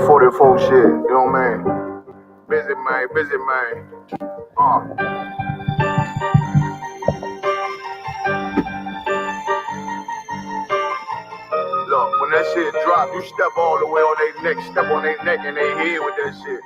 44 shit, you know what I mean? Busy man. Look, when that shit drop, you step all the way on their neck, step on their neck and they head with that shit.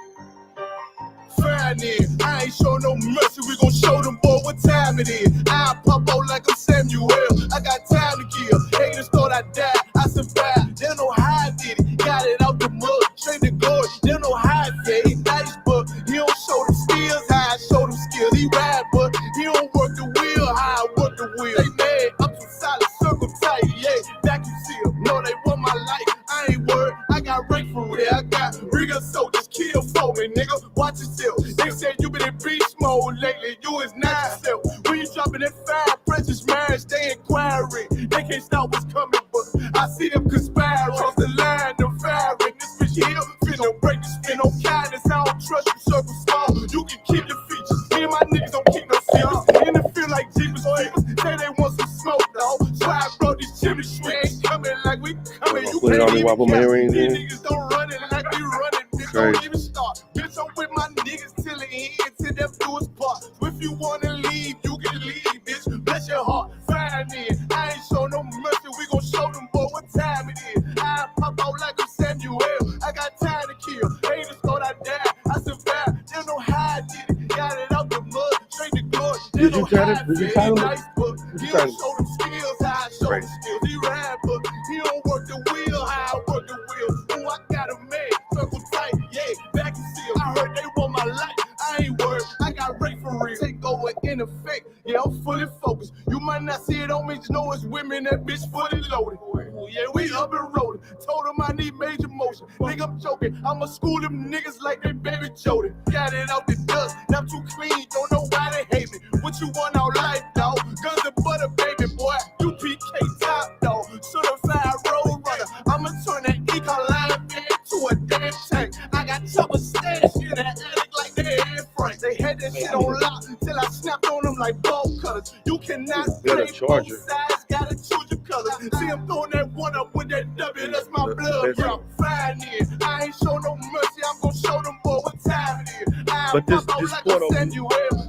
Friday, I ain't show no mercy, we gon' show them boy what time it is. I pop out like I'm Samuel, I got time to kill. Haters thought I died, I survived. They don't know how I did it, got it out the mud, straight to glory. They don't know how I did it, nice, but he don't show them skills, how I show them skills. He ride, but he don't work the wheel, how I work the wheel. They mad, I'm too solid, circle tight, yeah, vacuum seal. No, they want my life, I ain't worried, I got rank for real. I got real soldiers, kill for me, nigga, watch yourself. They said you been in beast mode lately, you is not yourself. When you dropping that fire, precious marriage, they inquiring. They can't stop what's coming, but I see them conspiring. Cross the line, them firing. This bitch here, finna break the spin. No kindness, I don't trust you, circle small. You can keep your features. Me and my niggas don't keep no secrets. And it feel like Jeepers Creepers. Say they want some smoke, dog. So I brought these chimney sweets. Coming like we coming, you can't even count. These niggas don't run it like we running. Bitch, don't even start. Bitch, I'm with my niggas till the end, till them do us part. So if you wanna leave, you can leave, bitch. Bless your heart, find it. I ain't show no mercy, we gon' show them boy what time it is. I pop out like I'm Samuel, I got time to kill. Haters thought I died, I survived. They don't know how I did it, got it out the mud, straight to glory. Did you tell it? Did you tell him? Nice, but he don't show them skills, how I show them skills. He ride, but he don't work the wheel, how I work the wheel. Ooh, I got a man, circle tight, yeah, back and seal. I heard they want my life, I ain't worried, I got rape for real. Take over in effect, yeah, I'm fully focused. You might not see it on me, just know it's women, that bitch fully loaded. Ooh, yeah, we up and rolling. Told them I need major motion. Think I'm joking, I'ma school them niggas like they baby Jody. Got it out the dust, now I'm too clean, don't know why they hate me. What you want out life, dog? Guns and butter, baby boy. UPK top, dog. Certified road runner. I'ma turn that E.K line into a damn tank. I got chopper stash in that attic like they had Frank. They had that shit on lock till I snapped on them like bolt cutters. You cannot play both sides, gotta choose your colors. See, I'm throwing that one up with that W, that's my blood, bro. Fine is. I ain't show no mercy, I'm gonna show them boy what time it is. But this sport over.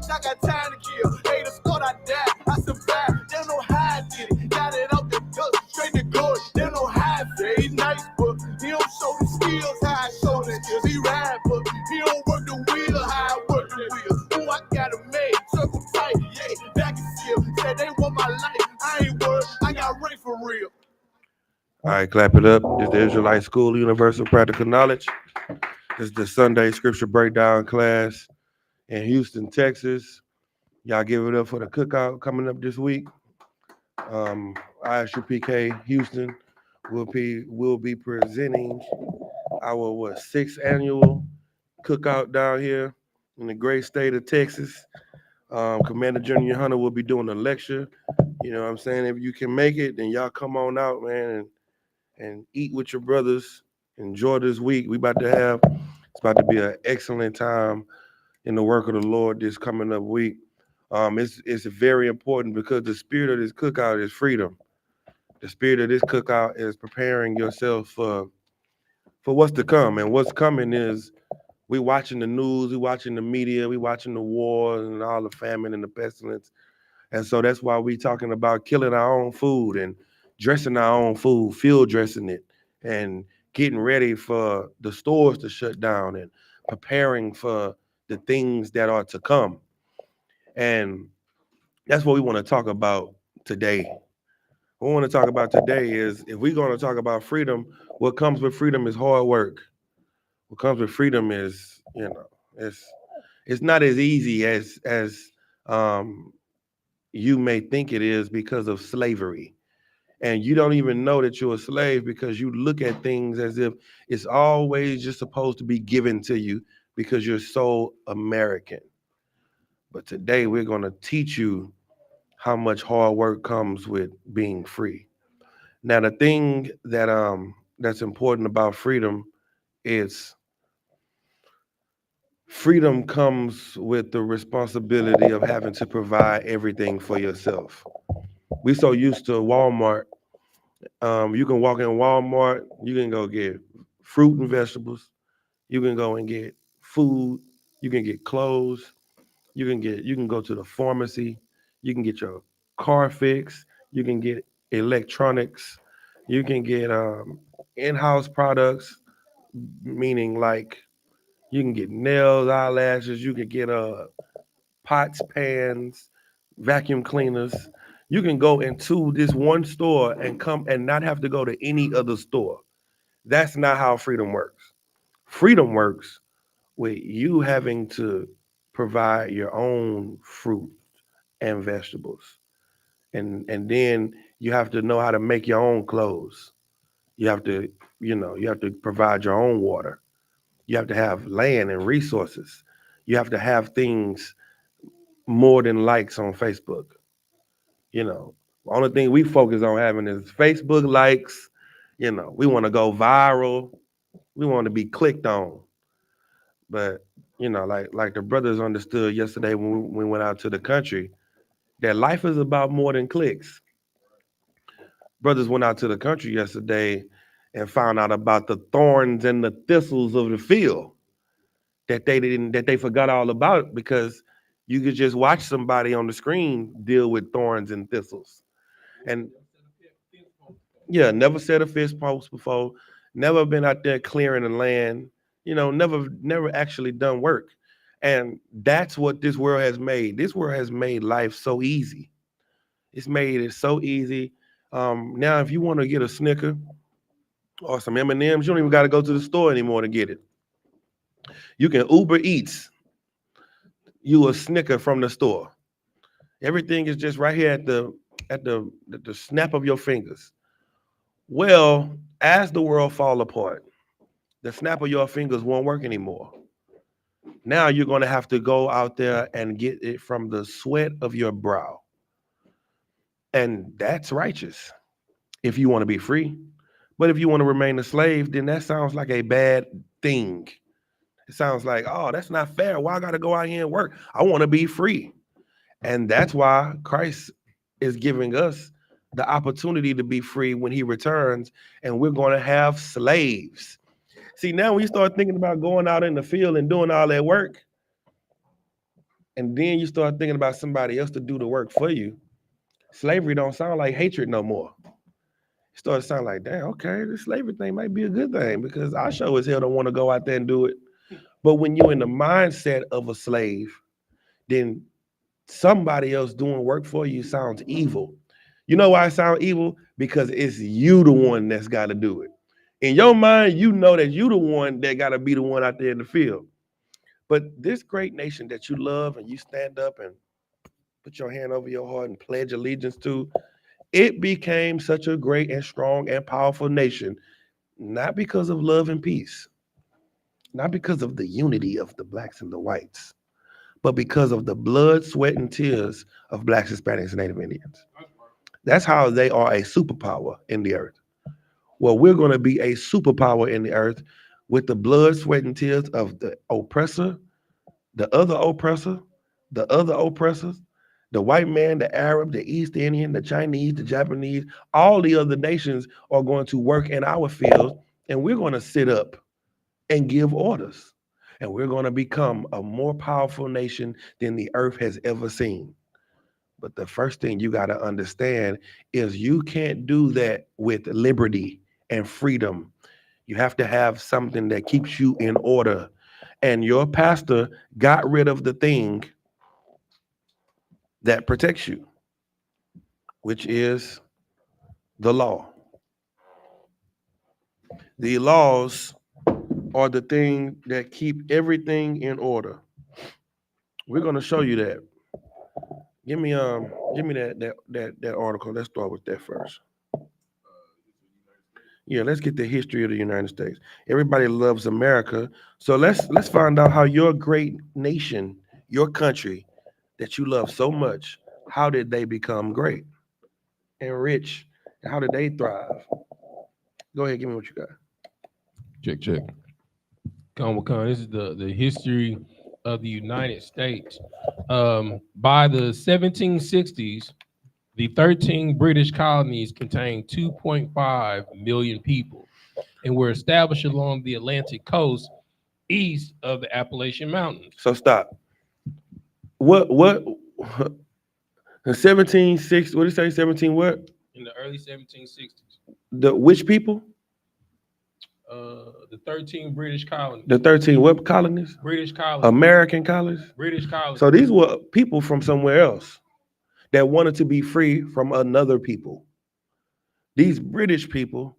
I got time to kill. Haters thought I died, I survived. They don't know how I did it. Got it out the gut, straight to glory. They don't know how I did it. He's nice, but he don't show the skills, how I show the skills. He ride, but he don't work the wheel, how I work the wheel. Ooh, I got a made, circle tight, yeah, back and seal. Said they want my life, I ain't worried, I got rape for real. All right, clap it up. This is the Israelite School, Universal Practical Knowledge. This is the Sunday Scripture Breakdown class in Houston, Texas. Y'all give it up for the cookout coming up this week. I.S.U.P.K. Houston will be presenting our 6th annual cookout down here in the great state of Texas. Commander General YAHANNA will be doing a lecture. You know what I'm saying? If you can make it, then y'all come on out, man, and eat with your brothers. Enjoy this week. It's about to be an excellent time in the work of the Lord this coming up week. It's very important because the spirit of this cookout is freedom. The spirit of this cookout is preparing yourself for what's to come. And what's coming is we watching the news, we watching the media, we watching the wars and all the famine and the pestilence. And so that's why we talking about killing our own food and dressing our own food, field dressing it, and getting ready for the stores to shut down and preparing for the things that are to come. And that's what we want to talk about today. What we want to talk about today is, if we're going to talk about freedom, what comes with freedom is hard work. What comes with freedom is, it's not as easy as you may think it is because of slavery. And you don't even know that you're a slave because you look at things as if it's always just supposed to be given to you because you're so American. But today we're going to teach you how much hard work comes with being free. Now, the thing that's important about freedom is freedom comes with the responsibility of having to provide everything for yourself. We so used to Walmart. You can walk in Walmart, you can go get fruit and vegetables, You can go and get food. You can get clothes. You can go to the pharmacy. You can get your car fixed. You can get electronics. You can get in-house products, meaning like you can get nails, eyelashes. You can get pots, pans, vacuum cleaners. You can go into this one store and come and not have to go to any other store. That's not how freedom works. Freedom works with you having to provide your own fruit and vegetables. And then you have to know how to make your own clothes. You have to, you have to provide your own water. You have to have land and resources. You have to have things more than likes on Facebook. The only thing we focus on having is Facebook likes. We want to go viral. We want to be clicked on. But like the brothers understood yesterday when we went out to the country, that life is about more than clicks. Brothers went out to the country yesterday and found out about the thorns and the thistles of the field that they forgot all about because you could just watch somebody on the screen deal with thorns and thistles. And yeah, never set a fist post before, never been out there clearing the land, never actually done work. And that's what this world has made. This world has made life so easy. It's made it so easy. Now, if you want to get a Snicker or some M&Ms, you don't even got to go to the store anymore to get it. You can Uber Eats you a Snicker from the store. Everything is just right here at the snap of your fingers. Well, as the world fall apart, the snap of your fingers won't work anymore. Now you're going to have to go out there and get it from the sweat of your brow. And that's righteous if you want to be free. But if you want to remain a slave, then that sounds like a bad thing. It sounds like, oh, that's not fair. Why I got to go out here and work? I want to be free. And that's why Christ is giving us the opportunity to be free when he returns, and we're going to have slaves. See, now when you start thinking about going out in the field and doing all that work, and then you start thinking about somebody else to do the work for you, slavery don't sound like hatred no more. It starts to sound like, damn, okay, the slavery thing might be a good thing because I sure as hell don't want to go out there and do it. But when you're in the mindset of a slave, then somebody else doing work for you sounds evil. You know why it sounds evil? Because it's you the one that's got to do it. In your mind, you know that you the one that got to be the one out there in the field. But this great nation that you love and you stand up and put your hand over your heart and pledge allegiance to, it became such a great and strong and powerful nation, not because of love and peace, not because of the unity of the blacks and the whites, but because of the blood, sweat, and tears of blacks, Hispanics, and Native Indians. That's how they are a superpower in the earth. Well, we're going to be a superpower in the earth with the blood, sweat, and tears of the oppressor, the other oppressor, the other oppressors, the white man, the Arab, the East Indian, the Chinese, the Japanese, all the other nations are going to work in our fields, and we're going to sit up and give orders. And we're going to become a more powerful nation than the earth has ever seen. But the first thing you got to understand is you can't do that with liberty and freedom. You have to have something that keeps you in order. And your pastor got rid of the thing that protects you, which is the law. The laws are the thing that keep everything in order. We're going to show you that. Give me that article. Let's start with that first. Yeah, let's get the history of the United States. Everybody loves America, so let's find out how your great nation, your country, that you love so much, how did they become great and rich? How did they thrive? Go ahead, give me what you got. Check. Con. This is the history of the United States. By the 1760s, the 13 British colonies contained 2.5 million people and were established along the Atlantic coast east of the Appalachian Mountains. So stop. What in 1760, what did you say? 17 what? In the early 1760s. The which people? The 13 British colonies. The 13 what colonies? British colonies. American colonies? British colonies. So these were people from somewhere else that wanted to be free from another people. These British people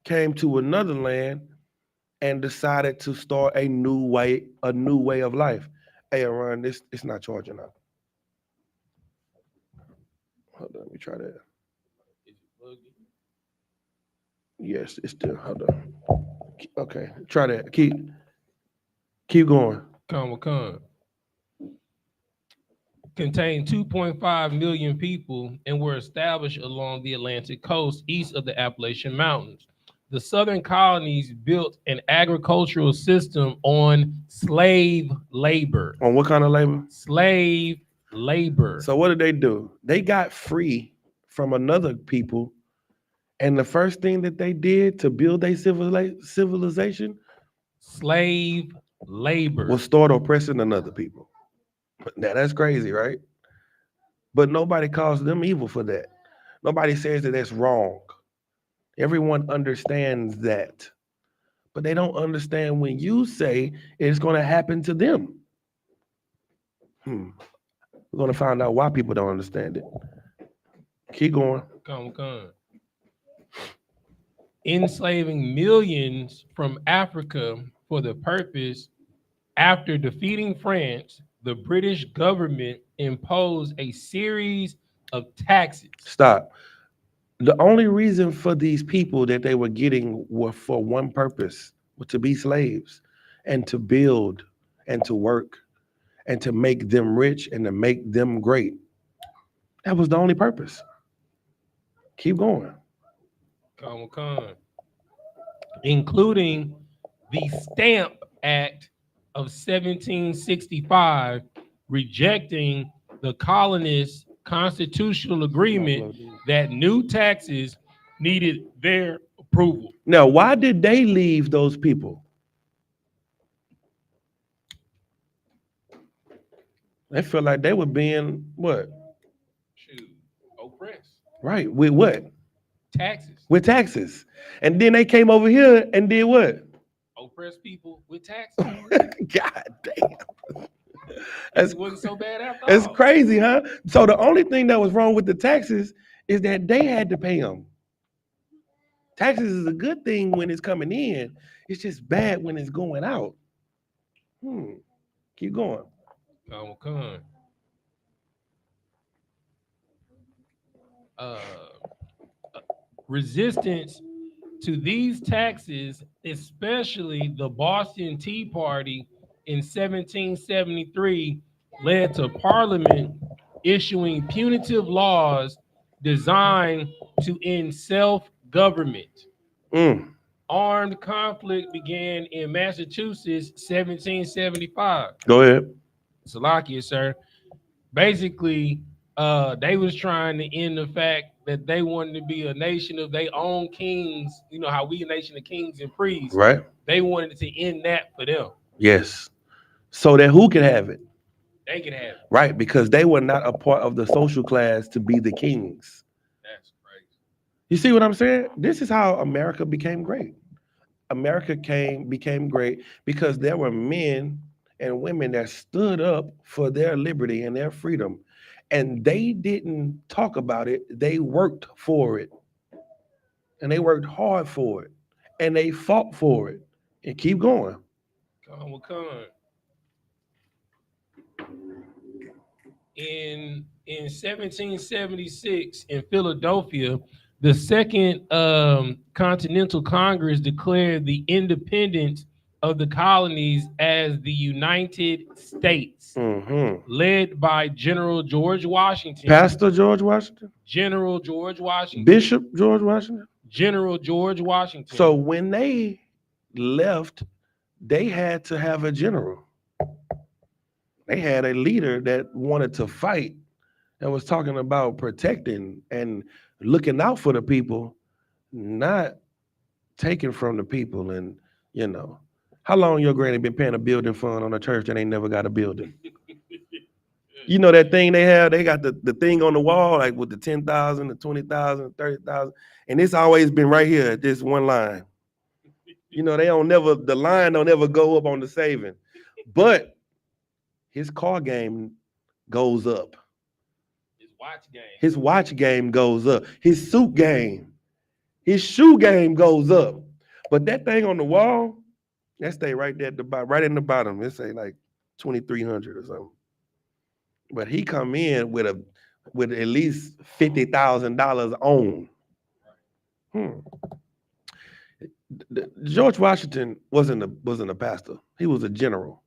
came to another land and decided to start a new way of life. Hey, Aaron, it's not charging up. Hold on, let me try that. Yes, it's still. Hold on. Okay, try that. Keep going. Con. Contained 2.5 million people and were established along the Atlantic coast east of the Appalachian Mountains. The southern colonies built an agricultural system on slave labor. On what kind of labor? Slave labor. So what did they do? They got free from another people, and the first thing that they did to build a civilization, slave labor, was start oppressing another people. Now that's crazy, right? But nobody calls them evil for that. Nobody says that that's wrong. Everyone understands that. But they don't understand when you say it's going to happen to them. We're going to find out why people don't understand it. Keep going. Come. Enslaving millions from Africa for the purpose. After defeating France, the British government imposed a series of taxes. Stop. The only reason for these people that they were getting were for one purpose, was to be slaves and to build and to work and to make them rich and to make them great. That was the only purpose. Keep going. Come. Including the Stamp Act of 1765, rejecting the colonists' constitutional agreement that new taxes needed their approval. Now, why did they leave those people? They felt like they were being what? Oppressed. Right. With what? Taxes. With taxes. And then they came over here and did what? Oppress people with taxes. God damn. It wasn't so bad after all. It's crazy, huh? So the only thing that was wrong with the taxes is that they had to pay them. Taxes is a good thing when it's coming in. It's just bad when it's going out. Keep going. Come. Resistance to these taxes, especially the Boston Tea Party in 1773, led to Parliament issuing punitive laws designed to end self-government. Armed conflict began in Massachusetts, 1775. Go ahead. Salakia, sir. Basically, they was trying to end the fact that they wanted to be a nation of their own kings. You know how we a nation of kings and priests. Right. They wanted to end that for them. Yes. So that who could have it? They could have it. Right, because they were not a part of the social class to be the kings. That's crazy. You see what I'm saying? This is how America became great. America became great because there were men and women that stood up for their liberty and their freedom. And they didn't talk about it. They worked for it. And they worked hard for it. And they fought for it. And keep going. Come. In 1776 in Philadelphia, the Second Continental Congress declared the independence of the colonies as the United States, led by General George Washington. Pastor George Washington? General George Washington. Bishop George Washington? General George Washington. So when they left, they had to have a general. They had a leader that wanted to fight and was talking about protecting and looking out for the people, not taking from the people and, How long your granny been paying a building fund on a church that ain't never got a building? You know that thing they have? They got the thing on the wall, like with the 10,000, the 20,000, 30,000. And it's always been right here at this one line. You know, the line don't ever go up on the saving. But his car game goes up. His watch game goes up. His suit game. His shoe game goes up. But that thing on the wall, that stay right there at the bottom, right in the bottom. It say like 2,300 or something. But he come in with at least $50,000 on. George Washington wasn't a pastor. He was a general.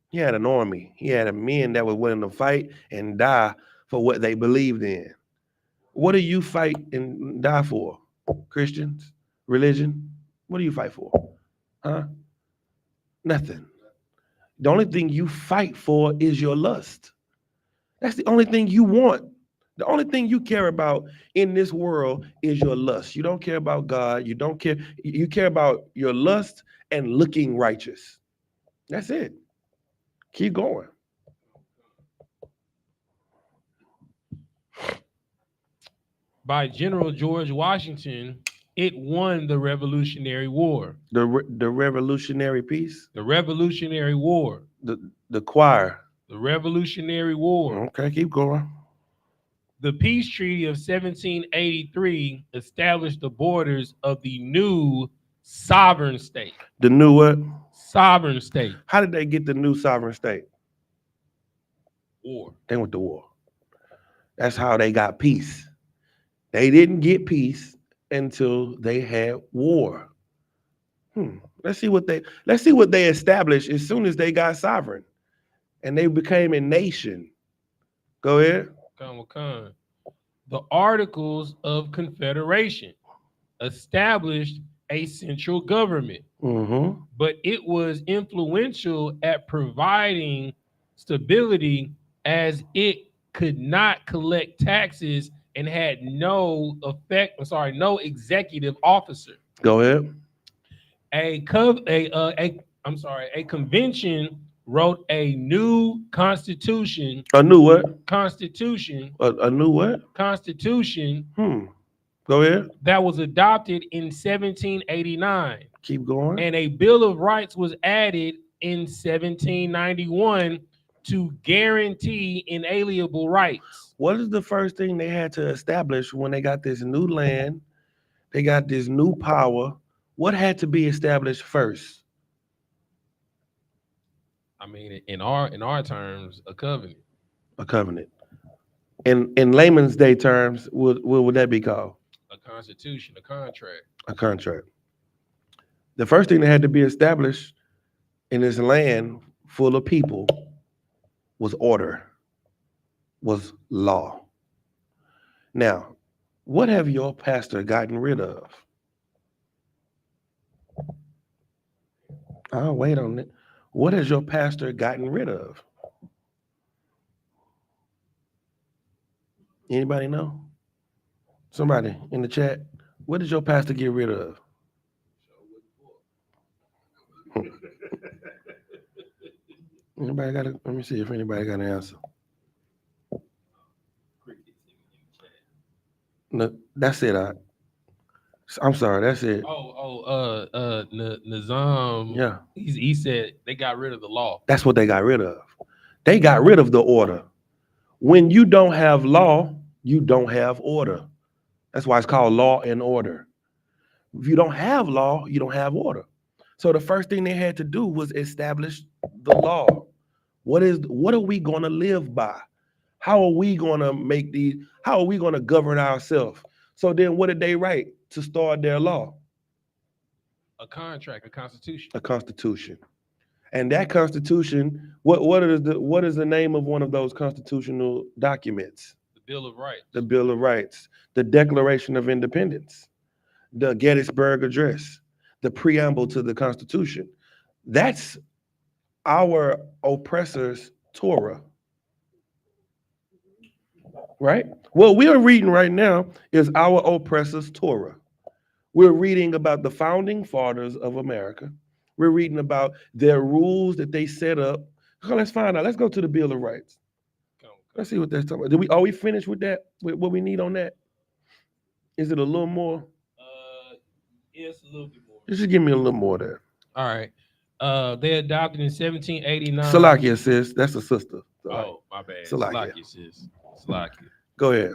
He had an army. He had men that were willing to fight and die for what they believed in. What do you fight and die for? Christians? Religion? What do you fight for? Huh? Nothing. The only thing you fight for is your lust. That's the only thing you want. The only thing you care about in this world is your lust. You don't care about God. You don't care. You care about your lust and looking righteous. That's it. Keep going. By General George Washington, it won the Revolutionary War. The Revolutionary Peace? The Revolutionary War. The choir. The Revolutionary War. Okay, keep going. The Peace Treaty of 1783 established the borders of the new sovereign state. The new what? Sovereign state. How did they get the new sovereign state? War. They went to war. That's how they got peace. They didn't get peace until they had war. Let's see what they established as soon as they got sovereign and they became a nation. Go ahead. The Articles of Confederation established a central government, but it was influential at providing stability as it could not collect taxes and had no executive officer. Go ahead. A convention wrote a new constitution. A new what? Constitution. A new what? Constitution. Go ahead. That was adopted in 1789. Keep going. And a Bill of Rights was added in 1791 to guarantee inalienable rights. What is the first thing they had to establish when they got this new land? They got this new power. What had to be established first? I mean, in our terms, a covenant. A covenant. In layman's day terms, what would that be called? A constitution, a contract. A contract. The first thing that had to be established in this land full of people was order, was law. Now, what have your pastor gotten rid of? I'll wait on it. What has your pastor gotten rid of? Anybody know? Somebody in the chat. What did your pastor get rid of? Anybody got it? Let me see if anybody got an answer. No, that's it. I'm sorry, that's it. Nizam. Yeah. He said they got rid of the law. That's what they got rid of. They got rid of the order. When you don't have law, you don't have order. That's why it's called law and order. If you don't have law, you don't have order. So the first thing they had to do was establish the law. What are we going to live by? How are we going to govern ourselves? So then what did they write to start their law? A contract, a constitution. A constitution. And that constitution, what is the name of one of those constitutional documents? The Bill of Rights. The Bill of Rights, the Declaration of Independence, the Gettysburg Address, the preamble to the Constitution. That's our oppressor's Torah. Right? What we are reading right now is our oppressor's Torah. We're reading about the founding fathers of America. We're reading about their rules that they set up. So let's find out. Let's go to the Bill of Rights. Let's see what that's talking about. Are we finished with that? With what we need on that? Is it a little more? Yes, a little bit more. Just give me a little more there. All right. They adopted in 1789. Salakia, sis. That's a sister. Oh, my bad. Salakia. Salakia, sis. Salakia. Go ahead.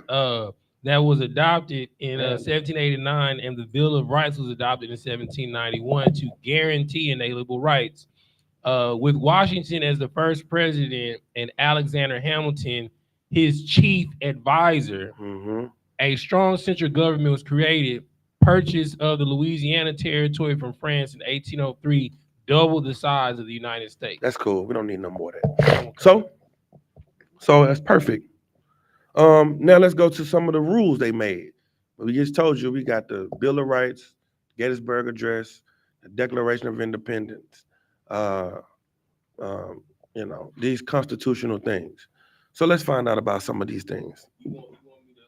That was adopted in 1789, and the Bill of Rights was adopted in 1791 to guarantee inalienable rights. With Washington as the first president and Alexander Hamilton his chief advisor, a strong central government was created. Purchase of the Louisiana territory from France in 1803 doubled the size of the United States. That's cool. We don't need no more of that. So that's perfect. Now let's go to some of the rules they made. We just told you we got the Bill of Rights, Gettysburg Address, the Declaration of Independence, these constitutional things. So let's find out about some of these things. You want me to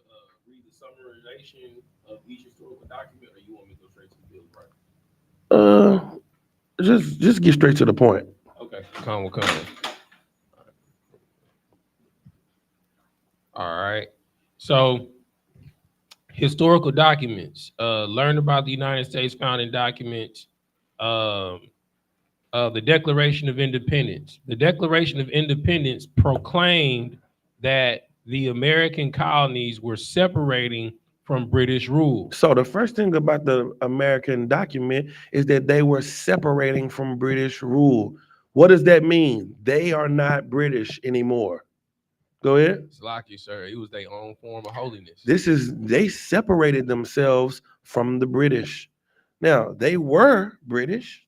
read the summarization of each historical document, or you want me to go straight to the Bill of Rights? Just get straight to the point. Okay, come. All right. So, historical documents. Learn about the United States founding documents. The Declaration of Independence. The Declaration of Independence proclaimed that the American colonies were separating from British rule. So the first thing about the American document is that they were separating from British rule. What does that mean? They are not British anymore. Go ahead. It's like you, sir. It was their own form of holiness. They separated themselves from the British. Now, they were British.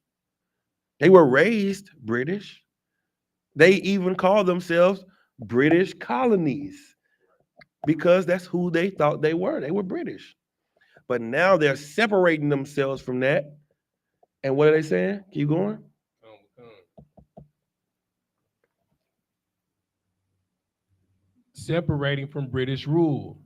They were raised British. They even called themselves British colonies because that's who they thought they were. They were British. But now they're separating themselves from that. And what are they saying? Keep going. Separating from British rule,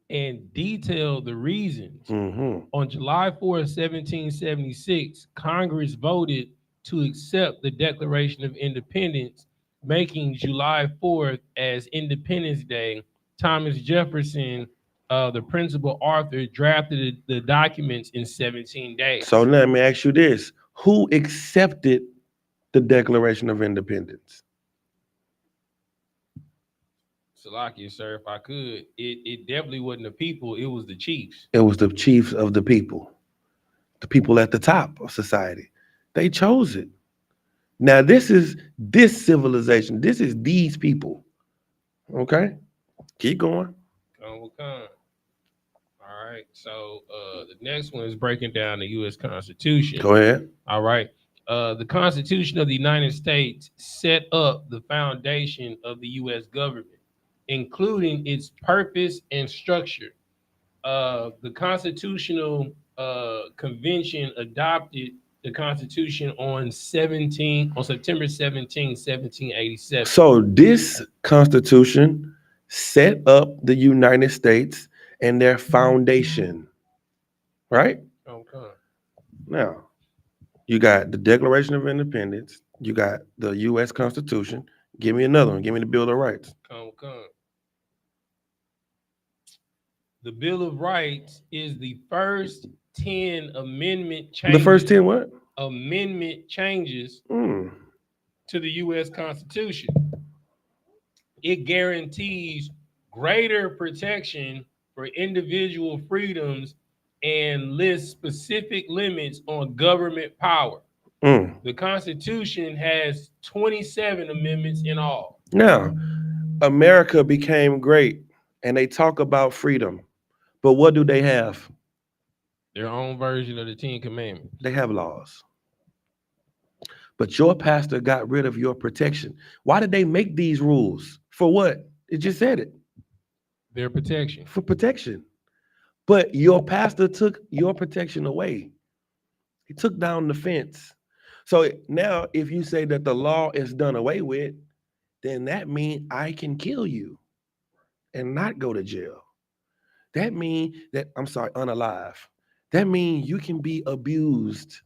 and detail the reasons. On July 4th, 1776, Congress voted to accept the Declaration of Independence, making July 4th as Independence Day. Thomas Jefferson, the principal author, drafted the documents in 17 days. So let me ask you this. Who accepted the Declaration of Independence? Salakia, sir, if I could, it definitely wasn't the people, it was the chiefs. It was the chiefs of the people at the top of society. They chose it. Now, this is this civilization. This is these people. Okay? Keep going. Come. All right. So the next one is breaking down the U.S. Constitution. Go ahead. All right. The Constitution of the United States set up the foundation of the U.S. government, including its purpose and structure. The Constitutional Convention adopted the Constitution on September 17, 1787. So this Constitution set up the United States and their foundation, right? Okay. Now, you got the Declaration of Independence. You got the U.S. Constitution. Give me another one. Give me the Bill of Rights. Come. The Bill of Rights is the first 10 amendment changes. The first 10 what? Amendment changes to the U.S. Constitution. It guarantees greater protection for individual freedoms and lists specific limits on government power. The Constitution has 27 amendments in all. Now, America became great, and they talk about freedom. But what do they have? Their own version of the 10 Commandments. They have laws. But your pastor got rid of your protection. Why did they make these rules? For what? It just said it. Their protection. For protection. But your pastor took your protection away. He took down the fence. So now if you say that the law is done away with, then that means I can kill you and not go to jail. That means that, unalive. That means you can be abused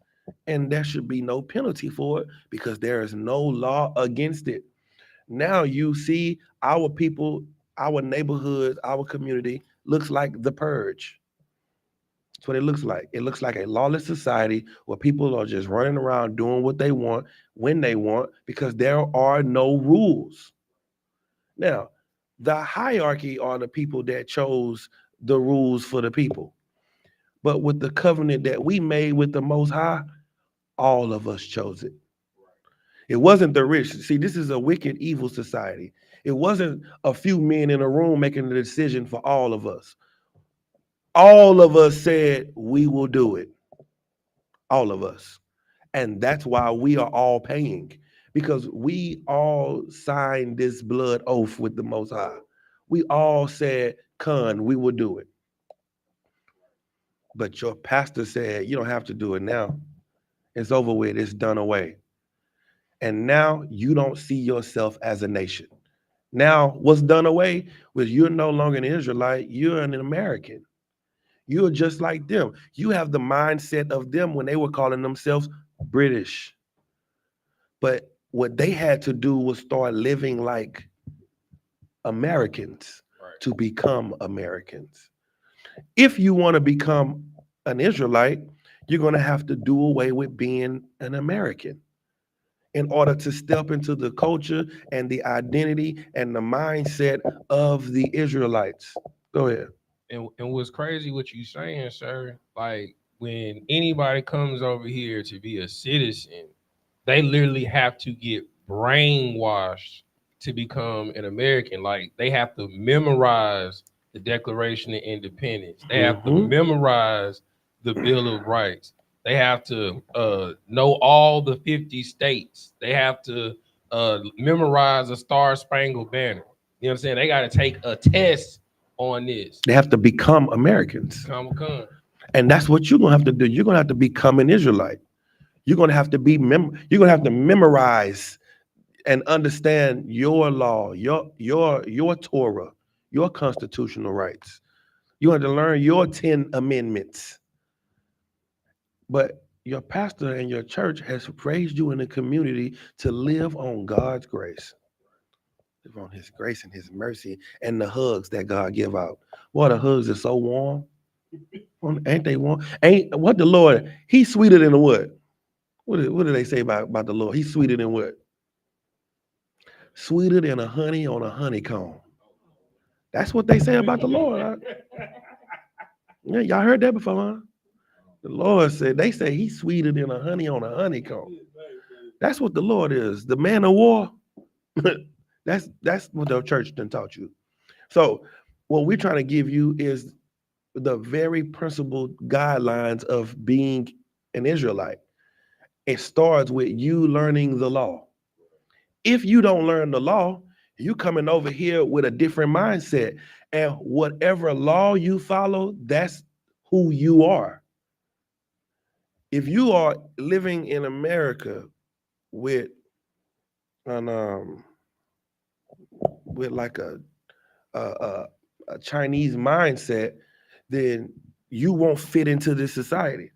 and there should be no penalty for it because there is no law against it. Now you see our people, our neighborhood, our community looks like the purge. That's what it looks like. It looks like a lawless society where people are just running around doing what they want when they want because there are no rules. Now, the hierarchy are the people that chose the rules for the people. But with the covenant that we made with the Most High, all of us chose it. It wasn't the rich. See, this is a wicked, evil society. It wasn't a few men in a room making the decision for all of us. All of us said, we will do it. All of us. And that's why we are all paying because we all signed this blood oath with the Most High. We all said, Con, we will do it. But your pastor said, you don't have to do it now. It's over with. It's done away. And now you don't see yourself as a nation. Now, what's done away was you're no longer an Israelite, you're an American. You're just like them. You have the mindset of them when they were calling themselves British. But what they had to do was start living like Americans to become Americans. If you want to become an Israelite, you're going to have to do away with being an American in order to step into the culture and the identity and the mindset of the Israelites. Go ahead. And what's crazy what you saying, sir? Like when anybody comes over here to be a citizen, they literally have to get brainwashed to become an American. Like they have to memorize the Declaration of Independence. They have to memorize the Bill of Rights. They have to know all the 50 states. They have to memorize the Star Spangled Banner. You know what I'm saying? They got to take a test on this. They have to become Americans. And that's what you're going to have to do. You're going to have to become an Israelite. You're going to have to be you're going to have to memorize and understand your law, your Torah, your constitutional rights. You have to learn your 10 amendments. But your pastor and your church has raised you in the community to live on God's grace. Live on his grace and his mercy and the hugs that God give out. Boy, the hugs are so warm. Ain't they warm? Ain't what the Lord, he's sweeter than the what? What do they say about the Lord? He's sweeter than what? Sweeter than a honey on a honeycomb. That's what they say about the Lord. Huh? Yeah, y'all heard that before, huh? The Lord said, they say he's sweeter than a honey on a honeycomb. That's what the Lord is. The man of war. That's what the church done taught you. So what we're trying to give you is the very principled guidelines of being an Israelite. It starts with you learning the law. If you don't learn the law, you coming over here with a different mindset. And whatever law you follow, that's who you are. If you are living in America with like a Chinese mindset, then you won't fit into this society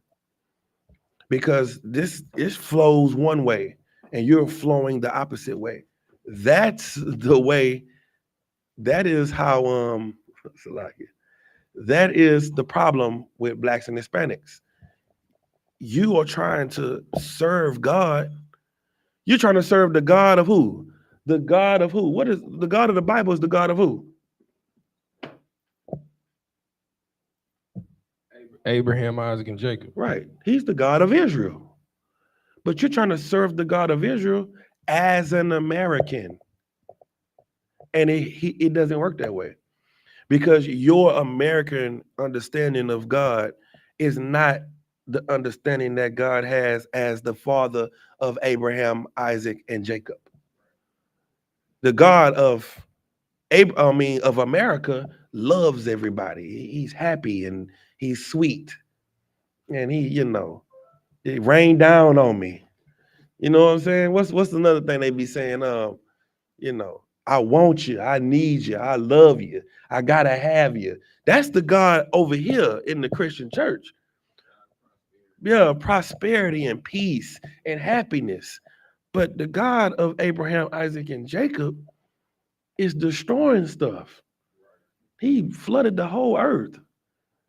because this flows one way and you're flowing the opposite way. That's the way. That is how that is the problem with blacks and Hispanics. You are trying to serve God. You're trying to serve the God of who? The God of who? What is the God of the Bible? Is the God of who? Abraham, Isaac, and Jacob. Right. He's the God of Israel. But you're trying to serve the God of Israel as an American. And it doesn't work that way. Because your American understanding of God is not the understanding that God has as the father of Abraham, Isaac, and Jacob. The God of America loves everybody. He's happy and he's sweet. And it rained down on me. You know what I'm saying? What's another thing they be saying? I want you, I need you, I love you, I gotta have you. That's the God over here in the Christian church. Yeah, prosperity and peace and happiness. But the God of Abraham, Isaac, and Jacob is destroying stuff. He flooded the whole earth.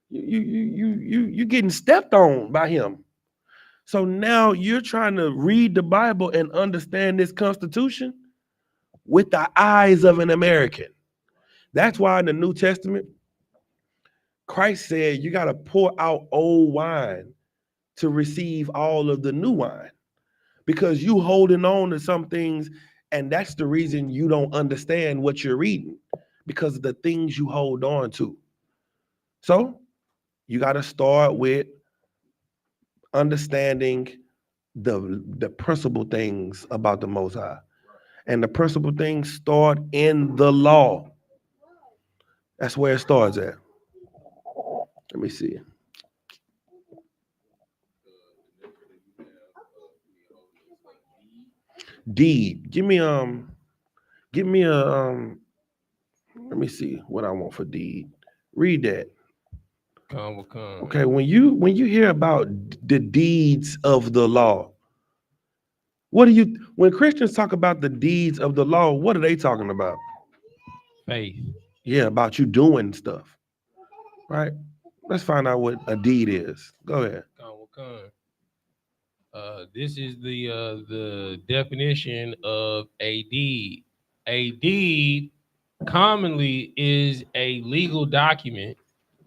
You getting stepped on by him. So now you're trying to read the Bible and understand this Constitution with the eyes of an American. That's why in the New Testament, Christ said you got to pour out old wine to receive all of the new wine, because you holding on to some things, and that's the reason you don't understand what you're reading, because of the things you hold on to. So you got to start with understanding the principal things about the Most High. And the principal things start in the law. That's where it starts at. Let me see. Deed. Give me a let me see what I want for deed. Read that. Come. Okay, when you hear about the deeds of the law, what do you when Christians talk about the deeds of the law, what are they talking about? Faith. Yeah, about you doing stuff. Right? Let's find out what a deed is. Go ahead. Come. This is the definition of a deed. A deed commonly is a legal document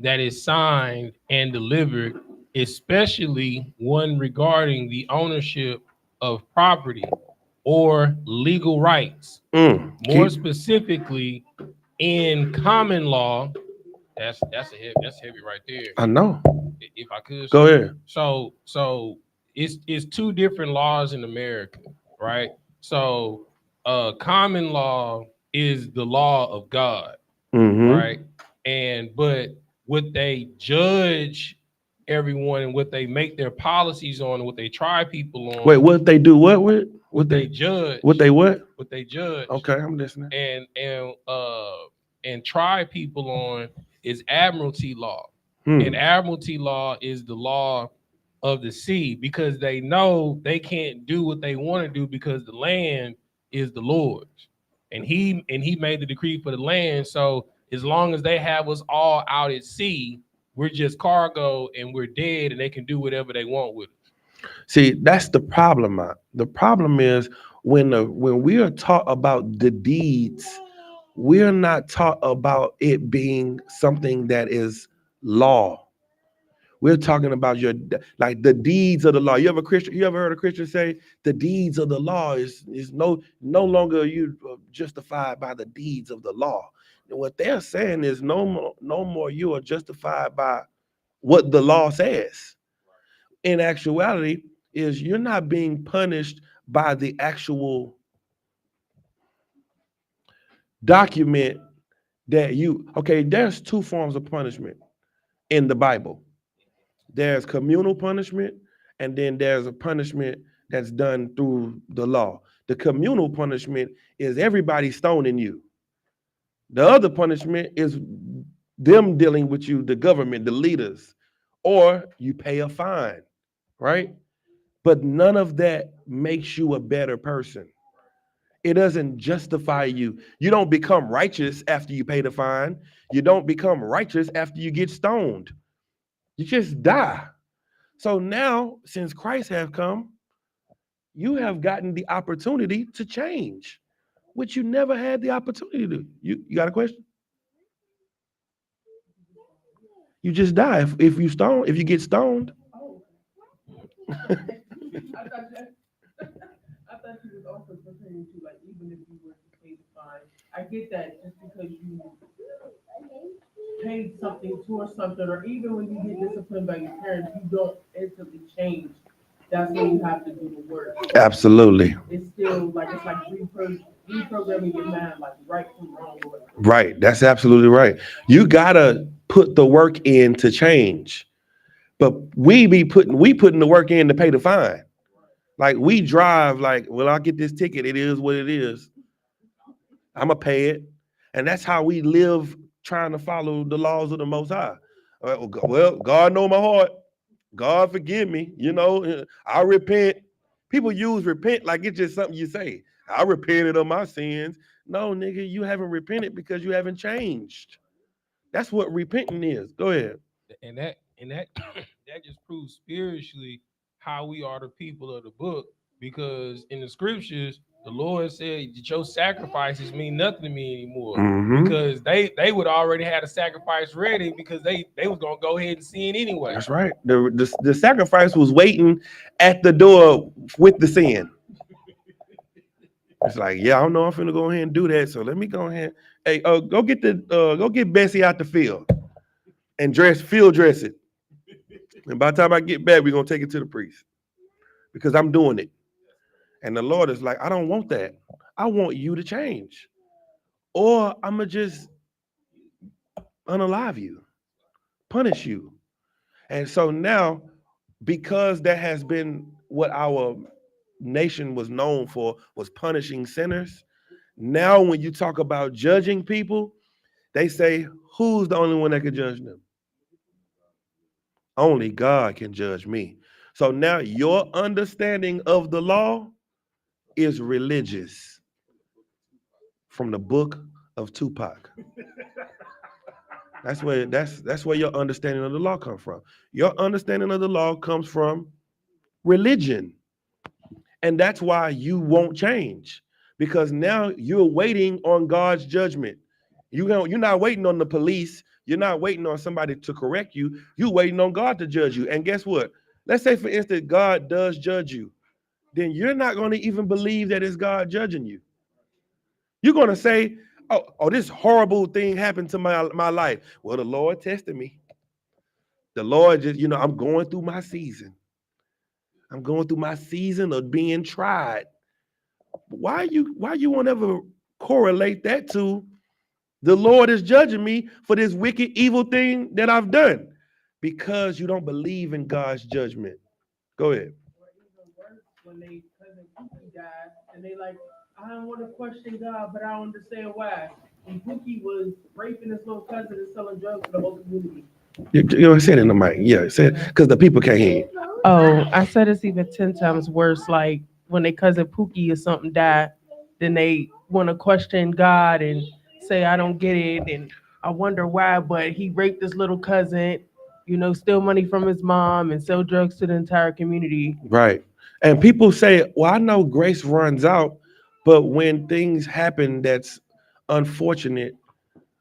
that is signed and delivered, especially one regarding the ownership of property or legal rights. More specifically, in common law, that's heavy right there. I know. If I could Go ahead. So it's two different laws in America, right? So common law is the law of God, right? But what they judge everyone and what they make their policies on and what they try people on. Wait, what they do what with? What they judge. What they what? What they judge. Okay, I'm listening. And try people on is admiralty law. And admiralty law is the law of the sea, because they know they can't do what they want to do because the land is the Lord's. And he made the decree for the land. So as long as they have us all out at sea, we're just cargo and we're dead, and they can do whatever they want with us. See, that's the problem. The problem is when we are taught about the deeds, we're not taught about it being something that is law. We're talking about like the deeds of the law. You ever heard a Christian say the deeds of the law is no longer you justified by the deeds of the law. And what they're saying is no more you are justified by what the law says. In actuality, is you're not being punished by the actual document that there's two forms of punishment in the Bible. There's communal punishment, and then there's a punishment that's done through the law. The communal punishment is everybody stoning you. The other punishment is them dealing with you, the government, the leaders, or you pay a fine, right? But none of that makes you a better person. It doesn't justify you. You don't become righteous after you pay the fine. You don't become righteous after you get stoned. You just die. So now, since Christ have come, you have gotten the opportunity to change, which you never had the opportunity to. You got a question? You just die if you get stoned. I thought you was also pertaining to, like, even if you were to pay the fine. I get that just because you paid something towards something, or even when you get disciplined by your parents, you don't instantly change. That's when you have to do the work. Absolutely. It's still like reprogramming your mind, like right from wrong or whatever. Right. That's absolutely right. You gotta put the work in to change. But we putting the work in to pay the fine. Like we drive like, well, I'll get this ticket. It is what it is. I'm gonna pay it. And that's how we live, trying to follow the laws of the Most High. Well, God know my heart. God forgive me. I repent. People use repent like it's just something you say. I repented of my sins. No, nigga, you haven't repented because you haven't changed. That's what repenting is. Go ahead. And that that just proves spiritually how we are the people of the book, because in the scriptures the Lord said that your sacrifices mean nothing to me anymore, because they would already had a sacrifice ready, because they was gonna go ahead and sin anyway. That's right. The sacrifice was waiting at the door with the sin. It's like, yeah, I don't know, I'm finna go ahead and do that, so let me go ahead. Hey, go get Bessie out the field and field dress it. And by the time I get back, we're gonna take it to the priest because I'm doing it. And the Lord is like, I don't want that. I want you to change, or I'm gonna just unalive you, punish you. And so now, because that has been what our nation was known for, was punishing sinners. Now, when you talk about judging people, they say, who's the only one that can judge them? Only God can judge me. So now your understanding of the law is religious, from the book of Tupac. That's where your understanding of the law comes from. Your understanding of the law comes from religion. And that's why you won't change, because now you're waiting on God's judgment. You're not waiting on the police. You're not waiting on somebody to correct you. You're waiting on God to judge you. And guess what? Let's say, for instance, God does judge you. Then you're not going to even believe that it's God judging you. You're going to say, oh, this horrible thing happened to my life. Well, the Lord tested me. The Lord just, I'm going through my season. I'm going through my season of being tried. Why you won't ever correlate that to the Lord is judging me for this wicked, evil thing that I've done? Because you don't believe in God's judgment. Go ahead. Or even worse, when they cousin Pookie died, and they like, I don't want to question God, but I don't understand why. And Pookie was raping his little cousin and selling drugs to the whole community. You say it in the mic. Yeah, say it, because the people can't hear you. Oh, I said it's even 10 times worse. Like when their cousin Pookie or something died, then they want to question God and say, I don't get it. And I wonder why, but he raped his little cousin, steal money from his mom and sell drugs to the entire community. Right. And people say, well, I know grace runs out, but when things happen that's unfortunate,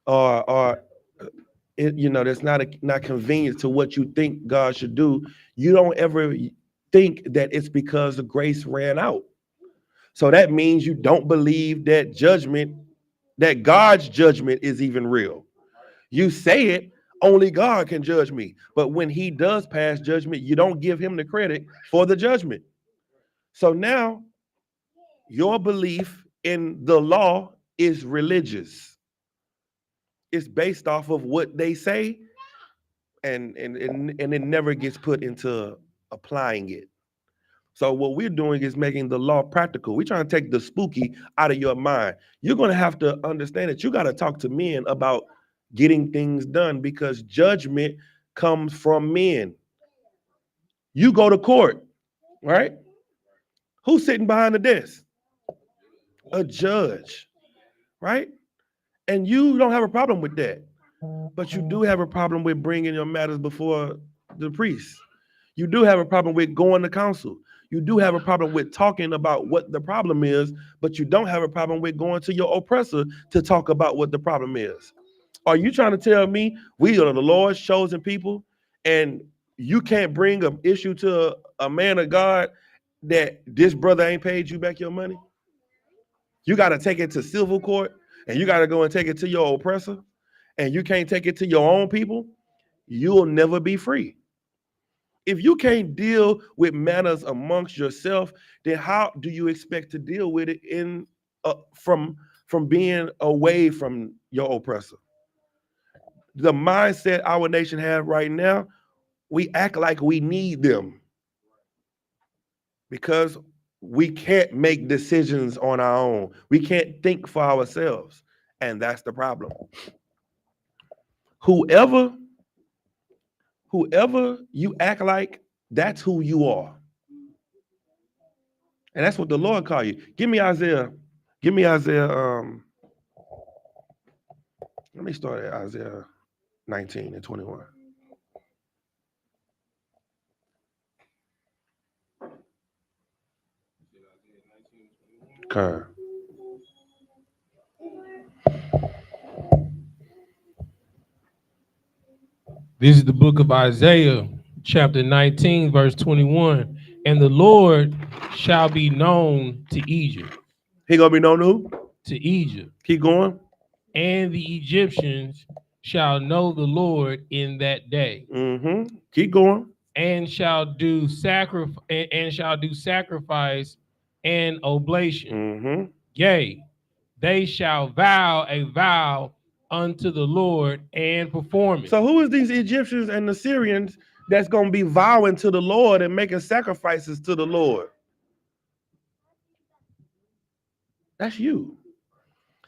or that's not convenient to what you think God should do, you don't ever think that it's because the grace ran out. So that means you don't believe that God's judgment is even real. You say it, only God can judge me. But when he does pass judgment, you don't give him the credit for the judgment. So now your belief in the law is religious. It's based off of what they say, and it never gets put into applying it. So what we're doing is making the law practical. We're trying to take the spooky out of your mind. You're going to have to understand that you got to talk to men about getting things done, because judgment comes from men. You go to court, right? Who's sitting behind the desk? A judge, right? And you don't have a problem with that. But you do have a problem with bringing your matters before the priest. You do have a problem with going to counsel. You do have a problem with talking about what the problem is, but you don't have a problem with going to your oppressor to talk about what the problem is. Are you trying to tell me we are the Lord's chosen people, and you can't bring an issue to a man of God that this brother ain't paid you back your money? You got to take it to civil court, and you got to go and take it to your oppressor, and you can't take it to your own people? You'll never be free. If you can't deal with matters amongst yourself, then how do you expect to deal with it from being away from your oppressor? The mindset our nation have right now, we act like we need them because we can't make decisions on our own. We can't think for ourselves, and that's the problem. Whoever you act like That's who you are. And that's what the Lord call you. Give me Isaiah. Give me Isaiah. Let me start at Isaiah 19 and 21. Okay. This is the book of Isaiah, chapter 19, verse 21. And the Lord shall be known to Egypt. He gonna be known to who? To Egypt. Keep going. And the Egyptians shall know the Lord in that day. Mm-hmm. Keep going. And shall do sacrifice and oblation. Mm-hmm. Yea, they shall vow a vow unto the Lord and perform it. So who is these Egyptians and the Syrians that's gonna be vowing to the Lord and making sacrifices to the Lord? That's you.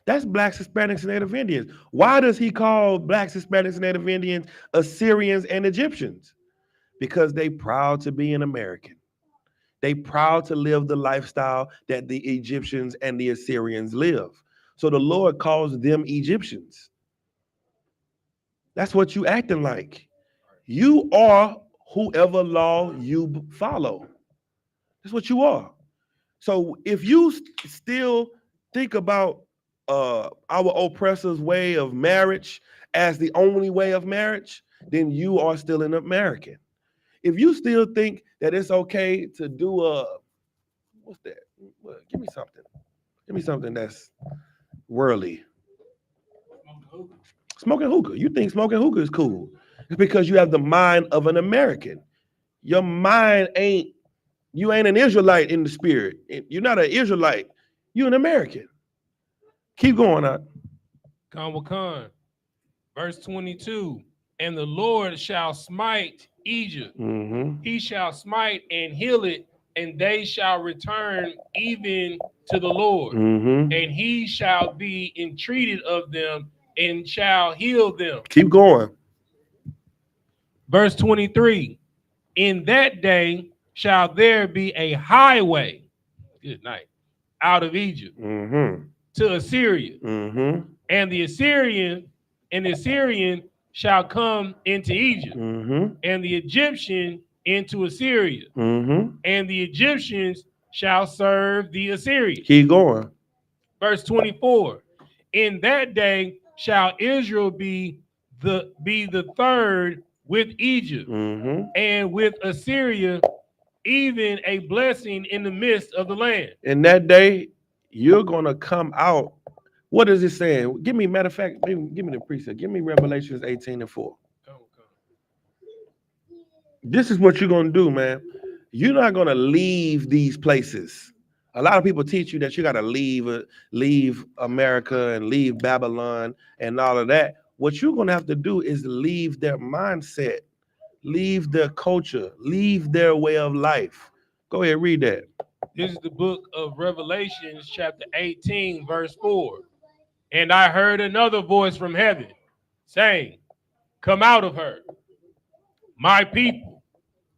That's Blacks, Hispanics, and Native Indians. Why does he call Blacks, Hispanics, and Native Indians Assyrians and Egyptians? Because they proud to be an American. They proud to live the lifestyle that the Egyptians and the Assyrians live. So the Lord calls them Egyptians. That's what you acting like. You are whoever law you follow. That's what you are. So if you still think about our oppressor's way of marriage as the only way of marriage, then you are still an American. If you still think that it's okay to do what's that? Give me something. Give me something that's worldly. Smoking hookah. You think smoking hookah is cool. It's because you have the mind of an American. Your mind you ain't an Israelite in the spirit. You're not an Israelite. You're an American. Keep going on. Khan. Verse 22. And the Lord shall smite Egypt. Mm-hmm. He shall smite and heal it, and they shall return even to the Lord. Mm-hmm. And he shall be entreated of them and shall heal them. Keep going. Verse 23. In that day shall there be a highway, good night, out of Egypt to Assyria. Mm-hmm. And the Assyrian shall come into Egypt, and the Egyptian into Assyria, and the Egyptians shall serve the Assyrians. Keep going. Verse 24. In that day shall Israel be the third with Egypt, and with Assyria, even a blessing in the midst of the land. In that day, you're gonna come out. What is it saying? Give me, matter of fact, give me the precept. Give me Revelations 18 and 4. This is what you're gonna do, man. You're not gonna leave these places. A lot of people teach you that you gotta leave America and leave Babylon and all of that. What you're gonna have to do is leave their mindset, leave their culture, leave their way of life. Go ahead, read that. This is the book of Revelations, chapter 18, verse 4. And I heard another voice from heaven saying, come out of her, my people,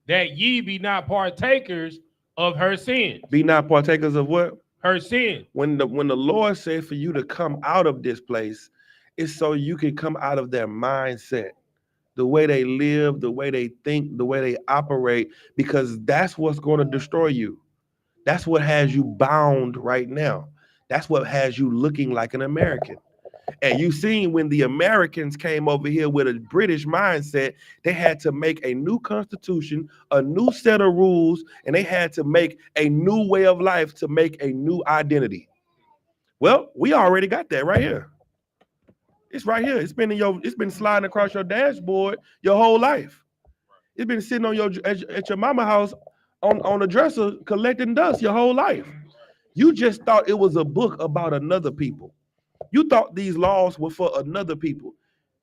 that ye be not partakers of her sins. Be not partakers of what? Her sin. When the Lord said for you to come out of this place, it's so you can come out of their mindset, the way they live, the way they think, the way they operate, because that's what's going to destroy you. That's what has you bound right now. That's what has you looking like an American. And you seen when the Americans came over here with a British mindset, they had to make a new constitution, a new set of rules, and they had to make a new way of life to make a new identity. Well, we already got that right here. It's right here. It's been sliding across your dashboard your whole life. It's been sitting on at your mama house on a dresser collecting dust your whole life. You just thought it was a book about another people. You thought these laws were for another people.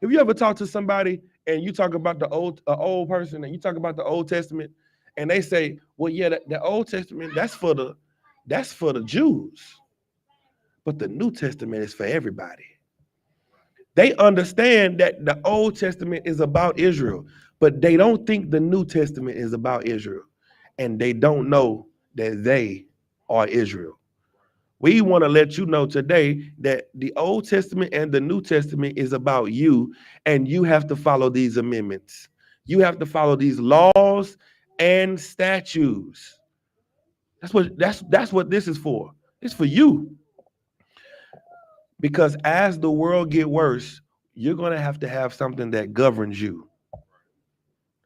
Have you ever talked to somebody and you talk about the old person and you talk about the Old Testament and they say, well, yeah, the Old Testament, that's for the Jews. But the New Testament is for everybody. They understand that the Old Testament is about Israel, But they don't think the New Testament is about Israel. And they don't know that they are Israel. We want to let you know today that the Old Testament and the New Testament is about you, and you have to follow these amendments. You have to follow these laws and statutes. That's what this is for. It's for you. Because as the world get worse, you're going to have something that governs you.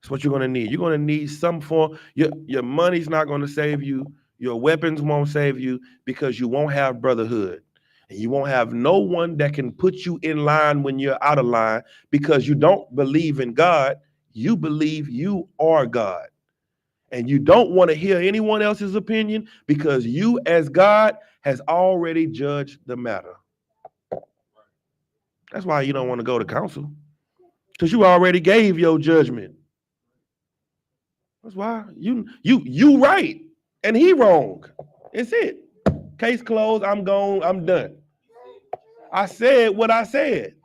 That's what you're going to need. You're going to need some form. Your money's not going to save you. Your weapons won't save you because you won't have brotherhood. And you won't have no one that can put you in line when you're out of line because you don't believe in God. You believe you are God. And you don't want to hear anyone else's opinion because you, as God, has already judged the matter. That's why you don't want to go to counsel, because you already gave your judgment. That's why you right and he wrong. It's it. Case closed. I'm gone. I'm done. I said what I said,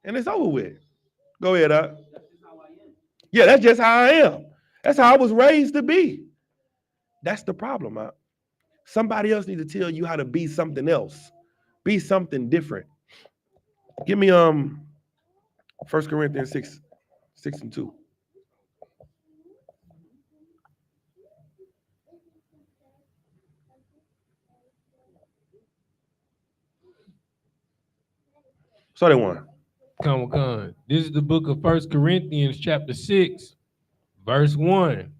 and it's over with. Go ahead, Yeah, that's just how I am. That's how I was raised to be. That's the problem, Somebody else needs to tell you how to be something else. Be something different. Give me 1 Corinthians 6:2. So they won. Come. This is the book of 1 Corinthians chapter 6, verse 1.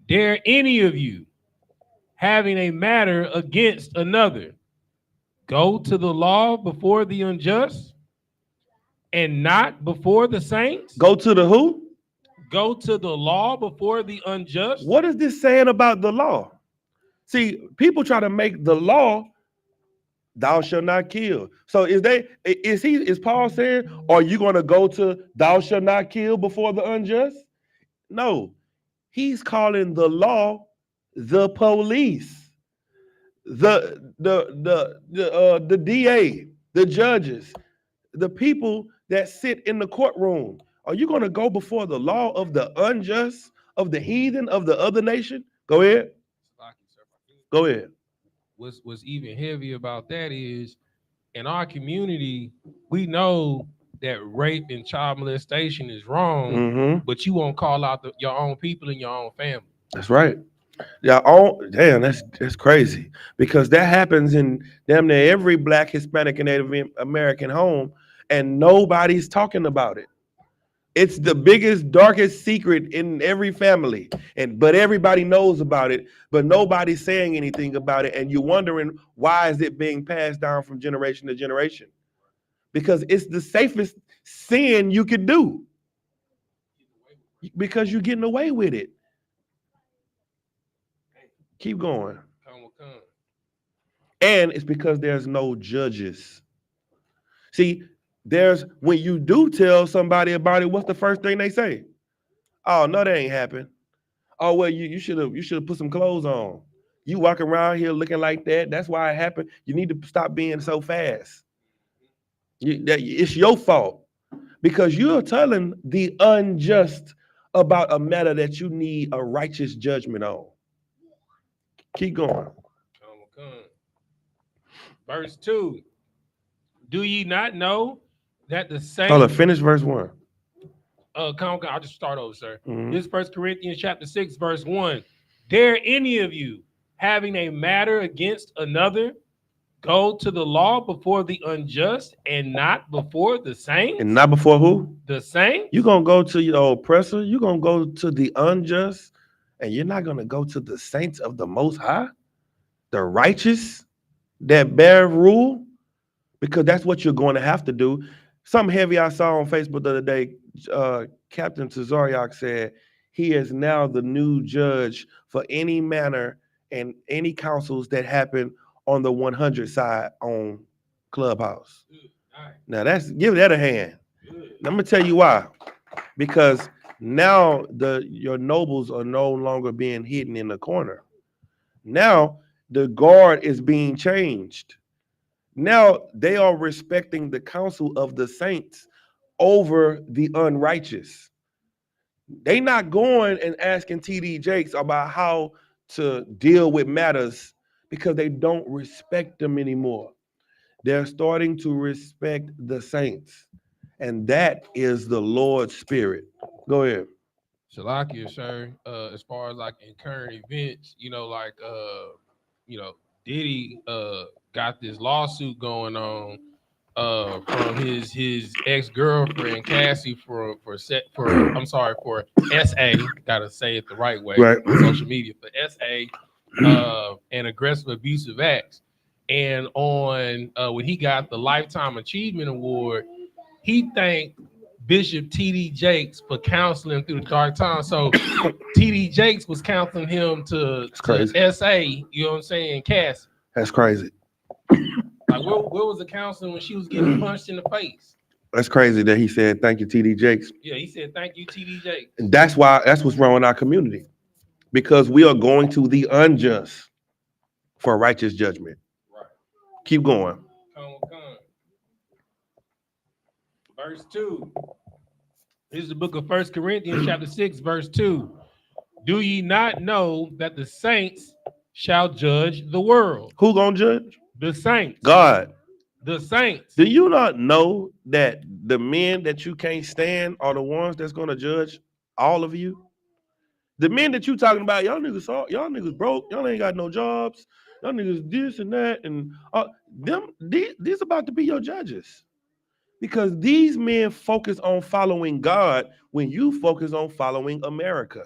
Dare any of you, having a matter against another, go to the law before the unjust and not before the saints? Go to the who? Go to the law before the unjust. What is this saying about the law? See, people try to make the law, thou shalt not kill. So is Paul saying, are you going to go to thou shalt not kill before the unjust? No, he's calling the law the police, the DA, the judges, the people that sit in the courtroom. Are you going to go before the law of the unjust, of the heathen, of the other nation? Go ahead. Go ahead. What's even heavy about that is, in our community, we know that rape and child molestation is wrong, but you won't call out your own people and your own family. That's right. Yeah. Damn, that's crazy, because that happens in damn near every Black, Hispanic, and Native American home, and nobody's talking about it. It's the biggest, darkest secret in every family, but everybody knows about it, but nobody's saying anything about it, and you're wondering why is it being passed down from generation to generation? Because it's the safest sin you could do, because you're getting away with it. Keep going. And it's because there's no judges. See, when you do tell somebody about it, what's the first thing they say? Oh, no, that ain't happened. Oh, well, you should have put some clothes on. You walk around here looking like that. That's why it happened. You need to stop being so fast. It's your fault, because you're telling the unjust about a matter that you need a righteous judgment on. Keep going. Verse 2. Do ye not know that the saints... Hold on, finish verse 1. I'll just start over, sir. This is 1 Corinthians chapter 6, verse 1. Dare any of you, having a matter against another, go to the law before the unjust and not before the saints? And not before who? The saints? You're going to go to your oppressor. You're going to go to the unjust, and you're not going to go to the saints of the Most High, the righteous that bear rule, because that's what you're going to have to do. Something heavy I saw on Facebook the other day, Captain Tazariak said he is now the new judge for any manner and any councils that happen on the 100 side on Clubhouse. Now give that a hand. I'm gonna tell you why. Because now your nobles are no longer being hidden in the corner. Now the guard is being changed. Now they are respecting the counsel of the saints over the unrighteous. They not going and asking TD Jakes about how to deal with matters because they don't respect them anymore. They're starting to respect the saints. And that is the Lord's spirit. Go ahead. Shalakia, sir. As far as like in current events, like Diddy got this lawsuit going on from his ex-girlfriend Cassie for SA, gotta say it the right way, Right. on social media, for SA and aggressive abusive acts. And on when he got the Lifetime Achievement Award, he thanked Bishop TD Jakes for counseling through the dark times. So TD Jakes was counseling him to SA, you know what I'm saying, Cassie. That's crazy. Like, where was the counseling when she was getting punched in the face? That's crazy that he said thank you, TD Jakes. Yeah, he said thank you, TD Jakes. And that's what's wrong in our community. Because we are going to the unjust for righteous judgment. Right. Keep going. Come. Verse 2. This is the book of 1 Corinthians chapter 6, verse 2. Do ye not know that the saints shall judge the world? Who gonna judge? The saints. God. The saints. Do you not know that the men that you can't stand are the ones that's gonna judge all of you? The men that you talking about, y'all niggas broke, y'all ain't got no jobs, y'all niggas this and that, and these about to be your judges. Because these men focus on following God when you focus on following America.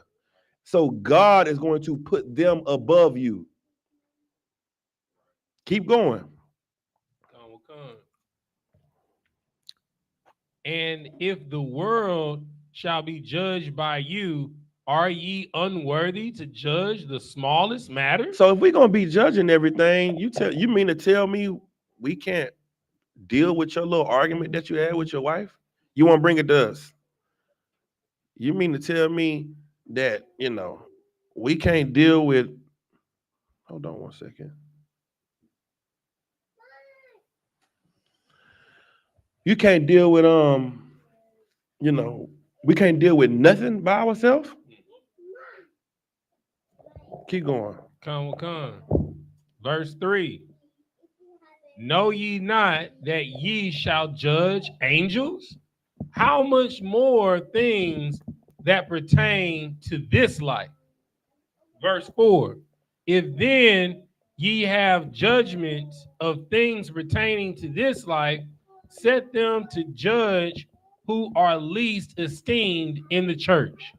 So God is going to put them above you. Keep going. Come. And if the world shall be judged by you, are ye unworthy to judge the smallest matter? So if we're gonna be judging everything, you mean to tell me we can't deal with your little argument that you had with your wife? You want to bring it to us? You mean to tell me that we can't deal with? Hold on one second. You can't deal with we can't deal with nothing by ourselves. Keep going. Come. Verse 3. Know ye not that ye shall judge angels? How much more things that pertain to this life? Verse 4. If then ye have judgments of things pertaining to this life, set them to judge who are least esteemed in the church.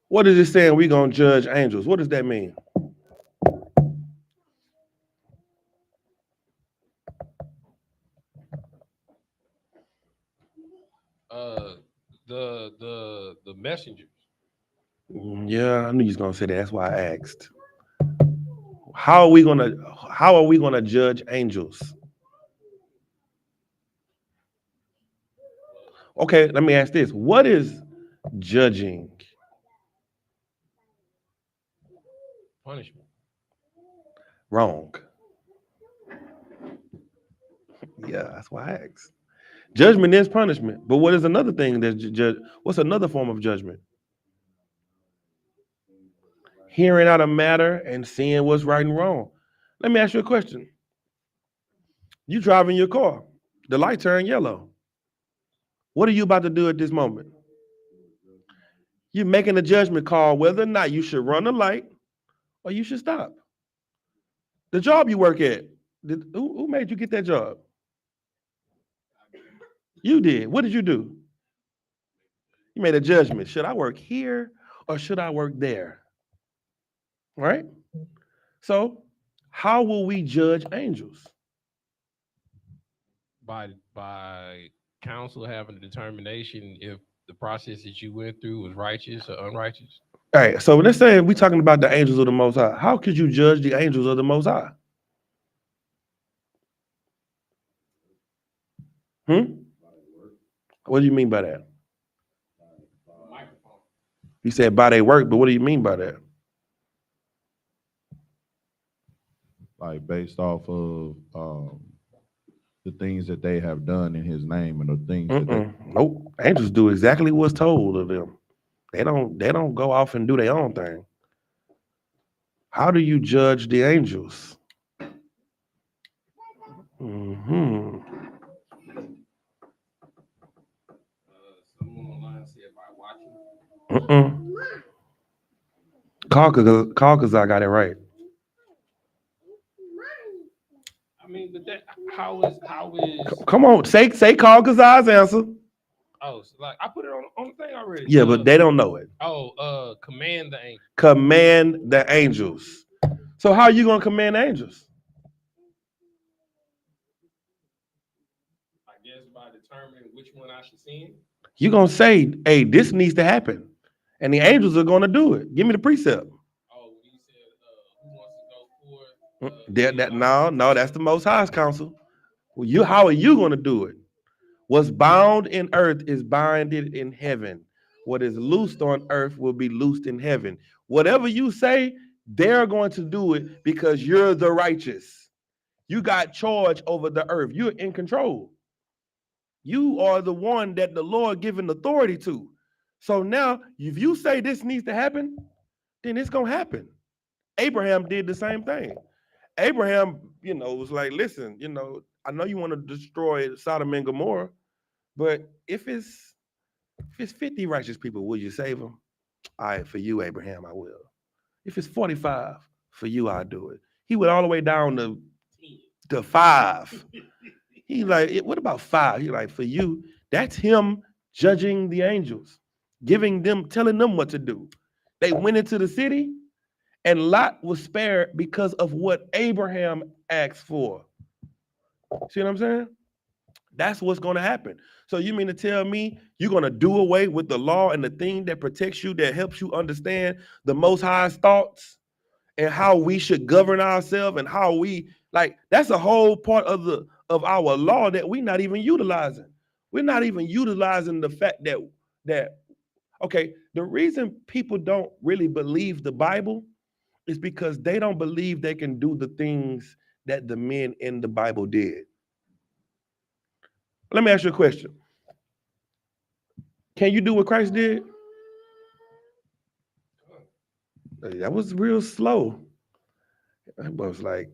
What is it saying we're going to judge angels? What does that mean? The messengers. Yeah, I knew you was going to say that. That's why I asked. How are we gonna judge angels? Okay, let me ask this. What is judging? Punishment. Wrong. Yeah, that's why I asked. Judgment is punishment. But what is another thing what's another form of judgment? Hearing out a matter and seeing what's right and wrong. Let me ask you a question. You driving your car. The light turned yellow. What are you about to do at this moment? You're making a judgment call whether or not you should run the light or you should stop. The job you work at, who made you get that job? You did. What did you do? You made a judgment. Should I work here or should I work there? Right? So, how will we judge angels? By counsel having a determination if the process that you went through was righteous or unrighteous. All right. So let's say we're talking about the angels of the Most High. How could you judge the angels of the Most High? What do you mean by that? You said by their work, but what do you mean by that? Like based off of the things that they have done in his name and the things that they Nope. Angels do exactly what's told of them. They don't go off and do their own thing. How do you judge the angels? Someone online said by watching. Call because I got it right. I mean, but that how is Come on, say call because I's answer. oh, so like I put it on the thing already. Yeah, but they don't know it. Command the angel. Command the angels. So how are you gonna command the angels? I guess by determining which one I should send. You're gonna say, hey, this needs to happen. And the angels are gonna do it. Give me the precept. Oh, he said, who wants to go for No, that's the Most High's counsel. Well, how are you gonna do it? What's bound in earth is binded in heaven. What is loosed on earth will be loosed in heaven. Whatever you say, they're going to do it because you're the righteous. You got charge over the earth. You're in control. You are the one that the Lord given authority to. So now, if you say this needs to happen, then it's gonna happen. Abraham did the same thing. Abraham, was like, listen, I know you want to destroy Sodom and Gomorrah, but if it's 50 righteous people, will you save them? All right, for you, Abraham, I will. If it's 45, for you, I'll do it. He went all the way down to 5. He's like, what about 5? He's like, for you, that's him judging the angels, telling them what to do. They went into the city, and Lot was spared because of what Abraham asked for. See what I'm saying? That's what's going to happen. So you mean to tell me you're going to do away with the law and the thing that protects you, that helps you understand the Most High's thoughts and how we should govern ourselves and how that's a whole part of our law that we're not even utilizing. We're not even utilizing the fact that okay, the reason people don't really believe the Bible is because they don't believe they can do the things that the men in the Bible did. Let me ask you a question. Can you do what Christ did? That was real slow. I was like,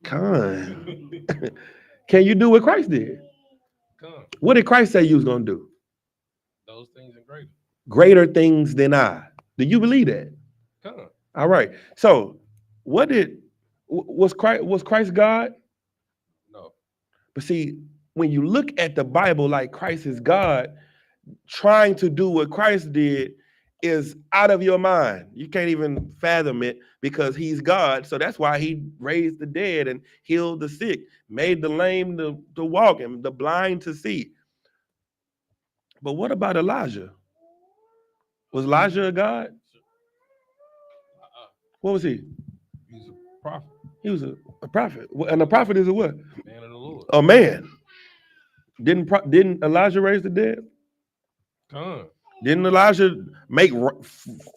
Con. Can you do what Christ did? Con. What did Christ say you was going to do? Those things and greater. Greater things than I. Do you believe that? Con. All right. So, was Christ God? No. But see, when you look at the Bible like Christ is God, trying to do what Christ did is out of your mind. You can't even fathom it because he's God. So that's why he raised the dead and healed the sick, made the lame to walk and the blind to see. But what about Elijah? Was Elijah a God? What was he? He was a prophet. He was a prophet. And a prophet is a what? Man of the Lord. A man. Didn't Elijah raise the dead? Con. Didn't Elijah make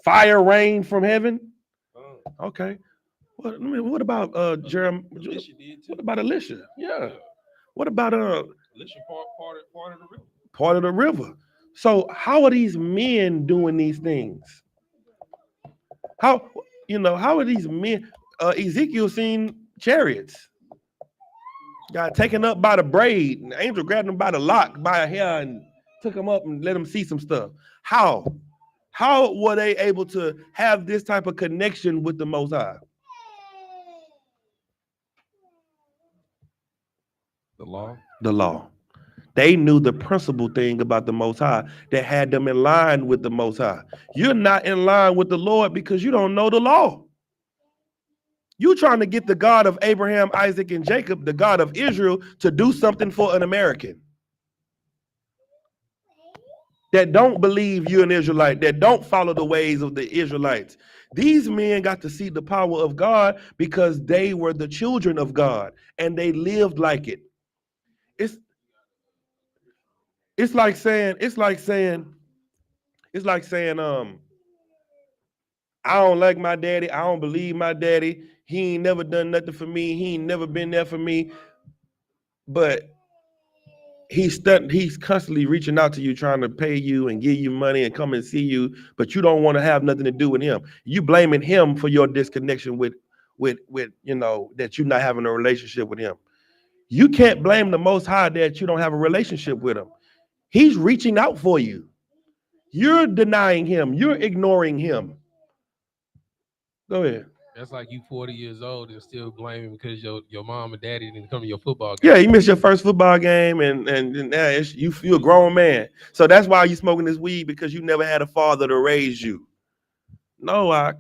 fire rain from heaven? Okay. What about Jeremiah? What about Elisha? Yeah. What about Elisha part of the river? Part of the river. So how are these men doing these things? How are these men? Ezekiel seen chariots. Got taken up by the braid, and the angel grabbed him by the lock, by a hair, and took him up and let him see some stuff. How were they able to have this type of connection with the Most High? The law. They knew the principal thing about the Most High that had them in line with the Most High. You're not in line with the Lord because you don't know the law. You're trying to get the God of Abraham, Isaac, and Jacob, the God of Israel, to do something for an American that don't believe you're an Israelite, that don't follow the ways of the Israelites. These men got to see the power of God because they were the children of God and they lived like it. It's like saying, I don't like my daddy. I don't believe my daddy. He ain't never done nothing for me. He ain't never been there for me. but he's constantly reaching out to you, trying to pay you and give you money and come and see you, but you don't want to have nothing to do with him. You blaming him for your disconnection with that you're not having a relationship with him. You can't blame the Most High that you don't have a relationship with him. He's reaching out for you. You're denying him. You're ignoring him. Go ahead. That's like you 40 years old and still blaming because your mom and daddy didn't come to your football game. Yeah, you missed your first football game, and now you're a grown man. So that's why you smoking this weed, because you never had a father to raise you. No,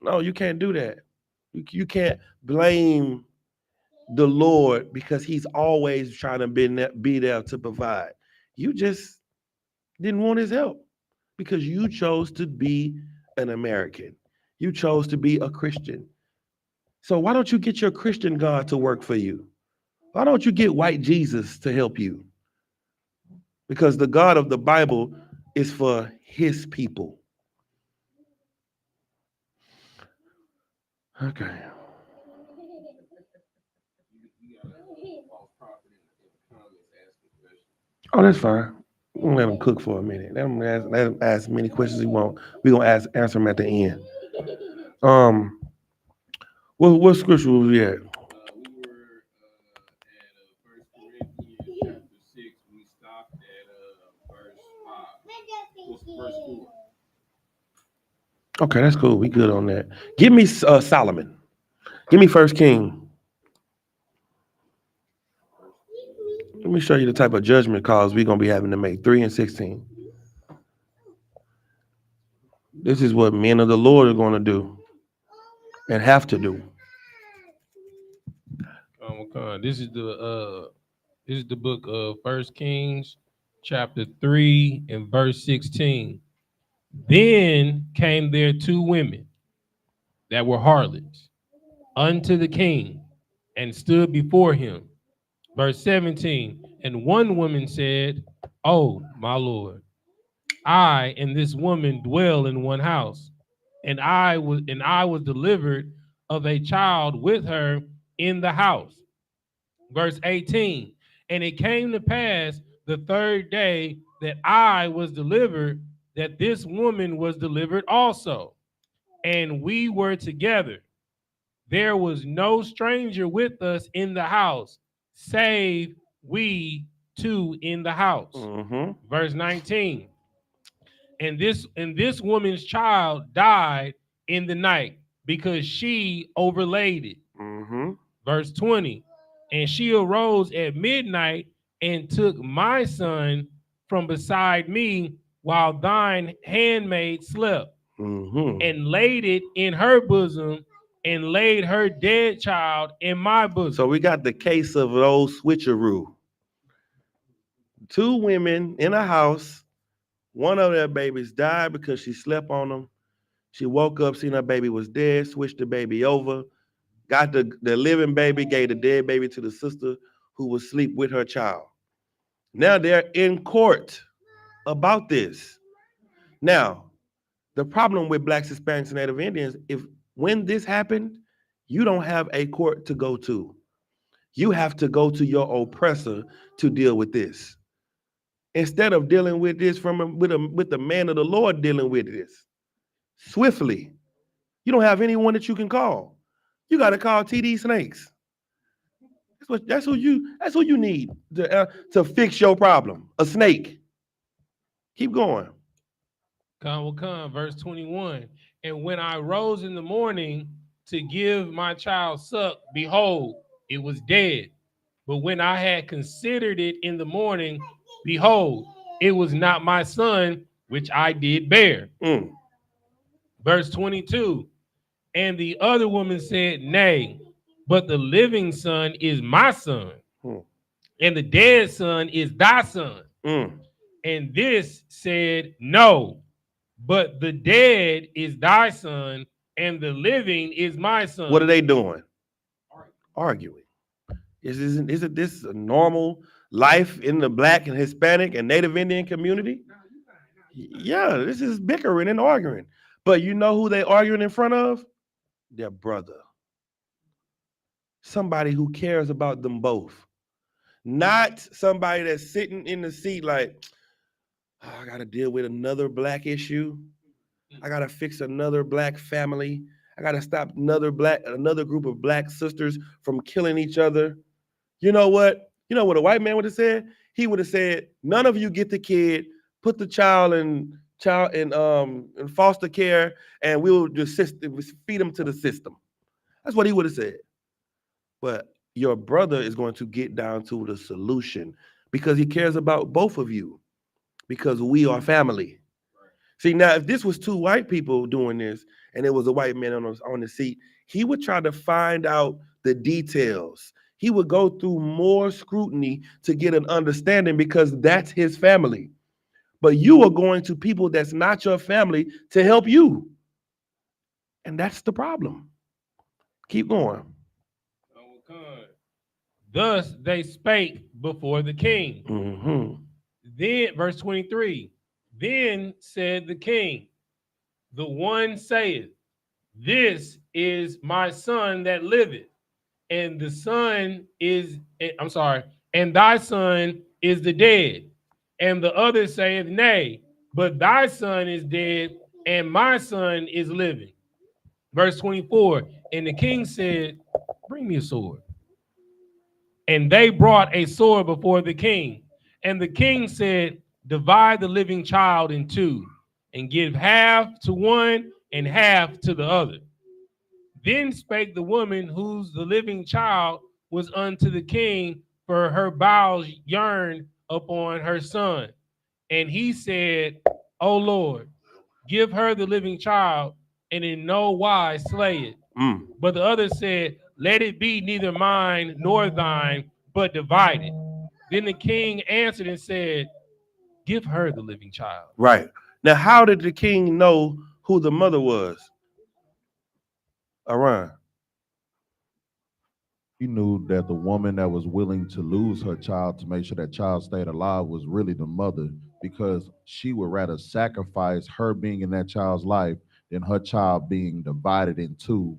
no, you can't do that. You can't blame the Lord because he's always trying to be there to provide. You just didn't want his help because you chose to be an American. You chose to be a Christian. So why don't you get your Christian God to work for you? Why don't you get white Jesus to help you? Because the God of the Bible is for his people. Okay. Oh, that's fine. We're gonna let him cook for a minute. Let him ask as many questions he want. We're gonna answer him at the end. What scripture was we at? We were at 1 Corinthians chapter 6. We stopped at verse 5. Verse 4. Okay, that's cool. We good on that. Give me Solomon. Give me 1 King. Let me show you the type of judgment calls we're going to be having to make. 3 and 16. This is what men of the Lord are going to do and have to do. This is the book of 1 Kings, chapter 3 and verse 16. Then came there 2 women that were harlots unto the king and stood before him. Verse 17. And one woman said, "Oh, my Lord, I and this woman dwell in one house, and I was delivered of a child with her in the house." Verse 18. And it came to pass the 3rd day that I was delivered, that this woman was delivered also, and we were together. There was no stranger with us in the house, save we 2 in the house. Mm-hmm. Verse 19. And this woman's child died in the night because she overlaid it. Mm-hmm. Verse 20. And she arose at midnight and took my son from beside me while thine handmaid slept, Mm-hmm. and laid it in her bosom, and laid her dead child in my bosom. So we got the case of an old switcheroo. 2 women in a house. One of their babies died because she slept on them. She woke up, seen her baby was dead, switched the baby over, got the living baby, gave the dead baby to the sister who was asleep with her child. Now they're in court about this. Now, the problem with Blacks, Hispanics, and Native Indians, when this happened, you don't have a court to go to. You have to go to your oppressor to deal with this. Instead of dealing with this with the man of the Lord dealing with this swiftly. You don't have anyone that you can call. You got to call TD Snakes. That's who you need to fix your problem. A snake. Keep going. Verse 21. And when I rose in the morning to give my child suck, behold, it was dead. But when I had considered it in the morning, behold, it was not my son, which I did bear. Verse 22. And the other woman said, Nay, but the living son is my son, and the dead son is thy son. And this said, No, but the dead is thy son, and the living is my son. What are they doing? Arguing. Isn't this a normal life in the Black and Hispanic and Native Indian community? Yeah, this is bickering and arguing. But you know who they arguing in front of? Their brother. Somebody who cares about them both. Not somebody that's sitting in the seat like, oh, I got to deal with another black issue. I got to fix another black family. I got to stop another group of black sisters from killing each other. You know what? You know what a white man would have said? He would have said, none of you get the kid, put the child in foster care, and we'll just feed him to the system. That's what he would have said. But your brother is going to get down to the solution because he cares about both of you, because we are family. See, now, if this was two white people doing this and it was a white man on the seat, he would try to find out the details. He would go through more scrutiny to get an understanding because that's his family. But you are going to people that's not your family to help you. And that's the problem. Keep going. Thus they spake before the king. Mm-hmm. Then, verse 23, then said the king, the one saith, this is my son that liveth, and the son is, and thy son is the dead. And the other saith, nay, but thy son is dead, and my son is living. Verse 24, and the king said, bring me a sword. And they brought a sword before the king. And the king said, divide the living child in two, and give half to one and half to the other. Then spake the woman whose the living child was unto the king, for her bowels yearned upon her son. And he said, O Lord, give her the living child, and in no wise slay it. But the other said, let it be neither mine nor thine, but divided. Then the king answered and said, give her the living child. Right. Now, how did the king know who the mother was? Aran. He knew that the woman that was willing to lose her child to make sure that child stayed alive was really the mother, because she would rather sacrifice her being in that child's life than her child being divided in two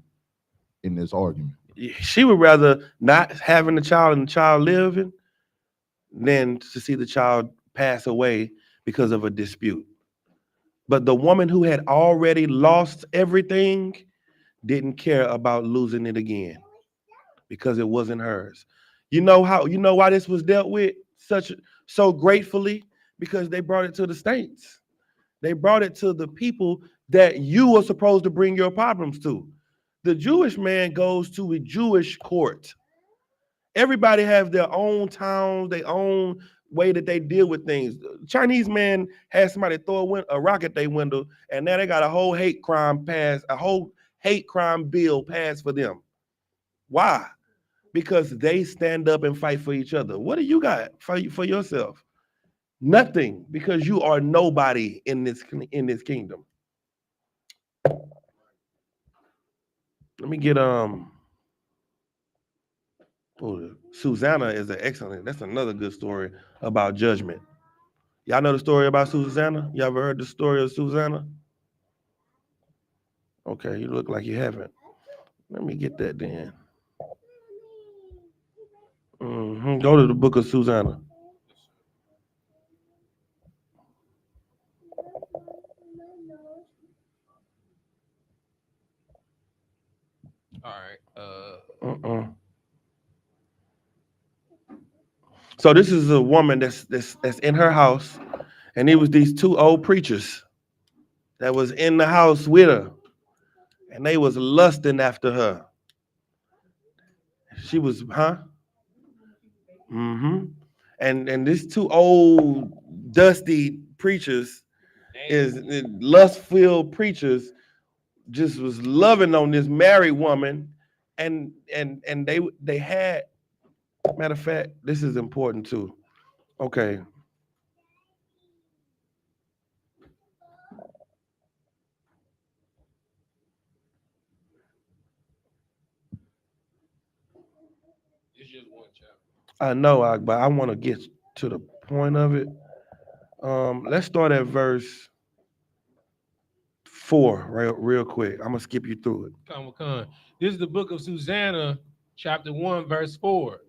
in this argument. She would rather not having the child and the child living than to see the child pass away because of a dispute. But the woman who had already lost everything didn't care about losing it again because it wasn't hers. You know why this was dealt with so gratefully? Because they brought it to the states. They brought it to the people that you were supposed to bring your problems to. The Jewish man goes to a Jewish court. Everybody has their own towns, their own way that they deal with things. The Chinese man had somebody throw a rock at their window, and now they got a whole hate crime bill passed for them. Why? Because they stand up and fight for each other. What do you got for yourself? Nothing, because you are nobody in this kingdom. Let me get Susanna is that's another good story about judgment. Y'all know the story about Susanna? You ever heard the story of Susanna? Okay, you look like you haven't. Let me get that then. Go to the book of Susanna. All right. So this is a woman that's in her house, and it was these two old preachers that was in the house with her, and they was lusting after her. She was, And these two old dusty preachers is lust-filled preachers just was loving on this married woman, and they had, matter of fact, this is important too. Okay. It's just one chapter. I know, but I want to get to the point of it. Let's start at verse 4 real quick. I'm gonna skip you through it. Come. This is the book of Susanna, chapter 1, verse 4.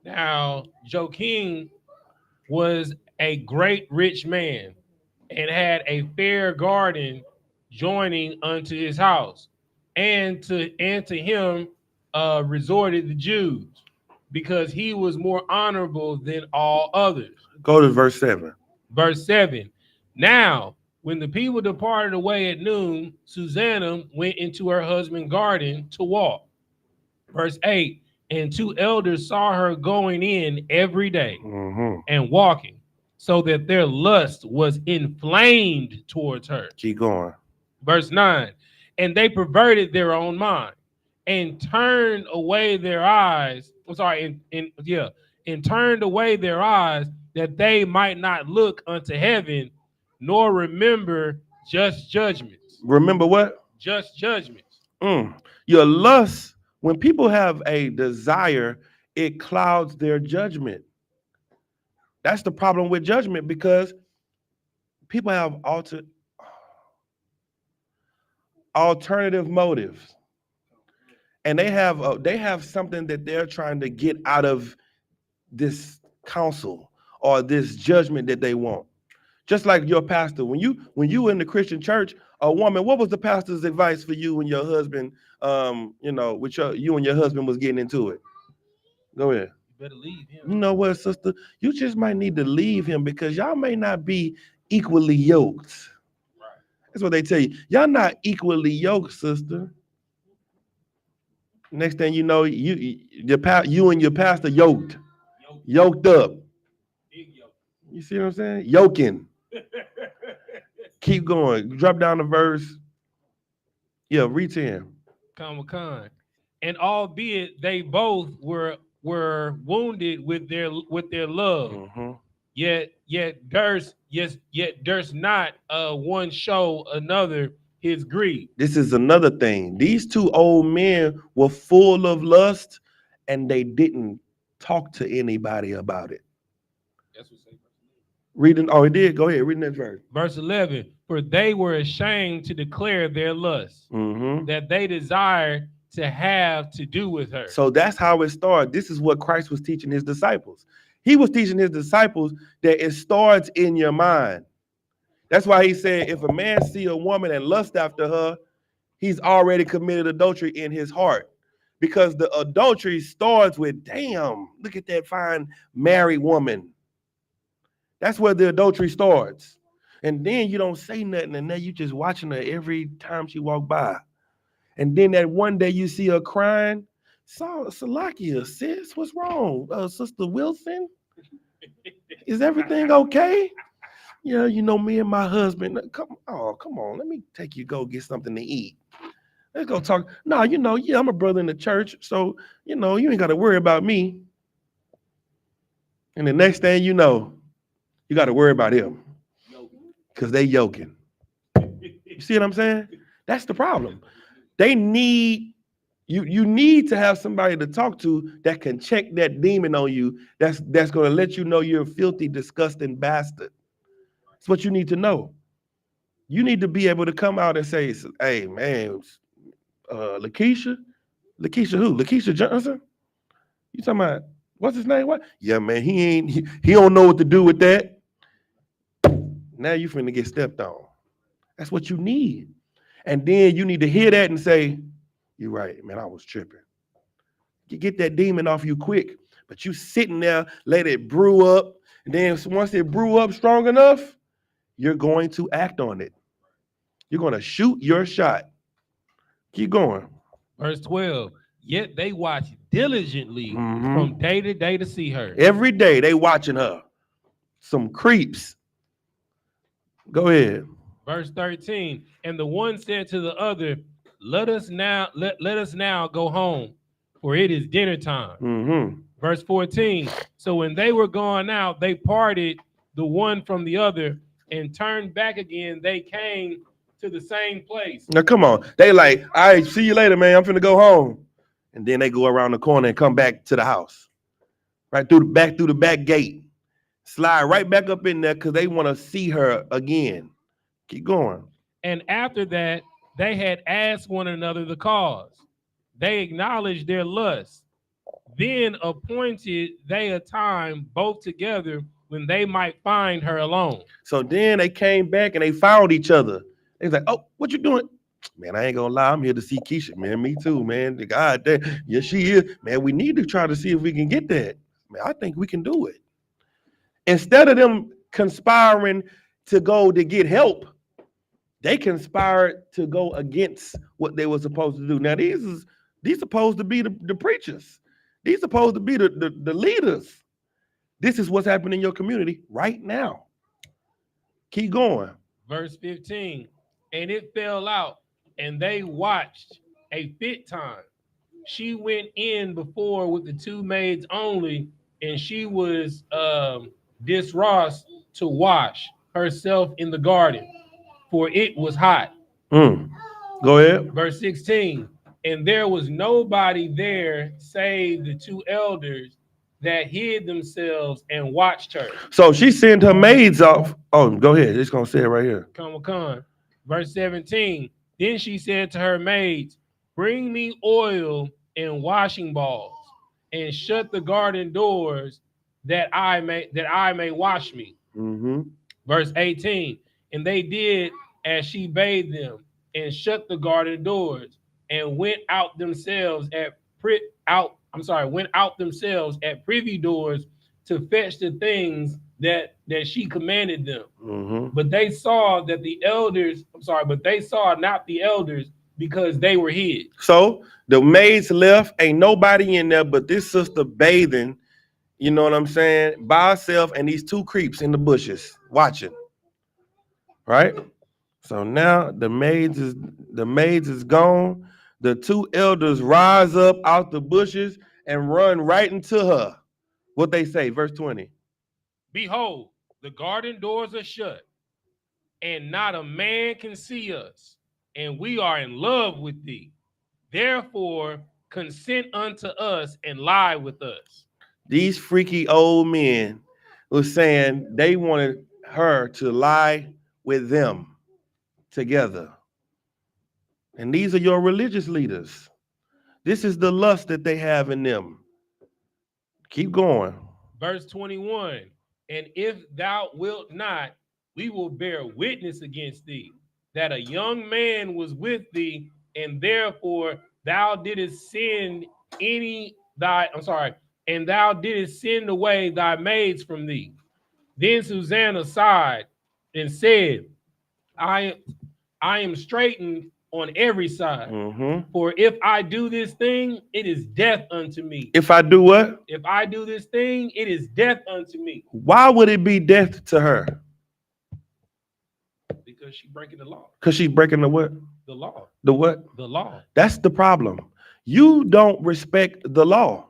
Now, Joachim was a great rich man and had a fair garden joining unto his house, and to him resorted the Jews, because he was more honorable than all others. Go to verse 7. Verse 7. Now, when the people departed away at noon, Susanna went into her husband's garden to walk. Verse 8. And two elders saw her going in every day and walking, so that their lust was inflamed towards her. Keep going. Verse 9. And they perverted their own mind and turned away their eyes. I'm sorry, and turned away their eyes, that they might not look unto heaven, nor remember just judgments. Remember what? Just judgments. Your lust, when people have a desire, it clouds their judgment. That's the problem with judgment, because people have alternative motives, and they have something that they're trying to get out of this counsel or this judgment that they want. Just like your pastor, when you in the Christian church, a woman, what was the pastor's advice for you when your husband, with you and your husband was getting into it? Go ahead. You better leave him. You know what, sister? You just might need to leave him, because y'all may not be equally yoked. Right. That's what they tell you. Y'all not equally yoked, sister. Next thing you know, you and your pastor yoked up. Big yoke. You see what I'm saying? Yoking. Keep going. Drop down the verse. Yeah, read 10. Con. And albeit they both were wounded with their love, yet durst not one show another his grief. This is another thing. These two old men were full of lust, and they didn't talk to anybody about it. That's what say. Reading, oh, it did. Go ahead, read the next verse. Verse 11. For they were ashamed to declare their lust, that they desired to have to do with her. So that's how it started. This is what Christ was teaching his disciples. He was teaching his disciples that it starts in your mind. That's why he said, if a man see a woman and lust after her, he's already committed adultery in his heart. Because the adultery starts with, damn, look at that fine married woman. That's where the adultery starts. And then you don't say nothing, and then you just watching her every time she walk by. And then that one day you see her crying. Salakia, sis, what's wrong? Sister Wilson? Is everything okay? Yeah, me and my husband. Come on. Let me take you go get something to eat. Let's go talk. No, I'm a brother in the church, so you ain't got to worry about me. And the next thing you know, you got to worry about him, because they yoking. You see what I'm saying? That's the problem. They need you need to have somebody to talk to that can check that demon on you. That's going to let you know you're a filthy, disgusting bastard. That's what you need to know. You need to be able to come out and say, "Hey, man, Lakeisha who? Lakeisha Johnson? You talking about what's his name? What? Yeah, man, he don't know what to do with that." Now you finna get stepped on. That's what you need. And then you need to hear that and say, "You're right, man, I was tripping." You get that demon off you quick, but you sitting there, let it brew up, and then once it brew up strong enough, you're going to act on it. You're going to shoot your shot. Keep going. Verse 12. Yet they watch diligently from day to day to see her. Every day they watching her. Some creeps. Go ahead. Verse 13. And the one said to the other, let us now go home, for it is dinner time. Verse 14. So when they were gone out, they parted the one from the other, and turned back again. They came to the same place. Now come on. They like, all right, see you later, man. I'm finna go home. And then they go around the corner and come back to the house. Right through the back gate. Slide right back up in there because they want to see her again. Keep going. And after that, they had asked one another the cause. They acknowledged their lust, Then appointed they a time both together when they might find her alone. So then they came back and they found each other. They was like, "Oh, what you doing?" Man, I ain't gonna lie, I'm here to see Keisha, man. Me too, man. God damn, yes, she is. Man, we need to try to see if we can get that. Man, I think we can do it. Instead of them conspiring to go to get help, they conspired to go against what they were supposed to do. Now, these supposed to be the preachers. These supposed to be the leaders. This is what's happening in your community right now. Keep going. Verse 15. And it fell out, and they watched a fit time. She went in before with the two maids only, and she was disrossed to wash herself in the garden, for it was hot. Go ahead. Verse 16. And there was nobody there save the two elders that hid themselves and watched her. So she sent her maids off. Oh, go ahead. It's gonna say it right here. Come. Verse 17. Then she said to her maids, bring me oil and washing balls, and shut the garden doors that I may wash me. Verse 18. And they did as she bade them, and shut the garden doors, and went out themselves at privy doors to fetch the things that she commanded them. But they saw not the elders, because they were hid. So the maids left, ain't nobody in there but this sister bathing, you know what I'm saying, by herself, and these two creeps in the bushes watching. Right? So now the maids is gone. The two elders rise up out the bushes and run right into her. What they say, verse 20. Behold, the garden doors are shut, and not a man can see us, and we are in love with thee. Therefore, consent unto us and lie with us. These freaky old men were saying they wanted her to lie with them together. And these are your religious leaders. This is the lust that they have in them. Keep going. Verse 21. And if thou wilt not, we will bear witness against thee, that a young man was with thee, and therefore thou didst send and thou didst send away thy maids from thee. Then Susanna sighed and said, I am straitened on every side. For if I do this thing, it is death unto me. If I do what? If I do this thing, it is death unto me. Why would it be death to her? Because she's breaking the law. Because she's breaking the what? The law. The what? The law. That's the problem. You don't respect the law.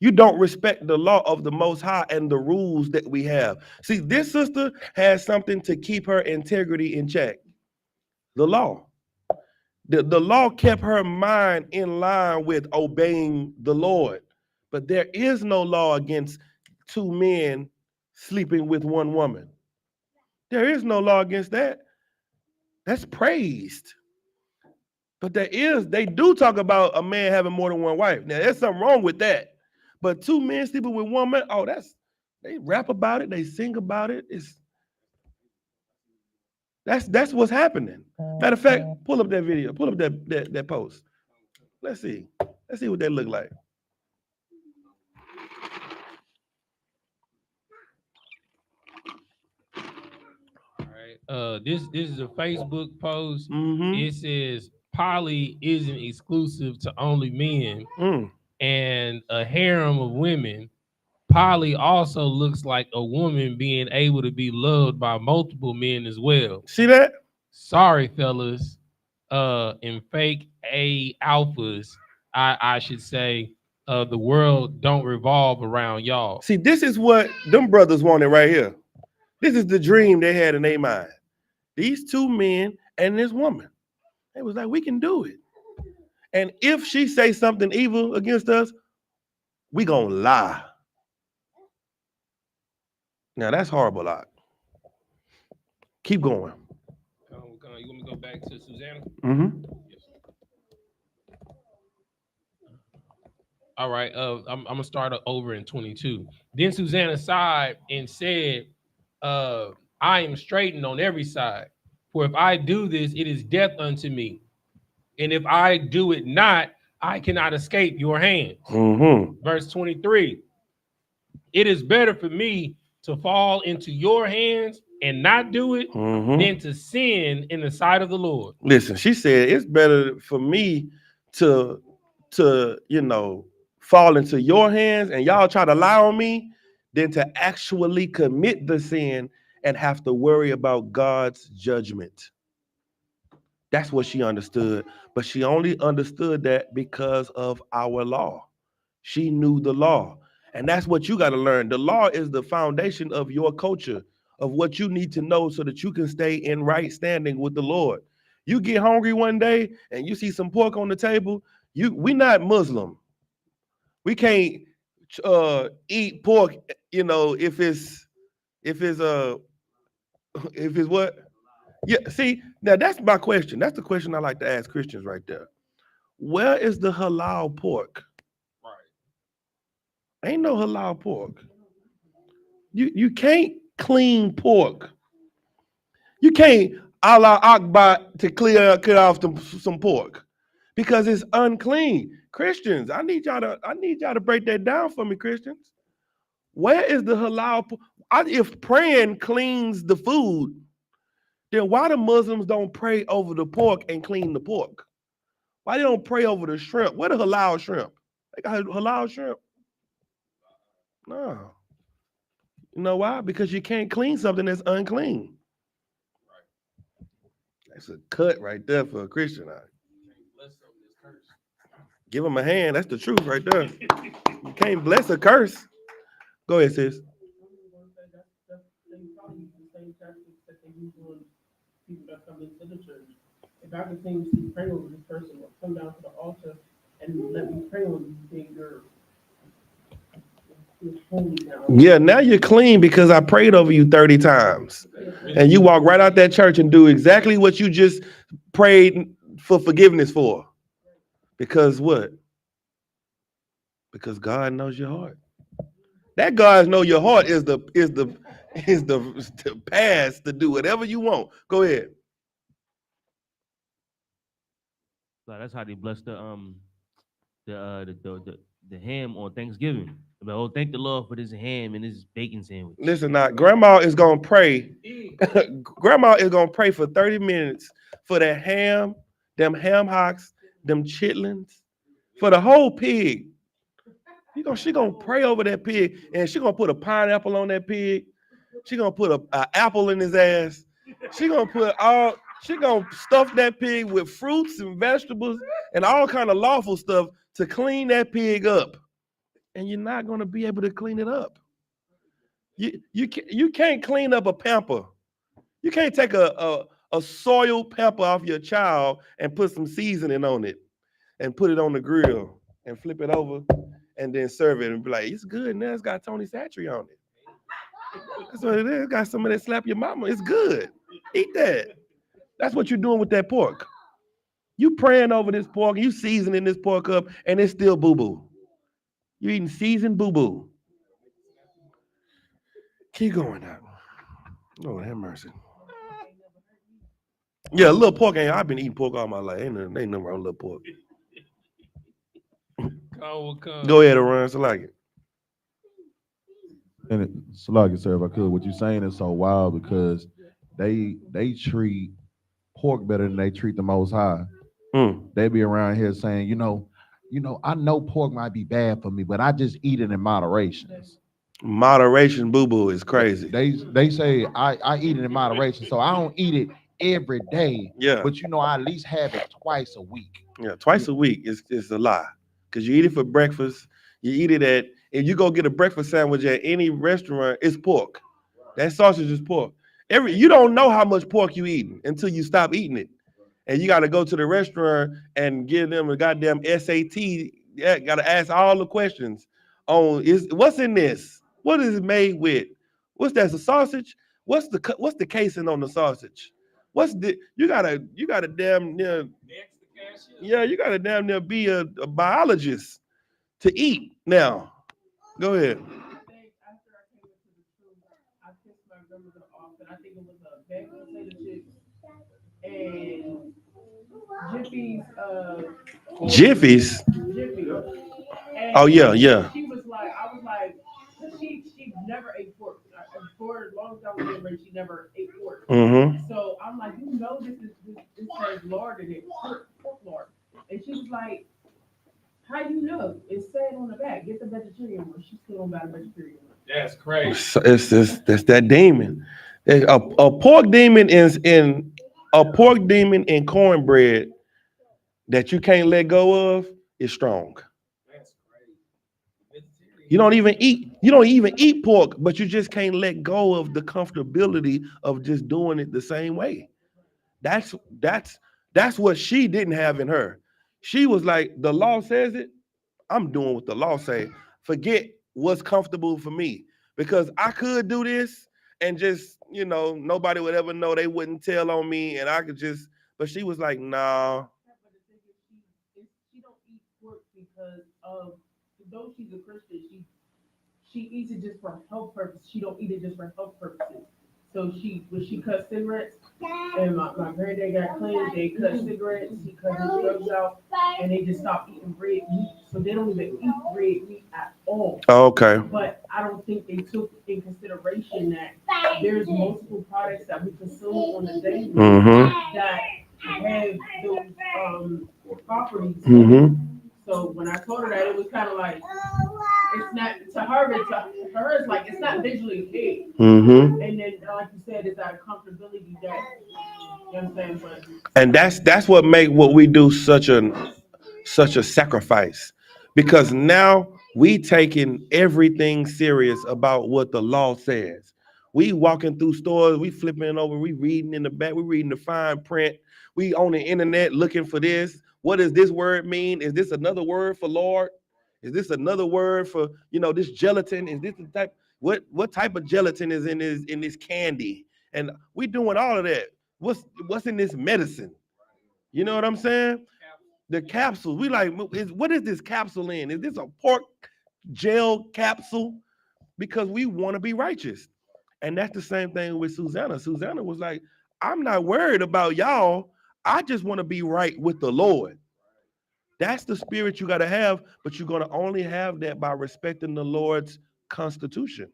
You don't respect the law of the Most High and the rules that we have. See, this sister has something to keep her integrity in check. The law. The law kept her mind in line with obeying the Lord. But there is no law against two men sleeping with one woman. There is no law against that. That's praised. But they do talk about a man having more than one wife. Now, there's something wrong with that. But two men sleeping with one man, they rap about it, they sing about it. That's what's happening. Matter of fact, pull up that video, pull up that post. Let's see what they look like. All right. This is a Facebook post. It says poly isn't exclusive to only men and a harem of women. Poly also looks like a woman being able to be loved by multiple men as well. See that? Sorry, fellas. In fake alphas, I should say, the world don't revolve around y'all. See, this is what them brothers wanted right here. This is the dream they had in their mind. These two men and this woman. They was like, we can do it. And if she say something evil against us, we gonna lie. Now that's horrible, lot. Keep going. You want me to go back to Susanna? Mm-hmm. Yes. All right. I'm gonna start over in 22. Then Susanna sighed and said, I am straitened on every side. For if I do this, it is death unto me. And if I do it not, I cannot escape your hands. Verse 23. It is better for me to fall into your hands and not do it than to sin in the sight of the Lord. Listen, she said it's better for me to fall into your hands and y'all try to lie on me than to actually commit the sin and have to worry about God's judgment. That's what she understood, but she only understood that because of our law. She knew the law. And that's what you got to learn. The law is the foundation of your culture, of what you need to know so that you can stay in right standing with the Lord. You get hungry one day and you see some pork on the table, we not Muslim. We can't eat pork, if it's what? Yeah, see, now that's my question. That's the question I like to ask Christians right there. Where is the halal pork? Right. Ain't no halal pork. You can't clean pork. You can't Allah Akbar to clear off some pork because it's unclean. Christians, I need y'all to break that down for me, Christians. Where is the halal pork? If praying cleans the food, then why the Muslims don't pray over the pork and clean the pork? Why they don't pray over the shrimp? Where the halal shrimp? They got halal shrimp? No. You know why? Because you can't clean something that's unclean. That's a cut right there for a Christian. Give them a hand. That's the truth right there. You can't bless a curse. Go ahead, sis. People that come into the church. If I continuously pray over this person or come down to the altar and let me pray on you, then you're holy now. Yeah, now you're clean because I prayed over you 30 times. And you walk right out that church and do exactly what you just prayed for forgiveness for. Because what? Because God knows your heart. That God knows your heart is the pass to do whatever you want. Go ahead. So that's how they bless the ham on Thanksgiving. But, oh, thank the Lord for this ham and this bacon sandwich. Listen, now, Grandma is gonna pray. Grandma is gonna pray for 30 minutes for that ham, them ham hocks, them chitlins, for the whole pig. She gonna pray over that pig, and she gonna put a pineapple on that pig. She gonna put a apple in his ass. She gonna stuff that pig with fruits and vegetables and all kind of lawful stuff to clean that pig up. And you're not gonna be able to clean it up. You can't clean up a pamper. You can't take a soiled pamper off your child and put some seasoning on it and put it on the grill and flip it over and then serve it and be like, it's good now. It's got Tony Satchery on it. That's what it is. It's got some of that slap your mama. It's good. Eat that. That's what you're doing with that pork. You praying over this pork, you seasoning this pork up, and it's still boo-boo. You eating seasoned boo-boo. Keep going now. Lord have mercy. Yeah, little pork I've been eating pork all my life. Ain't nothing wrong with little pork. Go ahead, Aaron. So like it. And Salaki, sir, if I could, what you're saying is so wild because they treat pork better than they treat the Most High. They be around here saying, you know, I know pork might be bad for me, but I just eat it in moderation. Moderation, boo-boo, is crazy. They say I eat it in moderation, so I don't eat it every day. Yeah, but I at least have it twice a week. Yeah, twice a week is a lie because you eat it for breakfast. You eat it if you go get a breakfast sandwich at any restaurant, it's pork. That sausage is pork. You don't know how much pork you eating until you stop eating it. And you got to go to the restaurant and give them a goddamn SAT. Yeah, got to ask all the questions on what's in this? What is it made with? What's that? A sausage? What's the casing on the sausage? You gotta damn near. Yeah, you gotta damn near be a biologist to eat. Now, go ahead. I think after I came into the truth, I pissed my grandmother off, and I think it was a bag of potato chips and Jiffy's. Jiffy. And Oh yeah, yeah. she was like, I was like, she never ate pork. For as long as I was getting ready, she never ate pork. Mm-hmm. So I'm like, this has lard in it, pork lard. And she was like, how you know? It said on the back, get the vegetarian one. She still don't got a vegetarian one. That's crazy. So it's just that's that demon. A pork demon is in a pork demon in cornbread that you can't let go of is strong. That's crazy. You don't even eat pork, but you just can't let go of the comfortability of just doing it the same way. That's what she didn't have in her. She was like, the law says it, I'm doing what the law say. Forget what's comfortable for me. Because I could do this and just, nobody would ever know, they wouldn't tell on me, and I could just, but she was like, nah. But the thing is, she don't eat pork because of, though she's a Christian, she eats it just for health purposes. She don't eat it just for health purposes. So when she cut cigarettes, and my granddad got clean, they cut cigarettes, he cut his drugs out, and they just stopped eating red meat. So they don't even eat red meat at all. Oh, okay. But I don't think they took in consideration that there's multiple products that we consume on a daily that have those properties. Mm-hmm. So when I told her that, it was kind of like, it's not to her. It's like it's not visually appealing. Mm-hmm. And then, like you said, it's that comfortability that you understand. But and that's what make what we do such a sacrifice, because now we taking everything serious about what the law says. We walking through stores, we flipping over, we reading in the back, we reading the fine print. We on the internet looking for this. What does this word mean? Is this another word for Lord? Is this another word for, this gelatin? Is this the type, what type of gelatin is in this candy? And we doing all of that. What's in this medicine? You know what I'm saying? The capsules. We like, what is this capsule in? Is this a pork gel capsule? Because we want to be righteous. And that's the same thing with Susanna. Susanna was like, I'm not worried about y'all. I just want to be right with the Lord. That's the spirit you got to have, but you're going to only have that by respecting the Lord's constitution.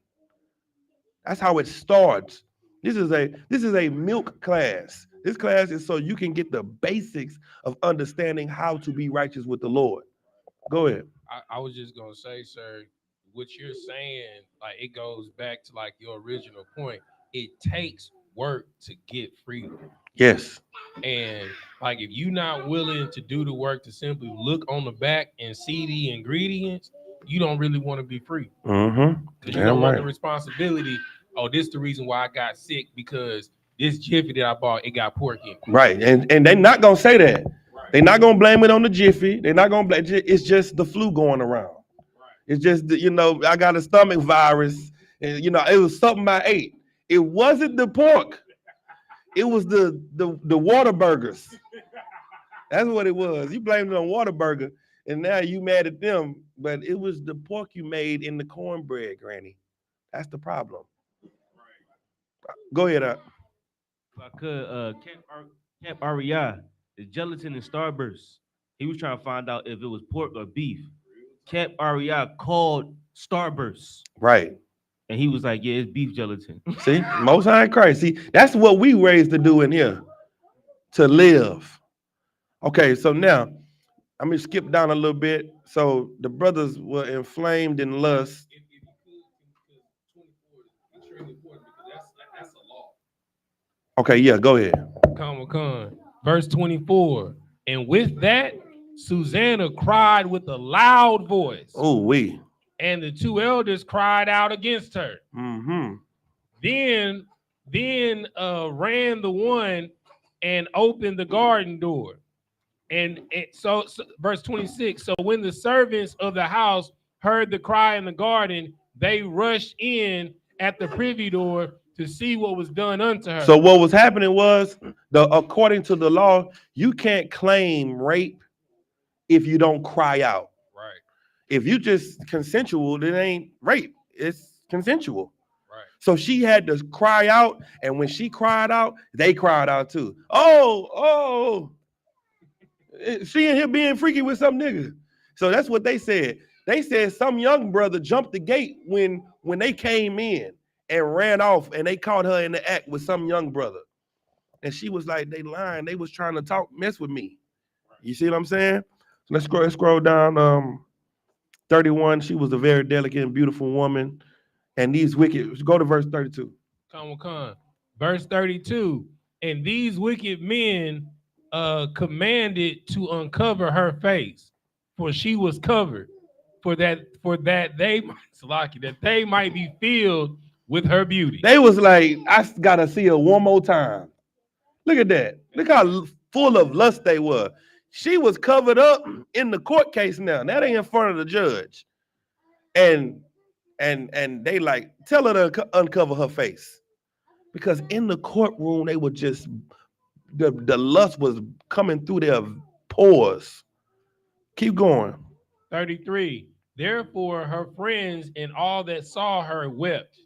That's how it starts. This is a milk class. This class is so you can get the basics of understanding how to be righteous with the Lord. Go ahead. I was just gonna say, sir, what you're saying, like it goes back to like your original point. It takes work to get freedom. Yes. And like if you're not willing to do the work to simply look on the back and see the ingredients, you don't really want to be free. Mm-hmm. Because you don't want the responsibility. Oh, this is the reason why I got sick, because this Jiffy that I bought, it got pork in it. Right. And they're not gonna say that. Right. They're not gonna blame it on the Jiffy. They're not gonna blame it. It's just the flu going around. Right. It's just I got a stomach virus, and it was something I ate. It wasn't the pork. It was the water burgers. That's what it was. You blamed it on Whataburger, and now you mad at them. But it was the pork you made in the cornbread, Granny. That's the problem. Right. Go ahead, If I could, Camp REI, the gelatin and Starburst. He was trying to find out if it was pork or beef. Camp REI called Starburst. Right. And he was like, yeah, it's beef gelatin. See, Most High Christ. See, that's what we raised to do in here, to live. Okay, so now, I'm going to skip down a little bit. So the brothers were inflamed in lust. If you could, 24 is extremely important because that's a law. Okay, yeah, go ahead. Come. Verse 24. And with that, Susanna cried with a loud voice. Oh, we. And the two elders cried out against her. Mm-hmm. Then ran the one and opened the garden door. And so verse 26. So when the servants of the house heard the cry in the garden, they rushed in at the privy door to see what was done unto her. So what was happening was, according to the law, you can't claim rape if you don't cry out. Right. If you just consensual, it ain't rape. It's consensual. Right. So she had to cry out, and when she cried out, they cried out too. Oh, she and him being freaky with some nigga. So that's what they said. They said some young brother jumped the gate when they came in and ran off, and they caught her in the act with some young brother. And she was like, they lying. They was trying to mess with me. You see what I'm saying? So let's scroll down. 31. She was a very delicate and beautiful woman. And these wicked, go to verse 32. Come. Verse 32. And these wicked men commanded to uncover her face, for she was covered, for that they might be filled with her beauty. They was like, I gotta see her one more time. Look at that. Look how full of lust they were. She was covered up in the court case now. Now they in front of the judge. And they like, tell her to uncover her face. Because in the courtroom, they were just, the lust was coming through their pores. Keep going. 33. Therefore, her friends and all that saw her wept.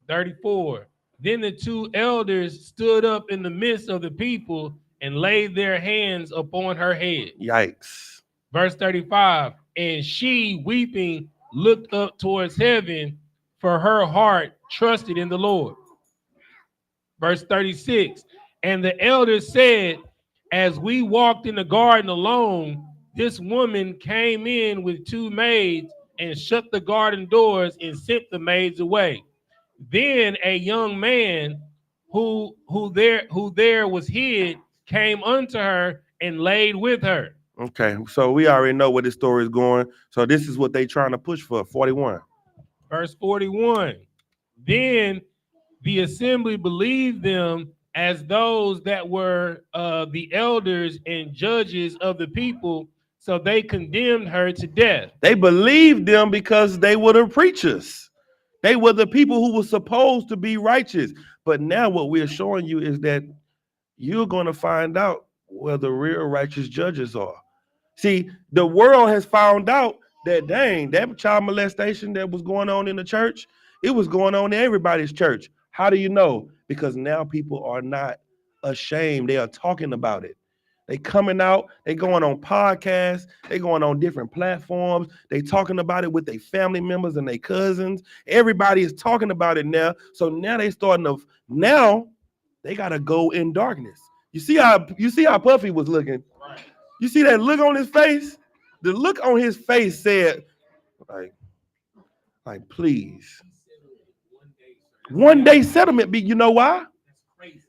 34. Then the two elders stood up in the midst of the people and laid their hands upon her head. Yikes. Verse 35. And she, weeping, looked up towards heaven, for her heart trusted in the Lord. Verse 36. And the elders said, as we walked in the garden alone, this woman came in with two maids and shut the garden doors and sent the maids away. Then a young man who there was hid came unto her and laid with her. Okay, so we already know where this story is going. So this is what they trying to push for. 41. Verse 41. Then the assembly believed them as those that were the elders and judges of the people, so they condemned her to death. They believed them because they were the preachers. They were the people who were supposed to be righteous. But now what we're showing you is that you're going to find out where the real righteous judges are. See, the world has found out that, dang, that child molestation that was going on in the church, it was going on in everybody's church. How do you know? Because now people are not ashamed. They are talking about it. They coming out, they going on podcasts, they going on different platforms, they talking about it with their family members and their cousins. Everybody is talking about it now. So now they starting to, now they gotta go in darkness. You see how Puffy was looking? You see that look on his face? The look on his face said, like please. One day settlement. You know why?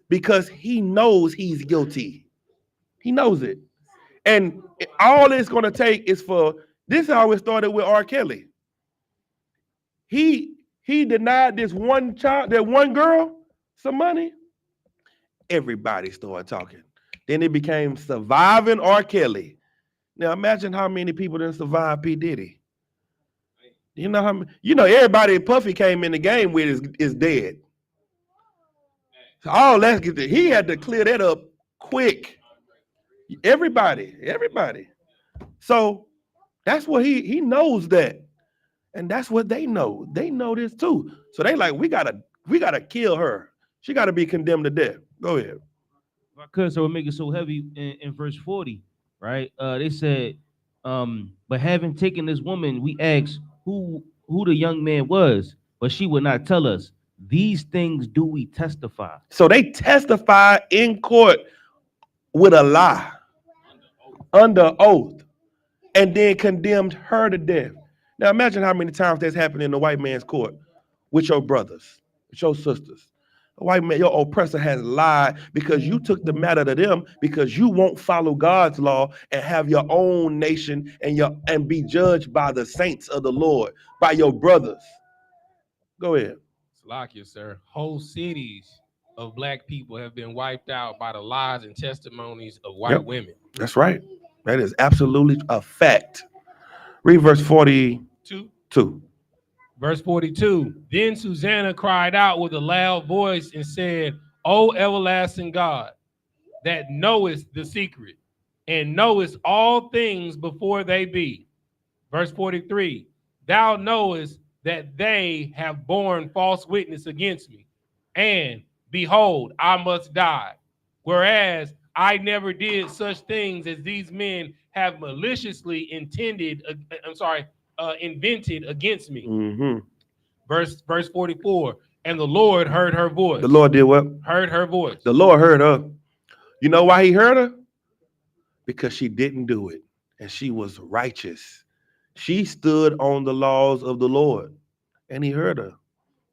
Because he knows he's guilty. He knows it. And all it's going to take is for, this is how it started with R. Kelly. He denied this one child, that one girl, some money. Everybody started talking. Then it became surviving R. Kelly. Now imagine how many people didn't survive P. Diddy. You know how everybody Puffy came in the game with is dead. So all that's he had to clear that up quick. Everybody. So that's what he knows that. And that's what they know. They know this too. So they like, we gotta kill her. She gotta be condemned to death. Go ahead. If I could, so it make it so heavy in verse 40, right? They said, but having taken this woman, we asked who the young man was, but she would not tell us. These things do we testify. So they testify in court with a lie, under oath, and then condemned her to death. Now imagine how many times that's happened in the white man's court with your brothers, with your sisters. The white man, your oppressor has lied because you took the matter to them because you won't follow God's law and have your own nation and be judged by the saints of the Lord, by your brothers. Go ahead. Salakia, sir. Whole cities of black people have been wiped out by the lies and testimonies of white women. That's right. That is absolutely a fact. Read verse 42. Verse 42. Then Susanna cried out with a loud voice and said, O everlasting God, that knowest the secret and knowest all things before they be. Verse 43, thou knowest that they have borne false witness against me, and behold, I must die. Whereas I never did such things as these men have maliciously invented against me. Mm-hmm. Verse 44, and the Lord heard her voice. The Lord did what? Heard her voice. The Lord heard her. You know why he heard her? Because she didn't do it, and she was righteous. She stood on the laws of the Lord, and he heard her.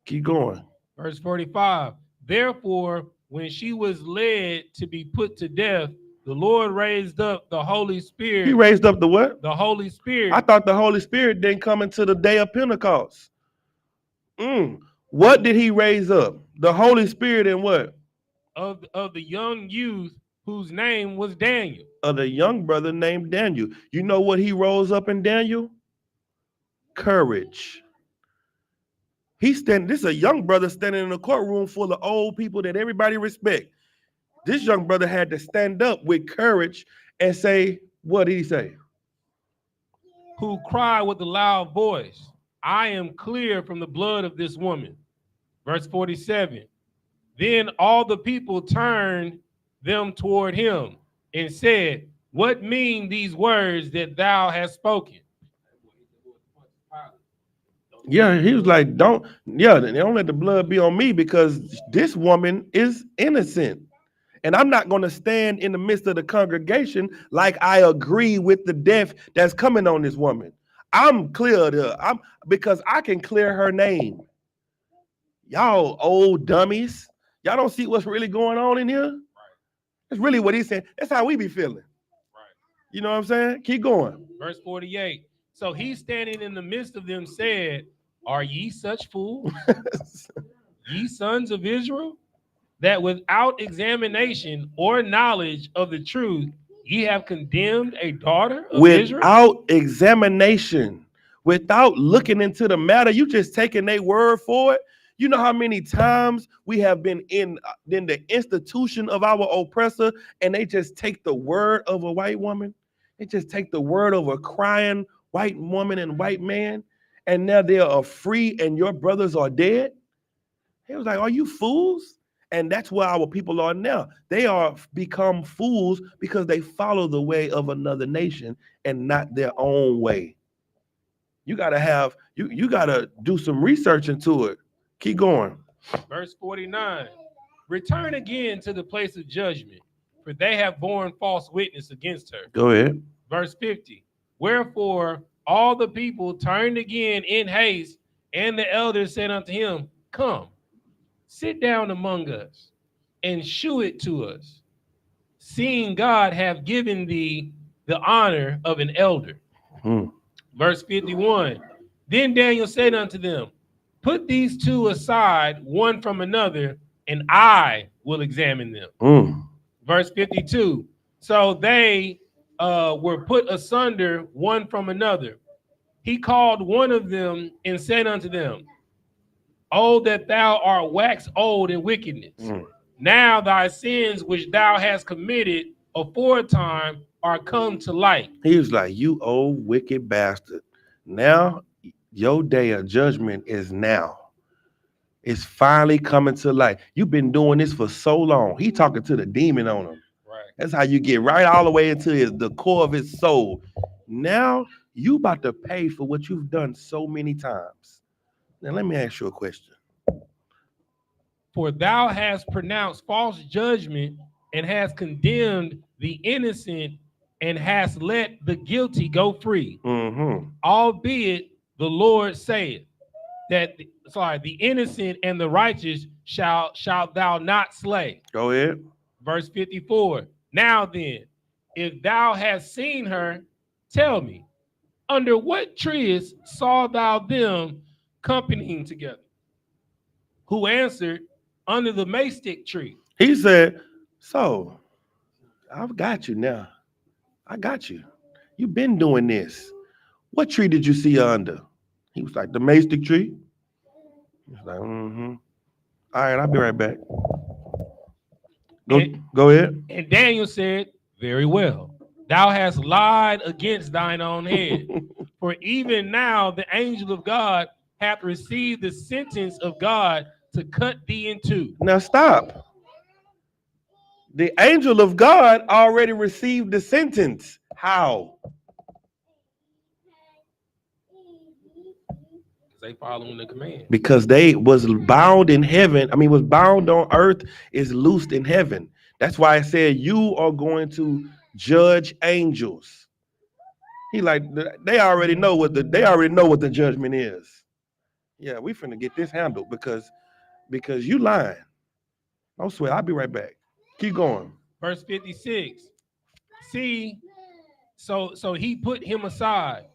Keep going. Verse 45, therefore, when she was led to be put to death, the Lord raised up the Holy Spirit. He raised up the what? The Holy Spirit. I thought the Holy Spirit didn't come until the day of Pentecost. What did he raise up? The Holy Spirit and what? Of the young youth whose name was Daniel. Of the young brother named Daniel. You know what he rose up in Daniel? Courage. This is a young brother standing in a courtroom full of old people that everybody respect. This young brother had to stand up with courage and say, what did he say? Who cried with a loud voice, I am clear from the blood of this woman. Verse 47, then all the people turned them toward him and said, what mean these words that thou hast spoken? Yeah, he was like, don't let the blood be on me, because this woman is innocent. And I'm not going to stand in the midst of the congregation like I agree with the death that's coming on this woman. I'm clear because I can clear her name. Y'all old dummies. Y'all don't see what's really going on in here? Right. That's really what he's saying. That's how we be feeling. Right. You know what I'm saying? Keep going. Verse 48. So he standing in the midst of them said, are ye such fools, ye sons of Israel, that without examination or knowledge of the truth, ye have condemned a daughter of Israel? Without examination, without looking into the matter, you just taking their word for it. You know how many times we have been in the institution of our oppressor, and they just take the word of a white woman. They just take the word of a crying white woman and white man, and now they are free and your brothers are dead. He was like, are you fools? And that's where our people are now. They are become fools because they follow the way of another nation and not their own way. You gotta you gotta do some research into it. Keep going. Verse 49. Return again to the place of judgment, for they have borne false witness against her. Go ahead. Verse 50. Wherefore all the people turned again in haste, and the elders said unto him, come, sit down among us, and shew it to us, seeing God have given thee the honor of an elder. Verse 51. Then Daniel said unto them, put these two aside, one from another, and I will examine them. Verse 52. So they were put asunder one from another. He called one of them and said unto them, oh, that thou art waxed old in wickedness. Now thy sins which thou hast committed aforetime are come to light. He was like, you old wicked bastard. Now your day of judgment is now. It's finally coming to light. You've been doing this for so long. He talking to the demon on him. Right. That's how you get right all the way into the core of his soul. Now you about to pay for what you've done so many times. Now let me ask you a question. For thou hast pronounced false judgment and hast condemned the innocent and hast let the guilty go free. Albeit the Lord saith that the innocent and the righteous shalt thou not slay. Go ahead. Verse 54. Now then, if thou hast seen her, tell me, under what trees saw thou them companying together? Who answered, under the mastick tree. He said, so I've got you now. I got you. You've been doing this. What tree did you see her under? He was like, the mastick tree. He was like, All right, I'll be right back. Go ahead. And Daniel said, very well. Thou hast lied against thine own head. For even now the angel of God hath received the sentence of God to cut thee in two. Now stop. The angel of God already received the sentence. How? They following the command. Because they was bound in heaven. I mean, was bound on earth is loosed in heaven. That's why I said you are going to judge angels. He like they already know what the judgment is. Yeah, we finna get this handled because you lying. Don't swear. I'll be right back. Keep going. Verse 56. See, so he put him aside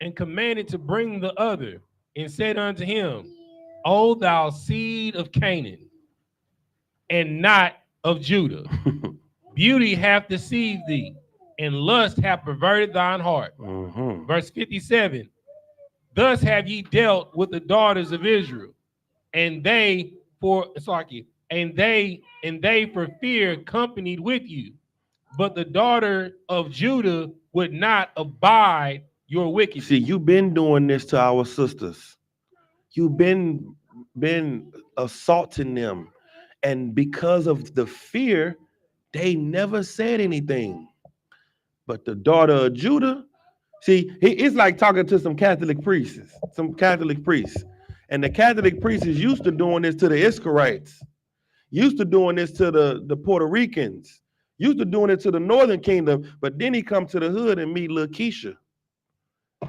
and commanded to bring the other, and said unto him, O thou seed of Canaan, and not of Judah, beauty hath deceived thee, and lust hath perverted thine heart. Mm-hmm. Verse 57. Thus have ye dealt with the daughters of Israel, and they for fear companied with you, but the daughter of Judah would not abide your wickedness. See, you've been doing this to our sisters. You've been assaulting them, and because of the fear, they never said anything. But the daughter of Judah, see, it's like talking to some Catholic priests, and the Catholic priests is used to doing this to the Israelites, used to doing this to the Puerto Ricans, used to doing it to the Northern Kingdom. But then he come to the hood and meet little Keisha.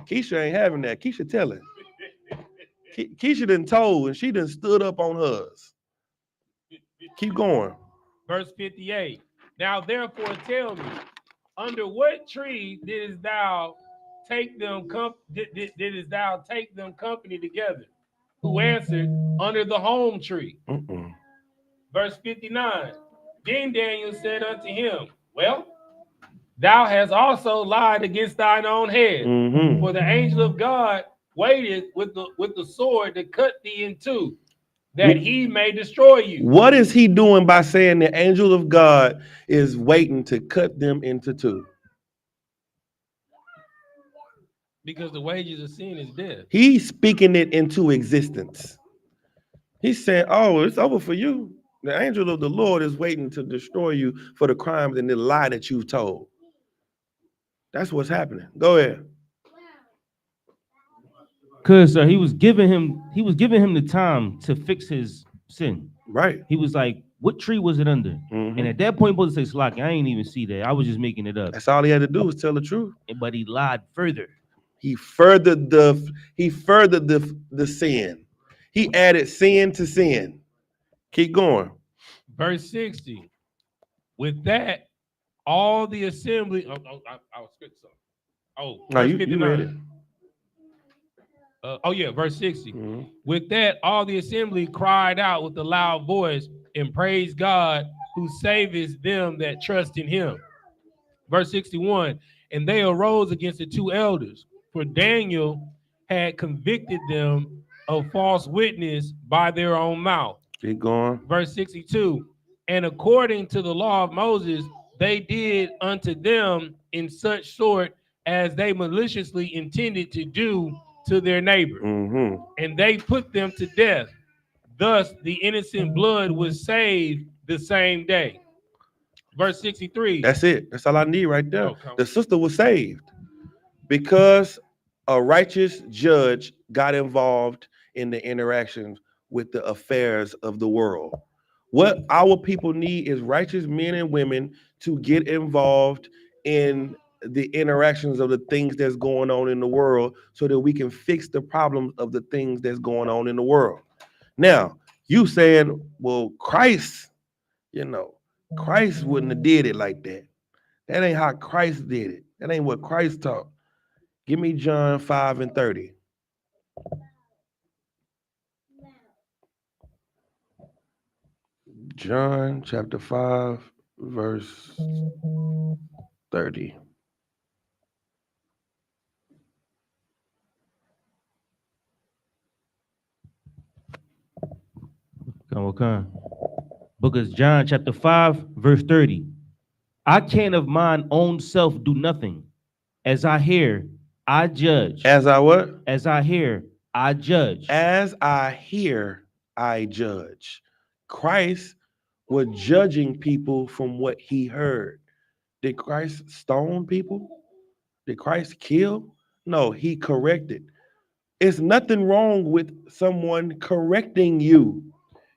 Keisha ain't having that. Keisha telling. Keisha done told, and she done stood up on hers. Keep going. Verse 58. Now therefore tell me, under what tree didst thou take them didst thou take them company together? Who answered, under the home tree. Verse 59. Then Daniel said unto him, well, thou hast also lied against thine own head, for the angel of God waited with the sword to cut thee in two, that he may destroy you. What is he doing by saying the angel of God is waiting to cut them into two? Because the wages of sin is death. He's speaking it into existence. He's saying, oh, it's over for you. The angel of the Lord is waiting to destroy you for the crimes and the lie that you've told. That's what's happening. Go ahead. Cause he was giving him the time to fix his sin. Right. He was like, what tree was it under? And at that point, he was say, Slocky, I ain't even see that. I was just making it up. That's all he had to do was tell the truth. But he lied further. He furthered the sin. He added sin to sin. Keep going. Verse 60. With that, all the assembly. I was skipping something. Oh, no, verse you 59. read it. Verse 60. With that, all the assembly cried out with a loud voice and praised God, who saveth them that trust in him. Verse 61. And they arose against the two elders, for Daniel had convicted them of false witness by their own mouth. Keep going. Verse 62. And according to the law of Moses, they did unto them in such sort as they maliciously intended to do to their neighbor. And they put them to death. Thus the innocent blood was saved the same day. Verse 63. That's it. That's all I need right there. The sister was saved because a righteous judge got involved in the interactions with the affairs of the world. What our people need is righteous men and women to get involved in the interactions of the things that's going on in the world so that we can fix the problems of the things that's going on in the world. Now, you saying, well, Christ wouldn't have did it like that. That ain't how Christ did it. That ain't what Christ taught. Give me John 5:30. John chapter 5, verse 30. Okay. Book of John chapter 5, verse 30. I can of mine own self do nothing. As I hear, I judge. As I what? As I hear, I judge. As I hear, I judge. Christ was judging people from what he heard. Did Christ stone people? Did Christ kill? No, he corrected. It's nothing wrong with someone correcting you.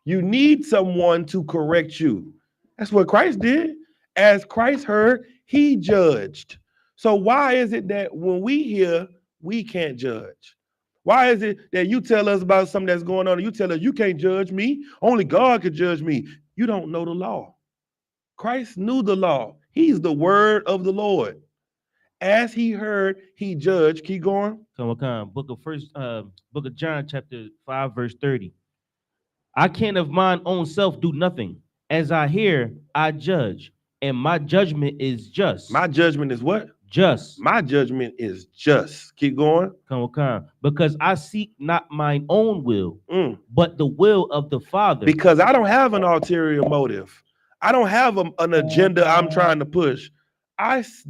You need someone to correct you. That's what Christ did. As Christ heard, he judged. So why is it that when we hear, we can't judge? Why is it that you tell us about something that's going on and you tell us you can't judge me? Only God can judge me. You don't know the law. Christ knew the law. He's the word of the Lord. As he heard, he judged. Keep going. Come on, book of John, chapter 5, verse 30. I can of mine own self do nothing. As I hear, I judge, and my judgment is just. My judgment is what? Just. My judgment is just. Keep going. Come on, because I seek not mine own will, Mm. but the will of the Father. Because I don't have an ulterior motive. I don't have an agenda I'm trying to push.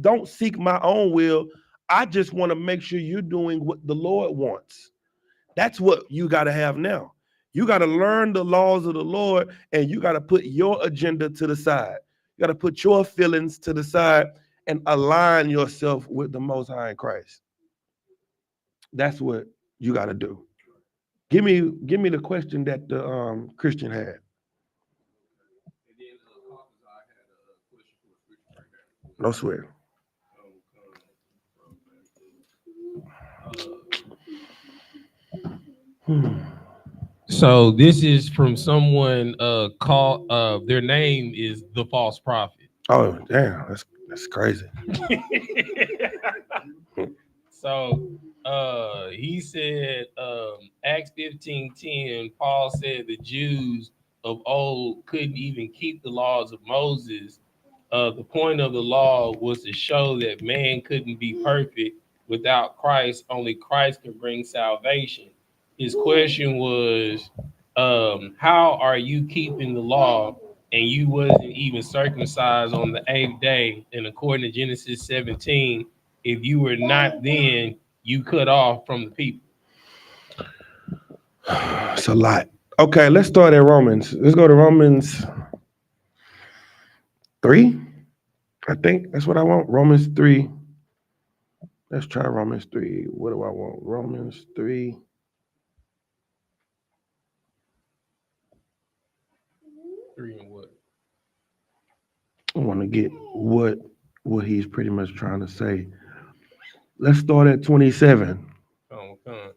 Don't seek my own will. I just want to make sure you're doing what the Lord wants. That's what you got to have now. You got to learn the laws of the Lord, and you got to put your agenda to the side. You got to put your feelings to the side and align yourself with the Most High in Christ. That's what you got to do. Give me the question that the Christian had. No swear. So this is from someone called their name is the false prophet. Oh damn, that's crazy. So he said Acts 15:10, Paul said the Jews of old couldn't even keep the laws of Moses. The point of the law was to show that man couldn't be perfect without Christ. Only Christ can bring salvation. His question was, how are you keeping the law and you wasn't even circumcised on the 8th day? And according to Genesis 17, if you were not, then you cut off from the people. It's a lot. Okay, let's start at Romans. Let's go to Romans 3. I think that's what I want. Romans 3. Let's try Romans 3. What do I want? Romans 3. Three and what? I want to get what he's pretty much trying to say. Let's start at 27. Oh, come on.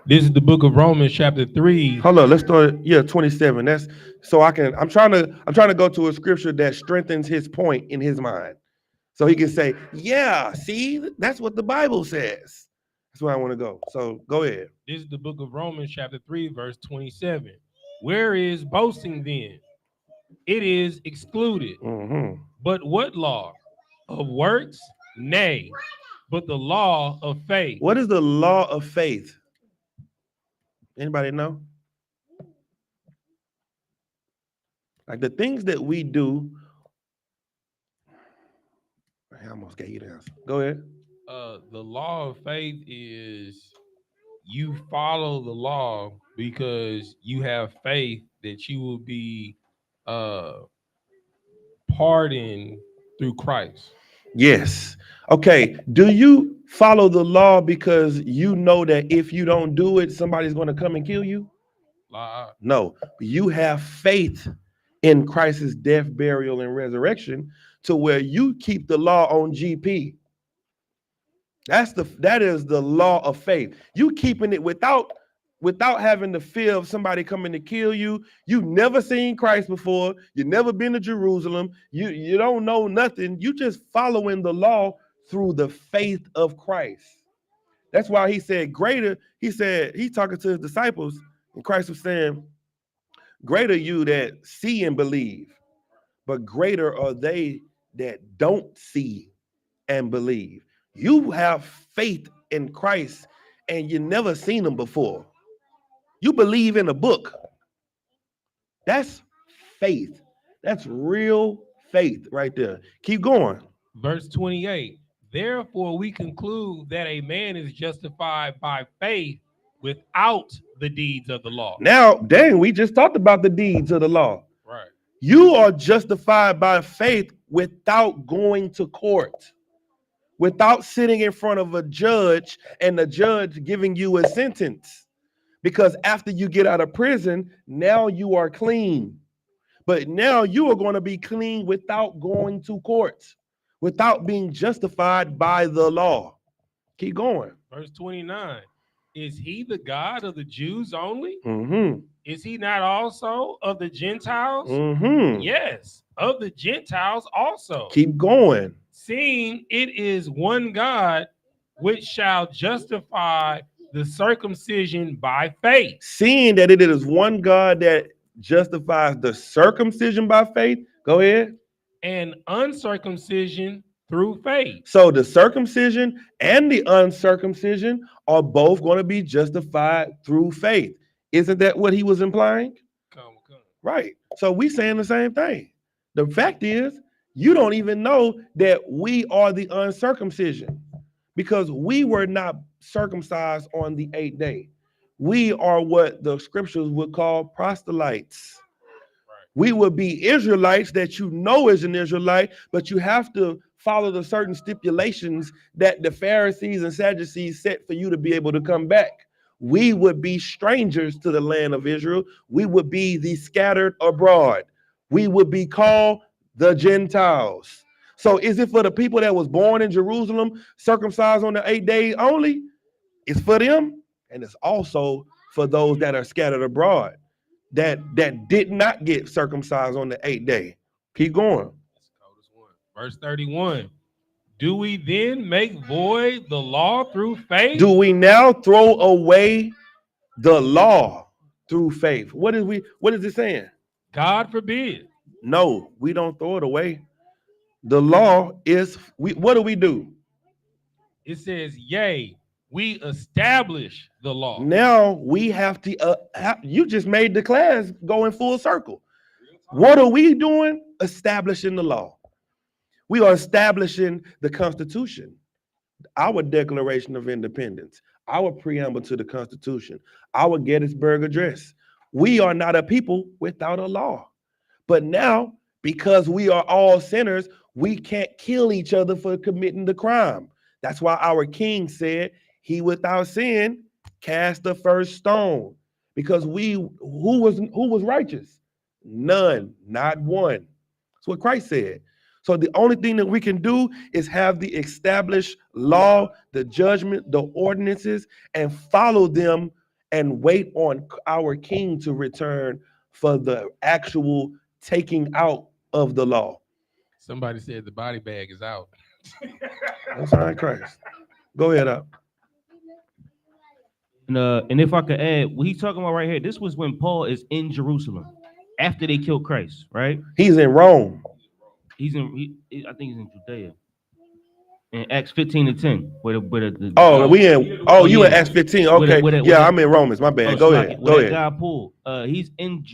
This is the book of Romans, chapter 3. Hold on, let's start. 27. That's so I'm trying to go to a scripture that strengthens his point in his mind. So he can say, yeah, see, that's what the Bible says. That's where I want to go. So go ahead. This is the book of Romans, chapter 3, verse 27. Where is boasting then? It is excluded. Mm-hmm. But what law? Of works? Nay, but the law of faith. What is the law of faith? Anybody know? Like the things that we do. I almost gave you the answer. Go ahead. The law of faith is you follow the law because you have faith that you will be pardoned through Christ. Yes. Okay. Do you follow the law because you know that if you don't do it, somebody's going to come and kill you? No. You have faith in Christ's death, burial, and resurrection to where you keep the law on GP. That is the law of faith. You keeping it without having the fear of somebody coming to kill you. You've never seen Christ before. You've never been to Jerusalem. You don't know nothing. You just following the law through the faith of Christ. That's why he said greater. He said, he's talking to his disciples, and Christ was saying, greater you that see and believe, but greater are they that don't see and believe. You have faith in Christ and you never seen him before. You believe in a book. That's faith. That's real faith right there. Keep going. Verse 28. Therefore, we conclude that a man is justified by faith without the deeds of the law. Now, dang, we just talked about the deeds of the law. Right. You are justified by faith without going to court, without sitting in front of a judge and the judge giving you a sentence. Because after you get out of prison, now you are clean. But now you are going to be clean without going to court, without being justified by the law. Keep going. Verse 29. Is he the God of the Jews only? Mm-hmm. Is he not also of the Gentiles? Mm-hmm. Yes, of the Gentiles also. Keep going. Seeing it is one God which shall justify the circumcision by faith. Seeing that it is one God that justifies the circumcision by faith. Go ahead. And uncircumcision through faith. So the circumcision and the uncircumcision are both going to be justified through faith. Isn't that what he was implying? Come. Right. So we saying the same thing. The fact is, you don't even know that we are the uncircumcision because we were not circumcised on the 8th day. We are what the scriptures would call proselytes. We would be Israelites that you know is an Israelite, but you have to follow the certain stipulations that the Pharisees and Sadducees set for you to be able to come back. We would be strangers to the land of Israel. We would be the scattered abroad. We would be called the Gentiles. So is it for the people that was born in Jerusalem, circumcised on the 8th day only? It's for them, and it's also for those that are scattered abroad. That did not get circumcised on the 8th day. Keep going. Verse 31. Do we then make void the law through faith? Do we now throw away the law through faith? What is it saying? God forbid. No, we don't throw it away. The law is what do we do? It says, yea, we establish the law. Now we have to you just made the class go in full circle. What are we doing? Establishing the law. We are establishing the Constitution, our Declaration of Independence, our preamble to the Constitution, our Gettysburg Address. We are not a people without a law. But now, because we are all sinners, we can't kill each other for committing the crime. That's why our king said, he without sin cast the first stone. Because who was righteous? None, not one. That's what Christ said. So the only thing that we can do is have the established law, the judgment, the ordinances, and follow them and wait on our king to return for the actual taking out of the law. Somebody said the body bag is out. That's all right, Christ. Go ahead up. And if I could add, what he's talking about right here, this was when Paul is in Jerusalem after they killed Christ, right? He's in Rome. I think he's in Judea. In Acts 15:10, you in Acts 15? Okay, I'm in Romans. My bad. Go ahead. God pulled. He's in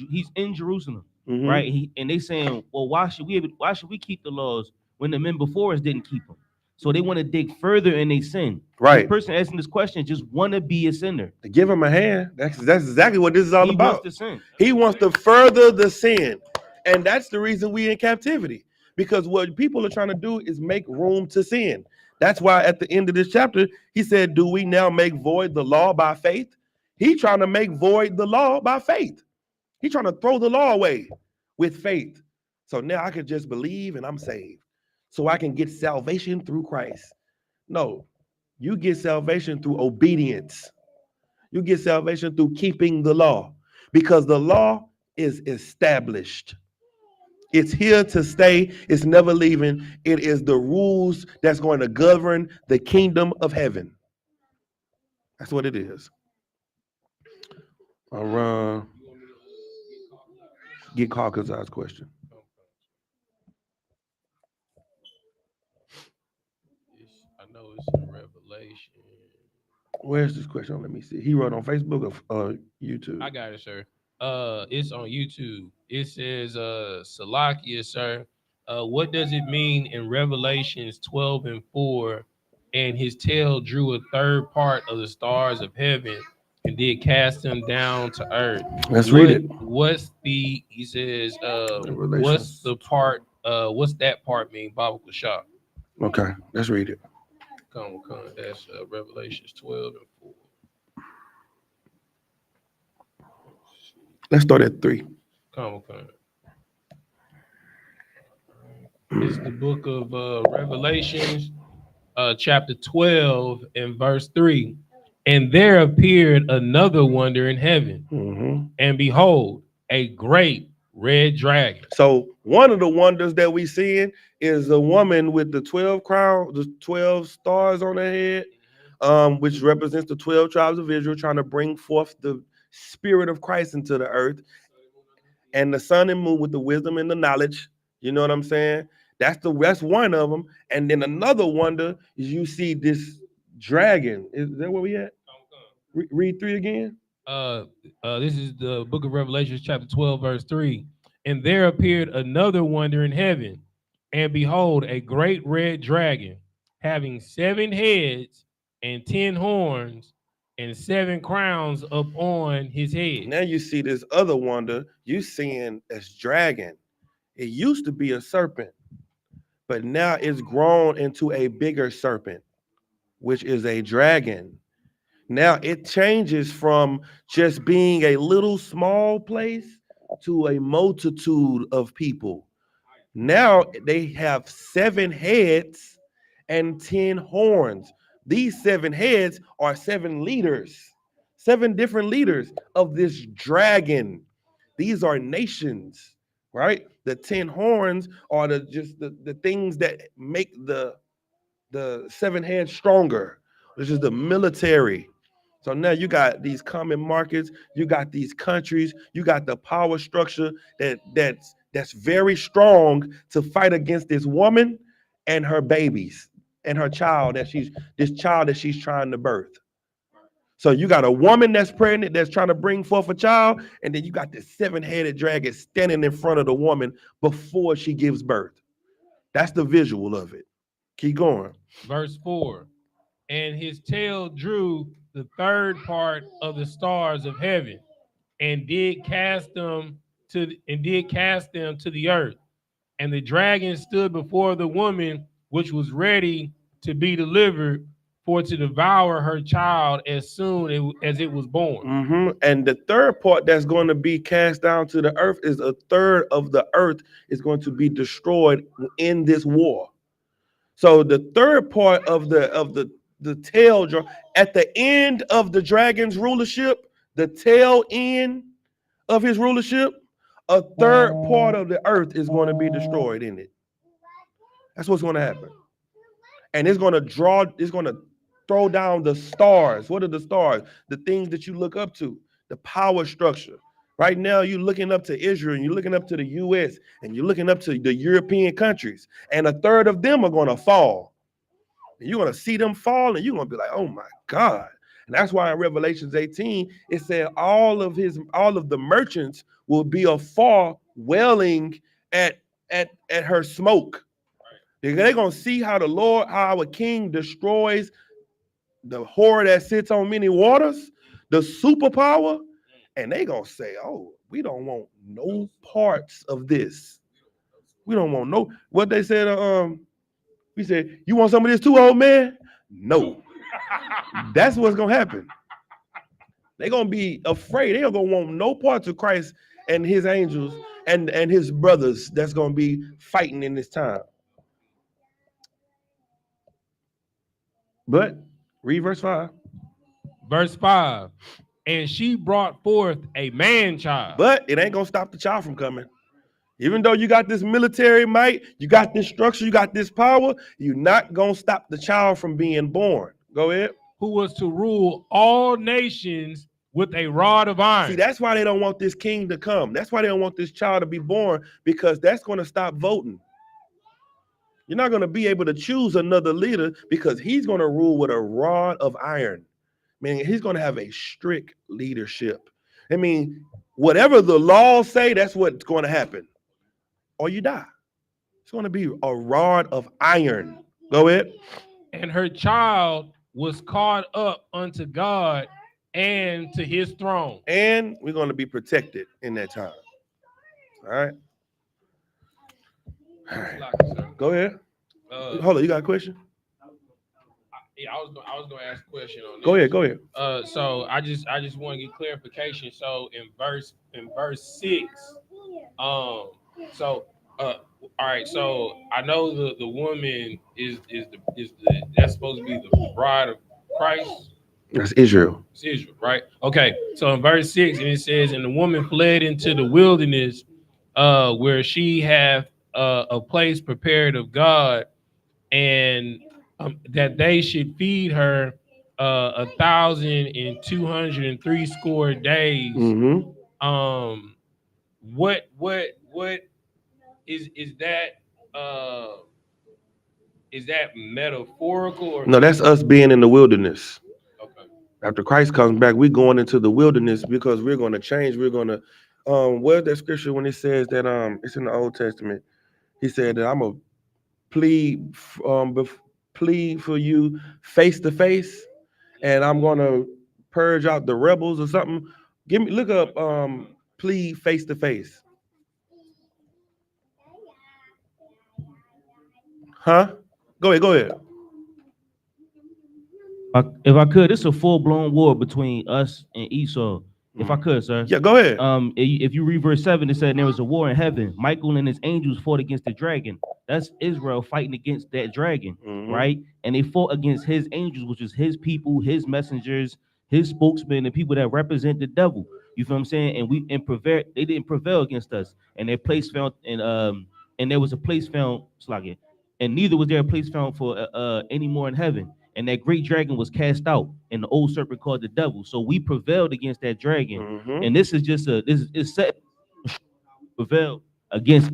Jerusalem, Mhm. right? And they saying, well, why should we keep the laws when the men before us didn't keep them? So they want to dig further in their sin. Right. The person asking this question just want to be a sinner. Give him a hand. That's exactly what this is all about. Wants to sin. He wants to further the sin, and that's the reason we in captivity. Because what people are trying to do is make room to sin. That's why at the end of this chapter, he said, do we now make void the law by faith? He's trying to make void the law by faith. He's trying to throw the law away with faith. So now I can just believe and I'm saved. So I can get salvation through Christ. No, you get salvation through obedience. You get salvation through keeping the law. Because the law is established. It's here to stay. It's never leaving. It is the rules that's going to govern the kingdom of heaven. That's what it is. All right. Get Caucaside's question. I know it's in Revelation. Where's this question? Let me see. He wrote on Facebook or YouTube. I got it, sir. It's on YouTube. It says, Salakia, sir. What does it mean in Revelations 12:4? And his tail drew a third part of the stars of heaven and did cast them down to earth. Let's read it. What's the, he says, what's Revelations. the part, what's that part mean? Biblical shock. Okay, let's read it. Come. That's Revelations 12:4. Let's start at 3. Come. It's the book of Revelations, chapter 12 and verse 3. And there appeared another wonder in heaven, and behold, a great red dragon. So one of the wonders that we seeing is a woman with the 12 crown, the 12 stars on her head, which represents the 12 tribes of Israel, trying to bring forth the spirit of Christ into the earth, and the sun and moon with the wisdom and the knowledge. You know what I'm saying? That's one of them. And then another wonder is you see this dragon. Is that where we at? Read 3 again. This is the book of Revelation, chapter 12, verse 3. And there appeared another wonder in heaven, and behold, a great red dragon, having 7 heads and 10 horns, and 7 crowns upon his head. Now you see this other wonder you seeing as dragon. It used to be a serpent, but now it's grown into a bigger serpent, which is a dragon. Now it changes from just being a little small place to a multitude of people. Now they have 7 heads and 10 horns. These 7 heads are 7 leaders, 7 different leaders of this dragon. These are nations, right? The 10 horns are the things that make the 7 heads stronger, which is the military. So now you got these common markets, you got these countries, you got the power structure that's very strong to fight against this woman and her babies and her child that she's trying to birth. So you got a woman that's pregnant that's trying to bring forth a child, and then you got this 7-headed dragon standing in front of the woman before she gives birth. That's the visual of it. Keep going. Verse 4. And his tail drew the third part of the stars of heaven, and did cast them to the earth. And the dragon stood before the woman, which was ready to be delivered, for to devour her child as soon as it was born. And the third part that's going to be cast down to the earth is a third of the earth is going to be destroyed in this war. So the third part of the tail at the end of the dragon's rulership, the tail end of his rulership, a third part of the earth is going to be destroyed in it. That's what's going to happen. And it's going to throw down the stars. What are the stars? The things that you look up to, the power structure. Right now, you're looking up to Israel, and you're looking up to the U.S., and you're looking up to the European countries, and a third of them are going to fall. And you're going to see them fall, and you're going to be like, oh, my God. And that's why in Revelations 18, it said all of the merchants will be afar wailing at her smoke. They're going to see how how our king destroys the whore that sits on many waters, the superpower. And they gonna say, oh, we don't want no parts of this. We don't want no, what they said, we said, you want some of this too, old man? No. That's what's gonna happen. They're gonna be afraid. They're gonna want no parts of Christ and his angels and his brothers that's gonna be fighting in this time. But read verse 5. Verse 5. And she brought forth a man child. But it ain't gonna stop the child from coming. Even though you got this military might, you got this structure, you got this power, you're not gonna stop the child from being born. Go ahead. Who was to rule all nations with a rod of iron. See, that's why they don't want this king to come. That's why they don't want this child to be born, because that's gonna stop voting. You're not gonna be able to choose another leader because he's gonna rule with a rod of iron. Meaning he's going to have a strict leadership. I mean, whatever the laws say, that's what's going to happen. Or you die. It's going to be a rod of iron. Go ahead. And her child was caught up unto God and to his throne. And we're going to be protected in that time. All right. Go ahead. Hold on, you got a question? Yeah, I was gonna ask a question on this. Go ahead. Go ahead. So I just want to get clarification. So in verse 6, all right. So I know the woman is that's supposed to be the bride of Christ. That's Israel. It's Israel, right? Okay. So in verse 6, and it says, and the woman fled into the wilderness, where she hath a place prepared of God, and that they should feed her 1,260 days. Mm-hmm. What is that? Is that metaphorical or No, that's us being in the wilderness. okay? After Christ comes back, we're going into the wilderness because we're going to change. We're going to where's that scripture when it says that it's in the Old Testament? He said that I'm a plead for you face to face, and I'm gonna purge out the rebels or something. Look up plead face to face. Huh? Go ahead. If I could, it's a full-blown war between us and Esau. If I could, sir. Yeah, go ahead. If you read verse 7, it said there was a war in heaven. Michael and his angels fought against the dragon. That's Israel fighting against that dragon, right? And they fought against his angels, which is his people, his messengers, his spokesmen, the people that represent the devil. You feel what I'm saying? They didn't prevail against us. And their place found, and there was a place found, and neither was there a place found for any more in heaven. And that great dragon was cast out, and the old serpent called the devil. So we prevailed against that dragon. And this is just it's set prevail against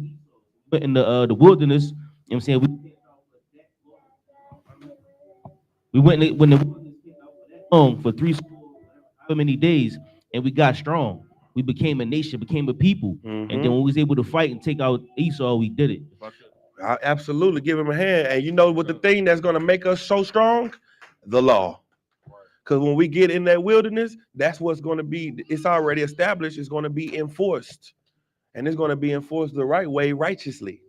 in the wilderness. You know what I'm saying? We went when the wilderness for 3 so many days, and we got strong. We became a nation, became a people. And then when we was able to fight and take out Esau, we did it. I absolutely give him a hand. And you know what the thing that's going to make us so strong? The law. Because when we get in that wilderness, that's what's going to be, it's already established, it's going to be enforced. And it's going to be enforced the right way, righteously.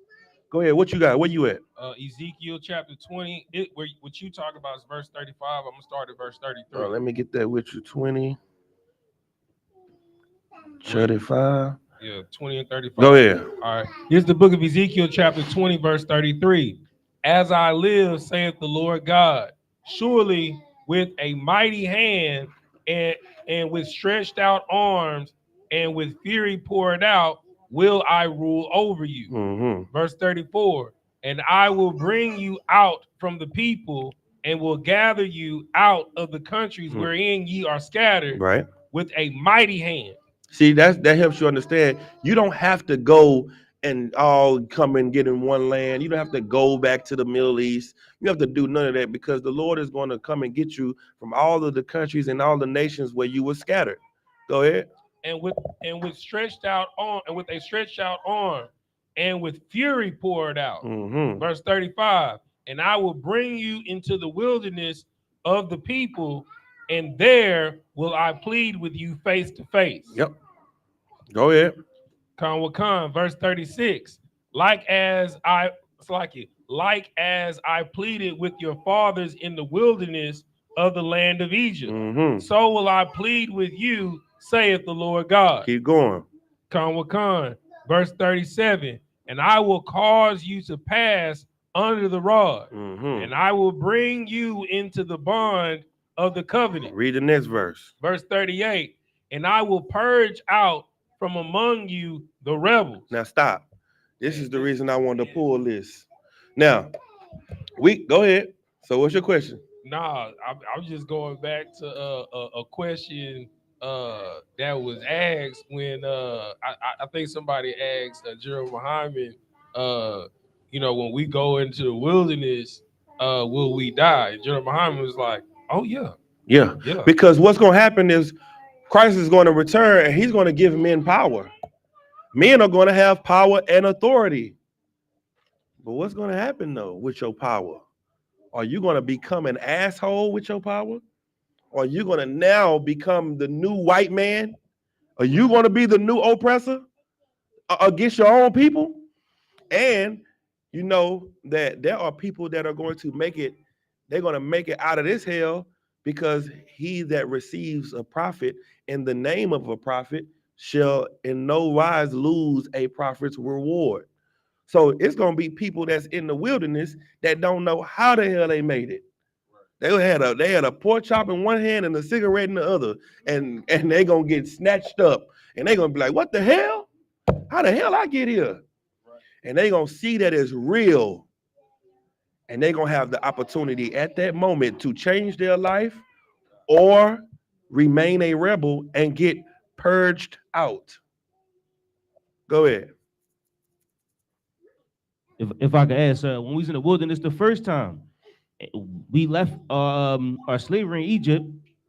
Go ahead. What you got? Where you at? Ezekiel chapter 20. What you talk about is verse 35. I'm going to start at verse 33. Let me get that with you. 20. 35. Yeah, 20 and 35. Go ahead. All right. Here's the book of Ezekiel, chapter 20, verse 33. As I live, saith the Lord God, surely with a mighty hand and with stretched out arms and with fury poured out, will I rule over you. Verse 34. And I will bring you out from the people and will gather you out of the countries wherein ye are scattered, right, with a mighty hand. See, that helps you understand. You don't have to go and all come and get in one land. You don't have to go back to the Middle East. You have to do none of that because the Lord is going to come and get you from all of the countries and all the nations where you were scattered. Go ahead. And with stretched out arm, and with a stretched out arm, and with fury poured out. Verse 35. And I will bring you into the wilderness of the people, and there will I plead with you face to face. Yep. Go ahead. Verse 36. Like as I pleaded with your fathers in the wilderness of the land of Egypt, so will I plead with you, saith the Lord God. Keep going. Verse 37. And I will cause you to pass under the rod, and I will bring you into the bond of the covenant. Read the next verse. Verse 38. And I will purge out from among you the rebels. Now stop. This is the reason I wanted to pull this. Now, go ahead. So what's your question? Nah, I'm just going back to a question that was asked when I think somebody asked General Muhammad, when we go into the wilderness, will we die? And General Muhammad was like, oh yeah. Yeah. Because what's going to happen is Christ is going to return and he's going to give men power. Men are going to have power and authority. But what's going to happen though with your power? Are you going to become an asshole with your power? Are you going to now become the new white man? Are you going to be the new oppressor against your own people? And you know that there are people that are going to make it, they're going to make it out of this hell, because he that receives a prophet in the name of a prophet shall in no wise lose a prophet's reward. So it's going to be people that's in the wilderness that don't know how the hell they made it. They had a pork chop in one hand and a cigarette in the other, and they gonna get snatched up, and they gonna be like, "What the hell? How the hell I get here?" And they gonna see that it's real, and they gonna have the opportunity at that moment to change their life or remain a rebel and get purged out. Go ahead. If I could ask, when we was in the wilderness the first time, we left our slavery in Egypt,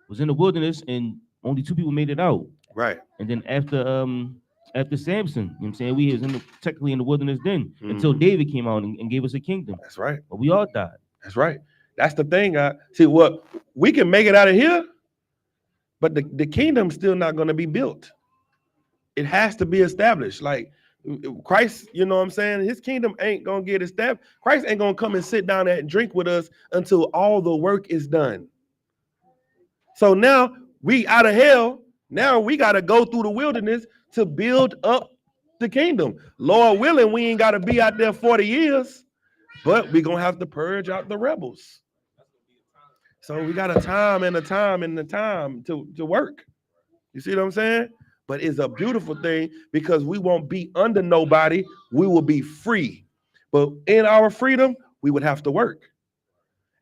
was in the wilderness, and only 2 people made it out. Right. And then after Samson, you know what I'm saying, we was technically in the wilderness then, until David came out and gave us a kingdom. That's right. But we all died. That's right. That's the thing. See, what we can make it out of here, but the kingdom's still not going to be built. It has to be established. Like Christ, you know what I'm saying? His kingdom ain't going to get established. Christ ain't going to come and sit down and drink with us until all the work is done. So now we out of hell. Now we got to go through the wilderness to build up the kingdom. Lord willing, we ain't got to be out there 40 years, but we're going to have to purge out the rebels. So we got a time to work. You see what I'm saying? But it's a beautiful thing, because we won't be under nobody. We will be free. But in our freedom, we would have to work.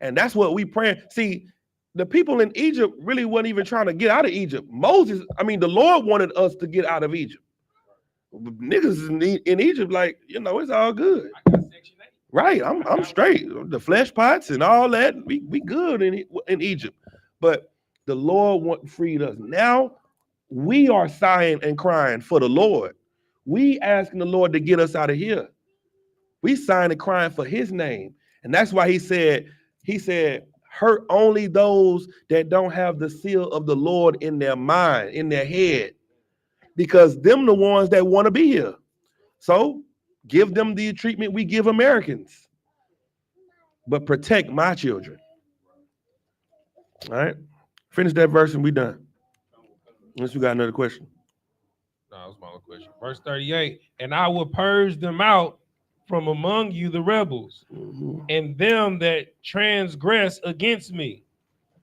And that's what we pray. See, the people in Egypt really weren't even trying to get out of Egypt. The Lord wanted us to get out of Egypt. Niggas in Egypt, like, it's all good. Right, I'm straight. The flesh pots and all that, we good in Egypt. But the Lord freed us. Now we are sighing and crying for the Lord. We asking the Lord to get us out of here. We sighing and crying for his name. And that's why he said, hurt only those that don't have the seal of the Lord in their mind, in their head. Because them the ones that want to be here. So give them the treatment we give Americans. But protect my children. All right. Finish that verse and we done. Unless you got another question. No, that was my other question. Verse 38, and I will purge them out from among you, the rebels, and them that transgress against me.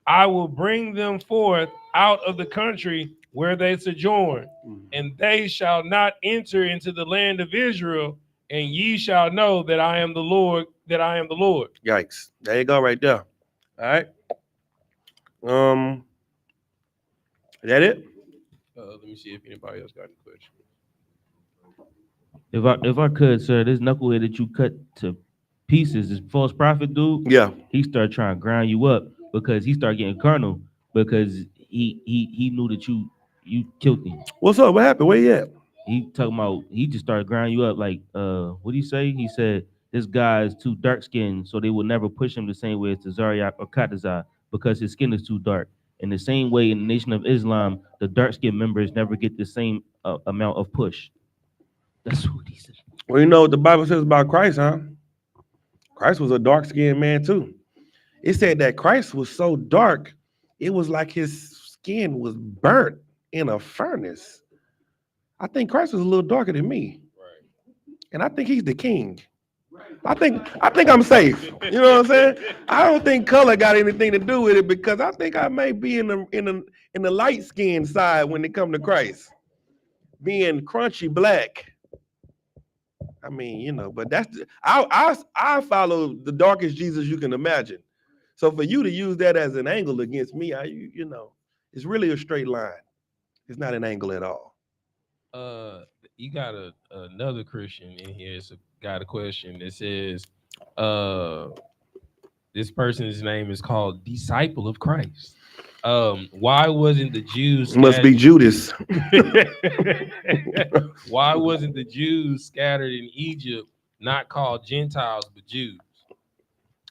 I will bring them forth out of the country where they sojourn, and they shall not enter into the land of Israel, and ye shall know that I am the Lord, Yikes. There you go right there. All right. Is that it? Let me see if anybody else got any questions. If I could, sir, this knucklehead that you cut to pieces, this false prophet dude, yeah, he started trying to grind you up because he started getting carnal because he knew that you killed him. What's up? What happened? Where you at? He talking about, he just started grinding you up like, what did he say? He said, this guy is too dark skinned, so they will never push him the same way as Tazariak or Katazai because his skin is too dark. In the same way, in the Nation of Islam, the dark-skinned members never get the same amount of push. That's what he said. Well, you know what the Bible says about Christ, huh? Christ was a dark-skinned man too. It said that Christ was so dark, it was like his skin was burnt in a furnace. I think Christ was a little darker than me. Right. And I think he's the king. I think I'm safe. You know what I'm saying? I don't think color got anything to do with it, because I think I may be in the light skinned side when it comes to Christ, being crunchy black. I mean, but I follow the darkest Jesus you can imagine. So for you to use that as an angle against me, it's really a straight line. It's not an angle at all. You got another Christian in here. It's got a question that says, this person's name is called Disciple of Christ. Why wasn't the Jews must be Judas? Why wasn't the Jews scattered in Egypt not called Gentiles but Jews.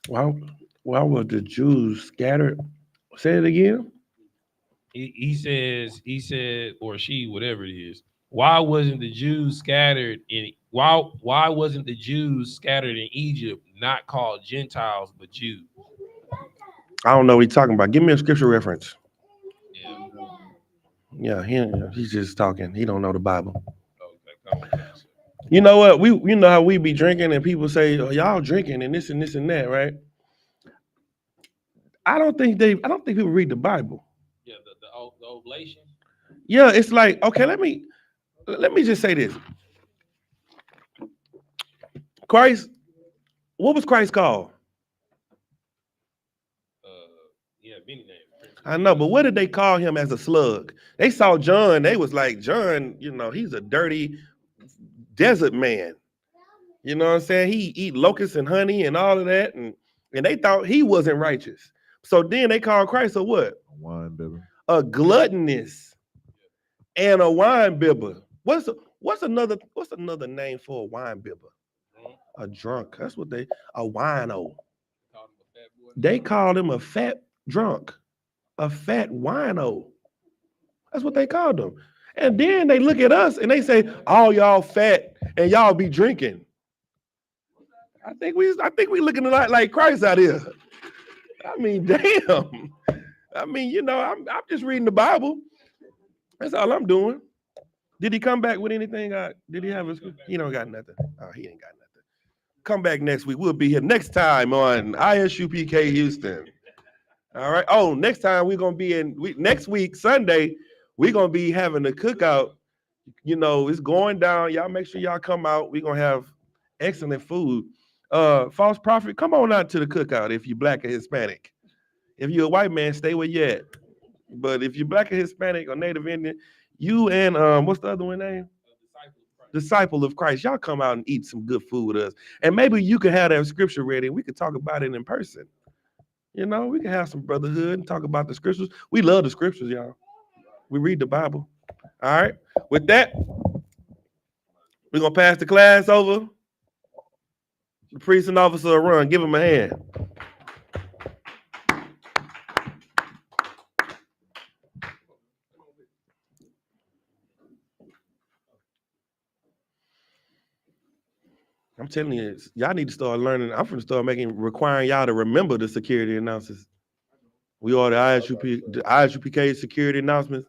Why were the Jews scattered? Say it again. He said, or she, whatever it is. Why wasn't the Jews scattered in why wasn't the Jews scattered in Egypt not called Gentiles but Jews? I don't know what he's talking about. Give me a scripture reference. Yeah. Yeah, he's just talking. He don't know the Bible. Okay, come on. You know what? You know how we be drinking and people say, "Oh, y'all drinking and this and this and that," right? I don't think people read the Bible. Yeah, the oblation. Yeah, it's like, okay, let me just say this. Christ, what was Christ called? Yeah, many names. I know, but what did they call him as a slug? They saw John, they was like, John, he's a dirty desert man. You know what I'm saying? He eat locusts and honey and all of that, and they thought he wasn't righteous. So then they called Christ a what? A wine bibber. A gluttonous and a wine bibber. What's another name for a wine bibber? A drunk. That's what a wino. They called him a fat drunk, a fat wino. That's what they called him. And then they look at us and they say, "All y'all fat and y'all be drinking." I think we looking a lot like Christ out here. I mean, damn. I mean, I'm just reading the Bible. That's all I'm doing. Did he come back with anything? Did he have a? He don't got nothing. Oh, he ain't got nothing. Come back next week. We'll be here next time on I.S.U.P.K. Houston. All right. Oh, next time we're gonna be next week Sunday. We're gonna be having a cookout. It's going down. Y'all make sure y'all come out. We're gonna have excellent food. False prophet, come on out to the cookout if you're black or Hispanic. If you're a white man, stay where you at. But if you're black or Hispanic or Native Indian, you and what's the other one name? Disciple of Christ. Y'all come out and eat some good food with us. And maybe you can have that scripture ready and we could talk about it in person. We can have some brotherhood and talk about the scriptures. We love the scriptures, y'all. We read the Bible. All right. With that, we're going to pass the class over. The priest and officer will run. Give him a hand. I'm telling you, y'all need to start learning. I'm going to start requiring y'all to remember the security announcements. We are the I.S.U.P.K. security announcements.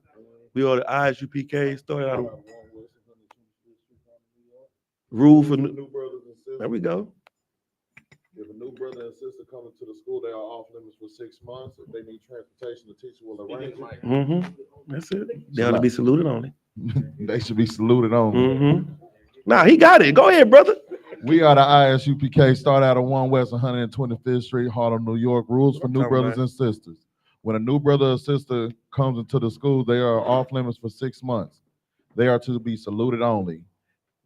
We are the I.S.U.P.K. started out of rule for new brothers and sisters. There we go. If a new brother and sister come into the school, they are off limits for 6 months. If they need transportation, the teacher will arrange it. Mm-hmm. That's it. They ought to be saluted only. They should be saluted only. Mm-hmm. Nah, he got it. Go ahead, brother. We are the I.S.U.P.K. Start out of 1 West 125th Street, Harlem, New York. Rules for new brothers and sisters. When a new brother or sister comes into the school, they are off limits for 6 months. They are to be saluted only.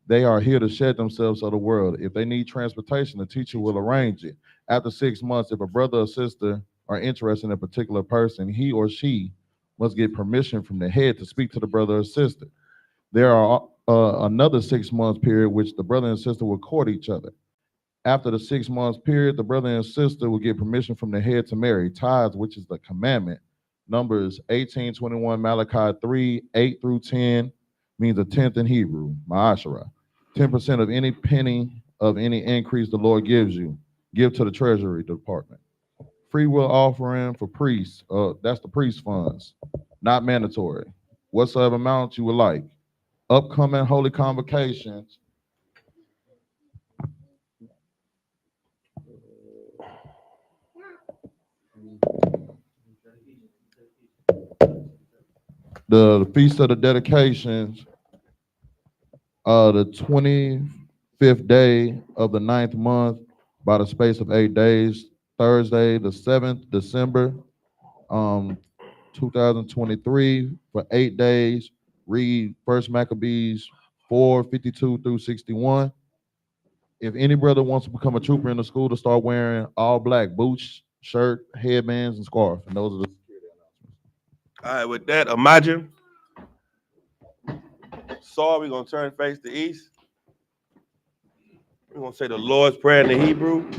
They are here to shed themselves of the world. If they need transportation, the teacher will arrange it. After 6 months, if a brother or sister are interested in a particular person, he or she must get permission from the head to speak to the brother or sister. There are another 6 months period which the brother and sister will court each other. After the 6 months period, the brother and sister will get permission from the head to marry. Tithes, which is the commandment. Numbers 18:21, Malachi 3:8-10 means a tenth in Hebrew, ma'ashara. 10% of any penny of any increase the Lord gives you, give to the treasury department. Free will offering for priests, that's the priest funds, not mandatory. Whatsoever amount you would like. Upcoming holy convocations. The Feast of the Dedications, the 25th day of the 9th month by the space of 8 days, Thursday, the 7th December, 2023, for 8 days. Read 1 Maccabees 4:52-61. If any brother wants to become a trooper in the school, to start wearing all black boots, shirt, headbands, and scarf. And those are the security announcements. All right, with that, imagine. Saul, we're going to turn face to east. We're gonna say the Lord's Prayer in the Hebrew.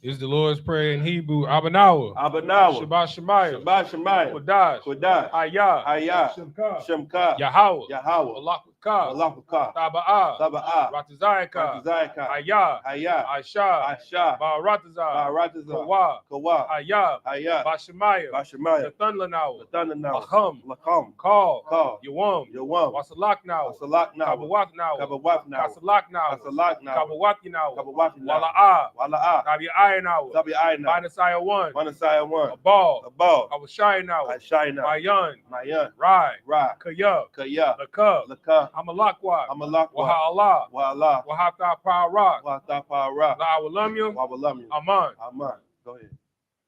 Is the Lord's Prayer in Hebrew. Abanawa. Abanawa. Shabbat Shemayah. Shabbat Shemayah. Kodash. Kodash. Hayah. Hayah. Shemka. Shemka. Yahweh. Yahweh. Alakukah. Malakukah. Taba'ah. Taba'ah. Ratazayaka. Ratazayaka. Hayah. Hayah. Aisha. Aisha. Ba'aratazah. Ba'aratazah. Kawa. Kawa. Hayah. Hayah. Bashemaya. Bashemaya. Nathunlanawa. Nathunlanawa. Lacham. Lacham. Call. Call. Yawam. Yawam. Wasalaknawa. Wasalaknawa. Kabawatnawa. Kabawatnawa. Kasalaknawa. Kasalaknawa. Kabawatinawa. Kabawatnawa. Wala'ah. Wala'ah. Tabi'ayanawa. Tabi'ayanawa. Banasaya 1. Manasaya 1. Abal. Abal. Kawashayanawa. Ashayna. Mayan. Mayan. Rai. Ra. Kaya. Kaya. Laka. Laka. Amalakwa. Amalakwa. Wahala. Wa'ala. Wahata Parak. Wa'atapara. La'awalamyam. Wa'awalamyam. Aman. Aman. Go ahead.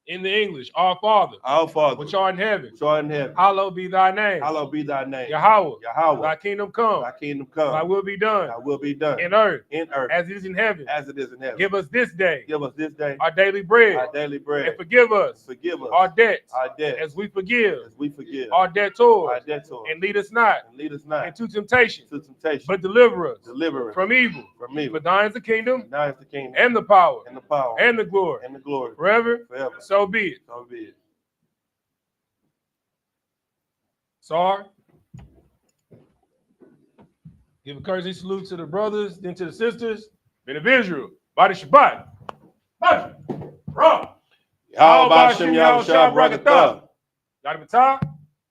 In the English, Our Father, Our Father, which art in heaven, which art in heaven, hallowed be thy name. hallowed be thy name. Yahweh. Yahweh. Thy kingdom come. Thy kingdom come. Thy will be done. Thy will be done. In earth. As As it is in heaven. it is in heaven. Give us this day. Give us this day Our daily bread. our daily bread. And forgive us. Forgive us Our debts. our debts As we forgive. as we forgive Our debtors. our debtors. And lead us not And lead us not into temptation. into temptation, But deliver us deliver us from evil. from evil. For thine is the kingdom. Thine is the kingdom And the power. and the power And the glory. and the glory Forever. forever. So be it. So be it. Sar. Give a courtesy salute to the brothers, then to the sisters. Men of Israel. Body Shabbat. Body. Ra. Yahweh Shem Yahushua Barakatah. Yadi Batah.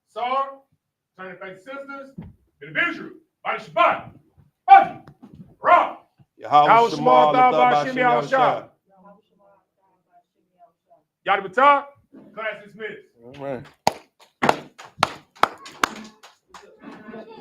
Sar. Turn to face sisters. Men of Israel. Body Shabbat. Body. Ra. Yahweh Shema Allah Shem Yahushua. Yadi Batah. Class dismissed. All right.